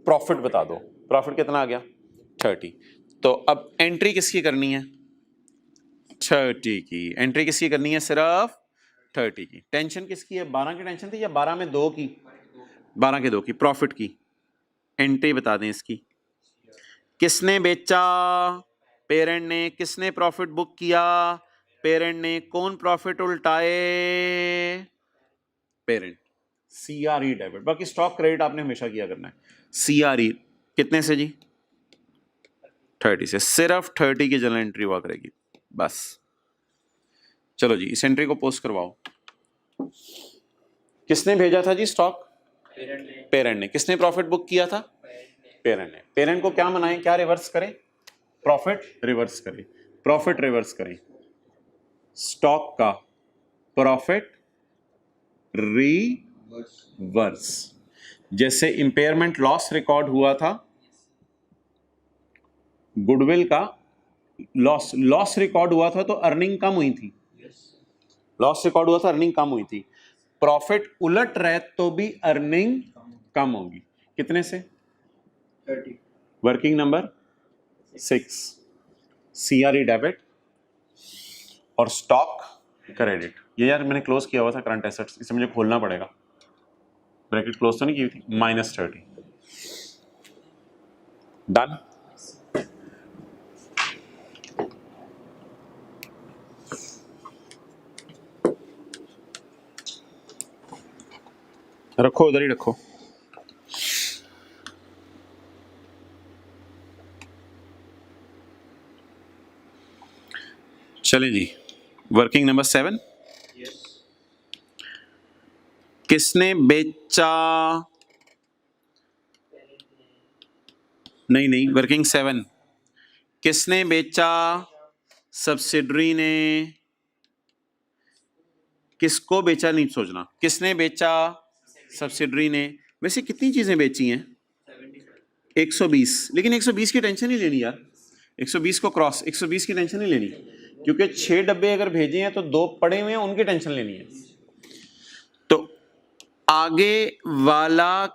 प्रॉफिट बता दो। प्रॉफिट कितना आ गया? 30। तो अब एंट्री किसकी करनी है? 30 की एंट्री किसकी करनी है? सिर्फ 30 की। टेंशन किसकी है? 12 की टेंशन थी या 12 में 2 की? 12 के 2 की। प्रॉफिट की एंट्री बता दें इसकी। किसने बेचा? पेरेंट ने। किसने प्रॉफिट बुक किया? पेरेंट ने। कौन प्रॉफिट उल्टाए? पेरेंट। CRE debit. बाकी स्टॉक क्रेडिट आपने हमेशा किया करना है। सीआरई कितने से जी? 30 से। सिर्फ 30 की जनरल एंट्री हुआ करेगी बस। चलो जी इस एंट्री को पोस्ट करवाओ। किसने भेजा था जी स्टॉक? पेरेंट ने। किसने प्रॉफिट बुक किया था? पेरेंट ने। पेरेंट को क्या मनाएं, क्या रिवर्स करें? प्रॉफिट रिवर्स करें। प्रॉफिट रिवर्स करें। स्टॉक का प्रॉफिट रिवर्स। जैसे इंपेयरमेंट लॉस रिकॉर्ड हुआ था, गुडविल का लॉस रिकॉर्ड हुआ था तो अर्निंग कम हुई थी। लॉस रिकॉर्ड हुआ था, अर्निंग कम हुई थी। प्रॉफिट उलट रहे तो भी अर्निंग कम होगी। कितने से? 30। Working number 6। सीआरई डेबिट और स्टॉक क्रेडिट। ये यार मैंने क्लोज किया हुआ था करंट एसेट्स, इसे मुझे खोलना पड़ेगा। ब्रैकेट क्लोज तो नहीं की थी, -30। डन। रखो उधर ही रखो। चलें जी, वर्किंग नंबर 7। किसने बेचा? नहीं, वर्किंग 7। किसने बेचा? सब्सिडरी ने। किसको बेचा नहीं सोचना, किसने बेचा? सब्सिडरी ने। वैसे कितनी चीजें बेची हैं? 120। लेकिन 120 की टेंशन नहीं लेनी यार, 120 को क्रॉस, 120 की टेंशन नहीं लेनी, क्योंकि 6 डब्बे अगर भेजे हैं तो 2 पड़े हुए हैं, उनकी टेंशन लेनी है। तो आगे वाला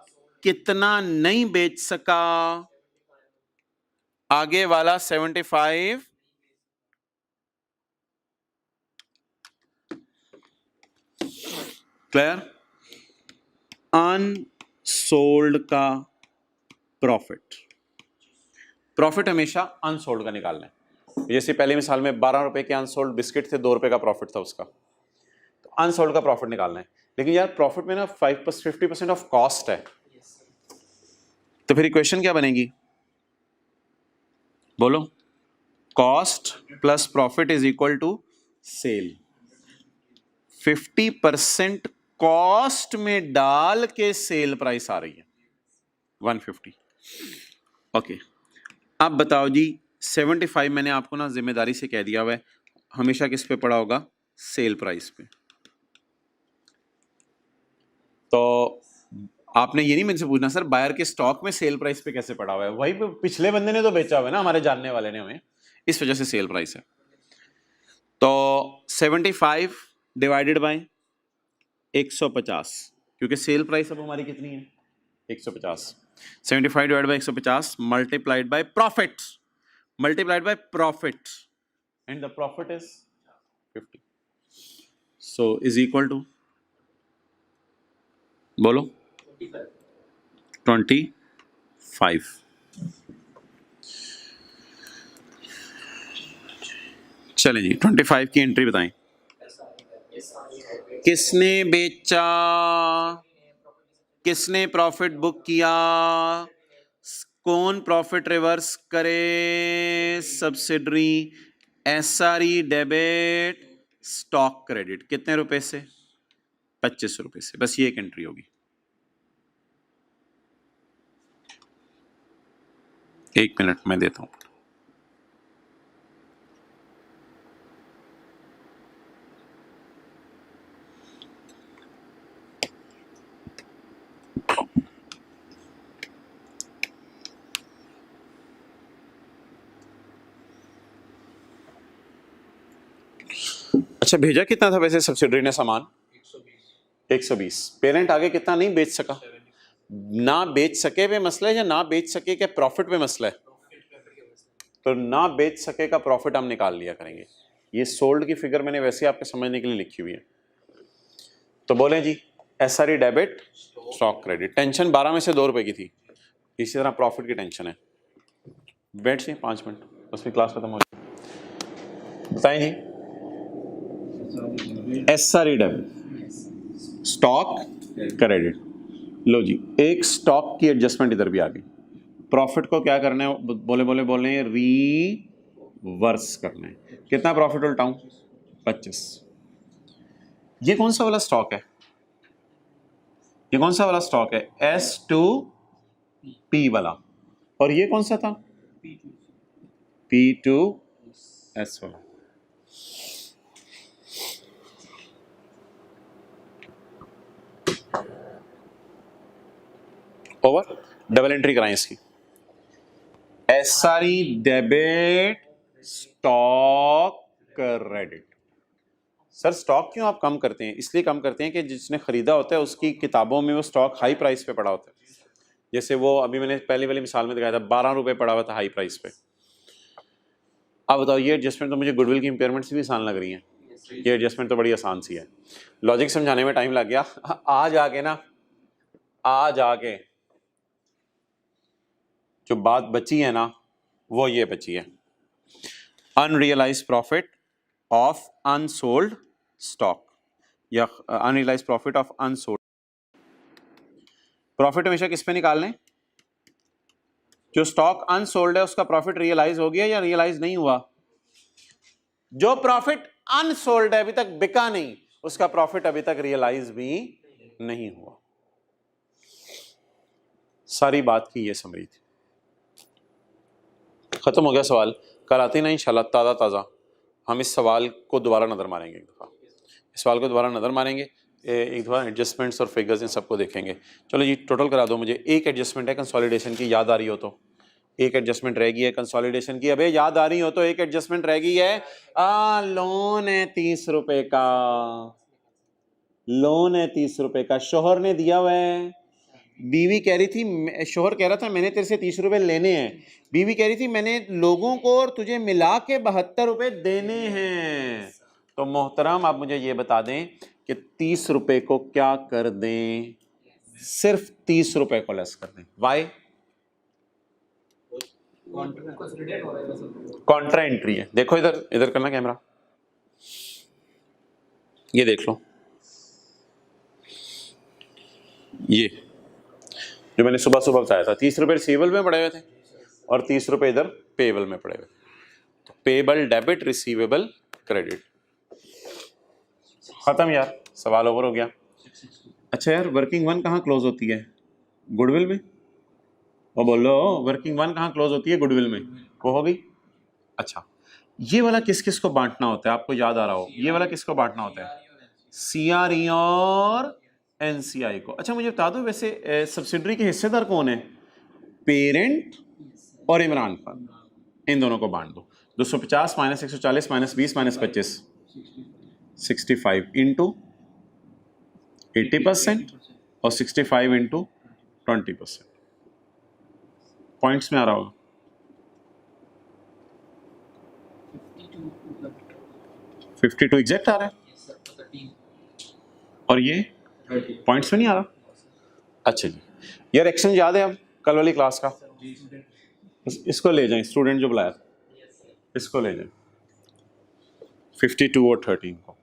कितना नहीं बेच सका? आगे वाला 75। क्लियर? अनसोल्ड का प्रॉफिट हमेशा अनसोल्ड का निकालना है। जैसे पहली मिसाल में 12 रुपए के अनसोल्ड बिस्किट थे, 2 रुपए का प्रॉफिट था उसका, तो अनसोल्ड का प्रॉफिट निकालना है। लेकिन यार प्रॉफिट में ना 50% ऑफ कॉस्ट है, तो फिर इक्वेशन क्या बनेगी? बोलो। Cost plus profit is equal to sale. 50% cost में डाल के सेल प्राइस आ रही है 150। ओके, अब बताओ जी, 75 मैंने आपको ना जिम्मेदारी से कह दिया हुआ है, हमेशा किस पे पड़ा होगा? सेल प्राइस पे। तो आपने ये नहीं मुझसे पूछना सर बायर के स्टॉक में सेल प्राइस पे कैसे पड़ा हुआ है, वही पिछले बंदे ने तो बेचा हुआ है ना, हमारे जानने वाले ने हमें, इस वजह से सेल प्राइस है। तो 75 डिवाइडेड बाय 150, क्योंकि सेल प्राइस अब हमारी कितनी है? 150। 75 divide by 150 multiplied by profit, and the profit is 50, so is equal to, बोलो, 25। चलें जी, 25 की एंट्री बताएं। किसने बेचा? किसने प्रॉफिट बुक किया? कौन प्रॉफिट रिवर्स करे? Subsidiary. SRE debit, stock credit. कितने रुपए से? 25 रुपए से। बस ये एक एंट्री होगी। एक मिनट मैं देता हूं। अच्छा, भेजा कितना था वैसे सब्सिडरी ने सामान? 120। पेरेंट आगे कितना नहीं बेच सका? ना बेच सके पे मसला है या ना बेच सके के प्रॉफिट पे मसला है? तो ना बेच सके का प्रॉफिट हम निकाल लिया करेंगे। ये सोल्ड की फिगर मैंने वैसे आपके समझने के लिए लिखी हुई है। तो बोले जी, SRE debit, stock credit. Tension 12 में से 2 रुपए की थी, इसी तरह प्रॉफिट की टेंशन है। बैठ से 5 मिनट, उसमें क्लास खत्म हो जाए। बताएं जी, एसआरई डेबिट, स्टॉक क्रेडिट। लो जी, एक स्टॉक की एडजस्टमेंट इधर भी आ गई। प्रॉफिट को क्या करना है? बोले रिवर्स करना है। कितना प्रॉफिट उल्टाऊं? 25। ये कौन सा वाला स्टॉक है? ये कौन सा वाला स्टॉक है? S2P वाला। और ये कौन सा था? P2S वाला। ओवर। डबल एंट्री कराएं इसकी। SRE debit, stock credit. Sir stock क्यों आप कम करते हैं? इसलिए कम करते हैं कि जिसने खरीदा होता है उसकी किताबों में वो स्टॉक हाई प्राइस पे पड़ा होता है। जैसे वो अभी मैंने पहली वाली मिसाल में दिखाया था, 12 रुपए पड़ा हुआ था हाई प्राइस पे। अब बताओ, ये एडजस्टमेंट तो मुझे गुडविल की इंपेयरमेंट से भी आसान लग रही है। ये एडजस्टमेंट तो बड़ी आसान सी है, लॉजिक समझाने में टाइम लग गया। आज आके ना आज आगे जो बात बची है ना, वो ये बची है, unrealised profit of unsold stock या unrealised profit of unsold. Profit हमेशा किस पे निकालने, जो स्टॉक अनसोल्ड है उसका प्रॉफिट रियलाइज हो गया या रियलाइज नहीं हुआ। जो प्रॉफिट अनसोल्ड है, अभी तक बिका नहीं, उसका प्रॉफिट अभी तक रियलाइज भी नहीं हुआ। सारी बात की ये समरी थी। खत्म हो गया सवाल। कल आते ना इंशाल्लाह ताज़ा ताज़ा हम इस सवाल को दोबारा नज़र मारेंगे, एक दफ़ा इस सवाल को दोबारा नज़र मारेंगे, एक दफ़ा एडजस्टमेंट्स और फिगर्स इन सबको देखेंगे। चलो जी टोटल करा दो मुझे। एक एडजस्टमेंट है कंसोलिडेशन की, याद आ रही हो तो, एक एडजस्टमेंट रह गई है कंसोलिडेशन की, अबे याद आ रही हो तो एक एडजस्टमेंट रह गई है। लोन है 30 रुपए का, लोन है 30 रुपए का, शोहर ने दिया हुआ है। बीवी कह रही थी, शोहर कह रहा था मैंने तेरे से 30 रुपए लेने हैं, बीवी कह रही थी मैंने लोगों को और तुझे मिला के 72 रुपए देने हैं। तो मोहतरम आप मुझे ये बता दें कि 30 रुपए को क्या कर दें, सिर्फ 30 रुपए को लेस कर दें। वाई? कॉन्ट्रा एंट्री है। देखो इधर, इधर करना कैमरा, ये देख लो, ये जो मैंने सुबह सुबह बताया था, 30 रुपए रिसीवेबल में पड़े हुए थे और 30 रुपए इधर पेएबल में पड़े हुए। तो पेएबल डेबिट, रिसीवेबल क्रेडिट। खत्म यार, सवाल ओवर हो गया। अच्छा यार, वर्किंग वन कहाँ क्लोज होती है? गुडविल में। वो बोलो वर्किंग वन कहाँ क्लोज होती है? गुडविल में। वो हो गई। अच्छा, ये वाला किस किस को बांटना होता है? आपको याद आ रहा हो, ये वाला किसको बांटना होता है? सीआरई और एनसीआई को। अच्छा मुझे बता दो वैसे सब्सिडरी के हिस्सेदार कौन है? पेरेंट और इमरान खान, इन दोनों को बांट दो। 250 माइनस 140 माइनस 20 माइनस 25, 65 इंटू 80% और 65 इंटू 20%। पॉइंट्स में आ रहा होगा। 52 एग्जैक्ट आ रहा है और ये पॉइंट्स में नहीं आ रहा। अच्छा जी यार, एक्शन याद है अब कल वाली क्लास का? इसको ले जाएं, स्टूडेंट जो बुलाया था इसको ले जाएं, 52 और 13 को।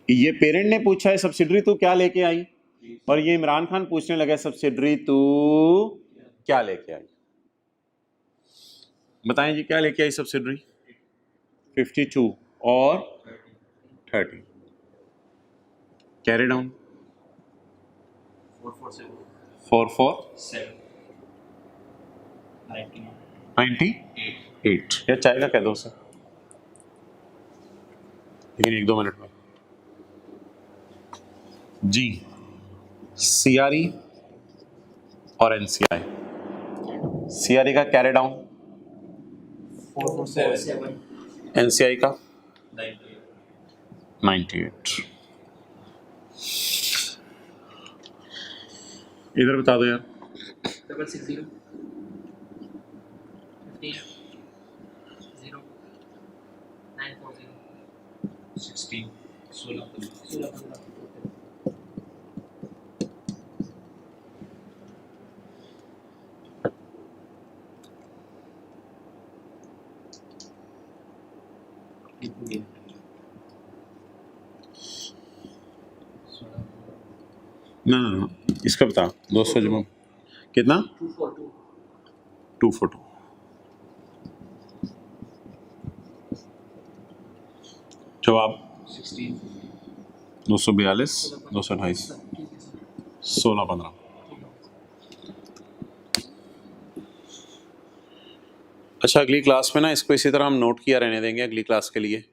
ये पेरेंट ने पूछा है सब्सिडरी तू क्या लेके आई, और ये इमरान खान पूछने लगा सब्सिडरी तू क्या लेके आई। बताएं जी क्या लेके आई सब्सिडरी? 52 और 30। कैरी डाउन 98 या चाय का कह दो सर, लेकिन 1-2 मिनट में जी। सीआरई और एनसीआई, सीआरई का कैरी डाउन 447, एनसीआई का 98। इधर बता दो यार। 660, 15, 0, 940, 16, 16, ना इसका बता 200 जमा कितना? 242। जवाब 242, 228, 16-15। अच्छा अगली क्लास में ना इसको इसी तरह हम नोट किया रहने देंगे अगली क्लास के लिए,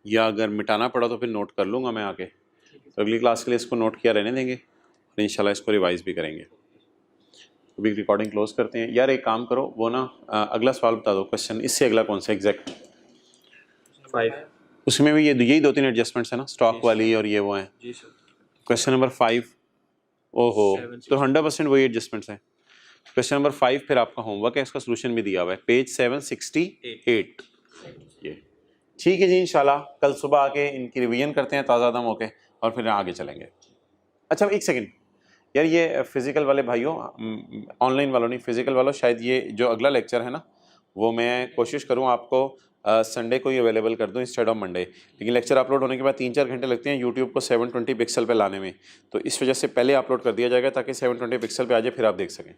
या अगर मिटाना पड़ा तो फिर नोट कर लूँगा मैं आके। तो अगली क्लास के लिए इसको नोट किया रहने देंगे और इंशाल्लाह इसको रिवाइज भी करेंगे। अभी रिकॉर्डिंग क्लोज करते हैं यार। एक काम करो, वो ना अगला सवाल बता दो, क्वेश्चन इससे अगला कौन सा एग्जैक्ट? 5, उसमें भी ये यही 2-3 एडजस्टमेंट्स है ना, स्टॉक वाली और ये वो हैं। जी सर। क्वेश्चन नंबर 5, ओहो तो 100% वही एडजस्टमेंट्स हैं। क्वेश्चन नंबर 5 फिर आपका होमवर्क है, इसका सोल्यूशन भी दिया हुआ है पेज 768। ये ठीक है जी, इंशाल्लाह कल सुबह आके इनकी रिवीजन करते हैं ताज़ा दम होके और फिर आगे चलेंगे। अच्छा एक सेकंड यार, ये फिजिकल वाले भाइयों, ऑनलाइन वालों नहीं, फिजिकल वालों, शायद ये जो अगला लेक्चर है ना, वो मैं कोशिश करूँ आपको संडे को ही अवेलेबल कर दूँ इंस्टेड ऑफ मंडे। लेकिन लेक्चर अपलोड होने के बाद 3-4 घंटे लगते हैं यूट्यूब को 720 पिक्सल पे लाने में, तो इस वजह से पहले अपलोड कर दिया जाएगा ताकि 720 पिक्सल पे आ जाए, फिर आप देख सकें।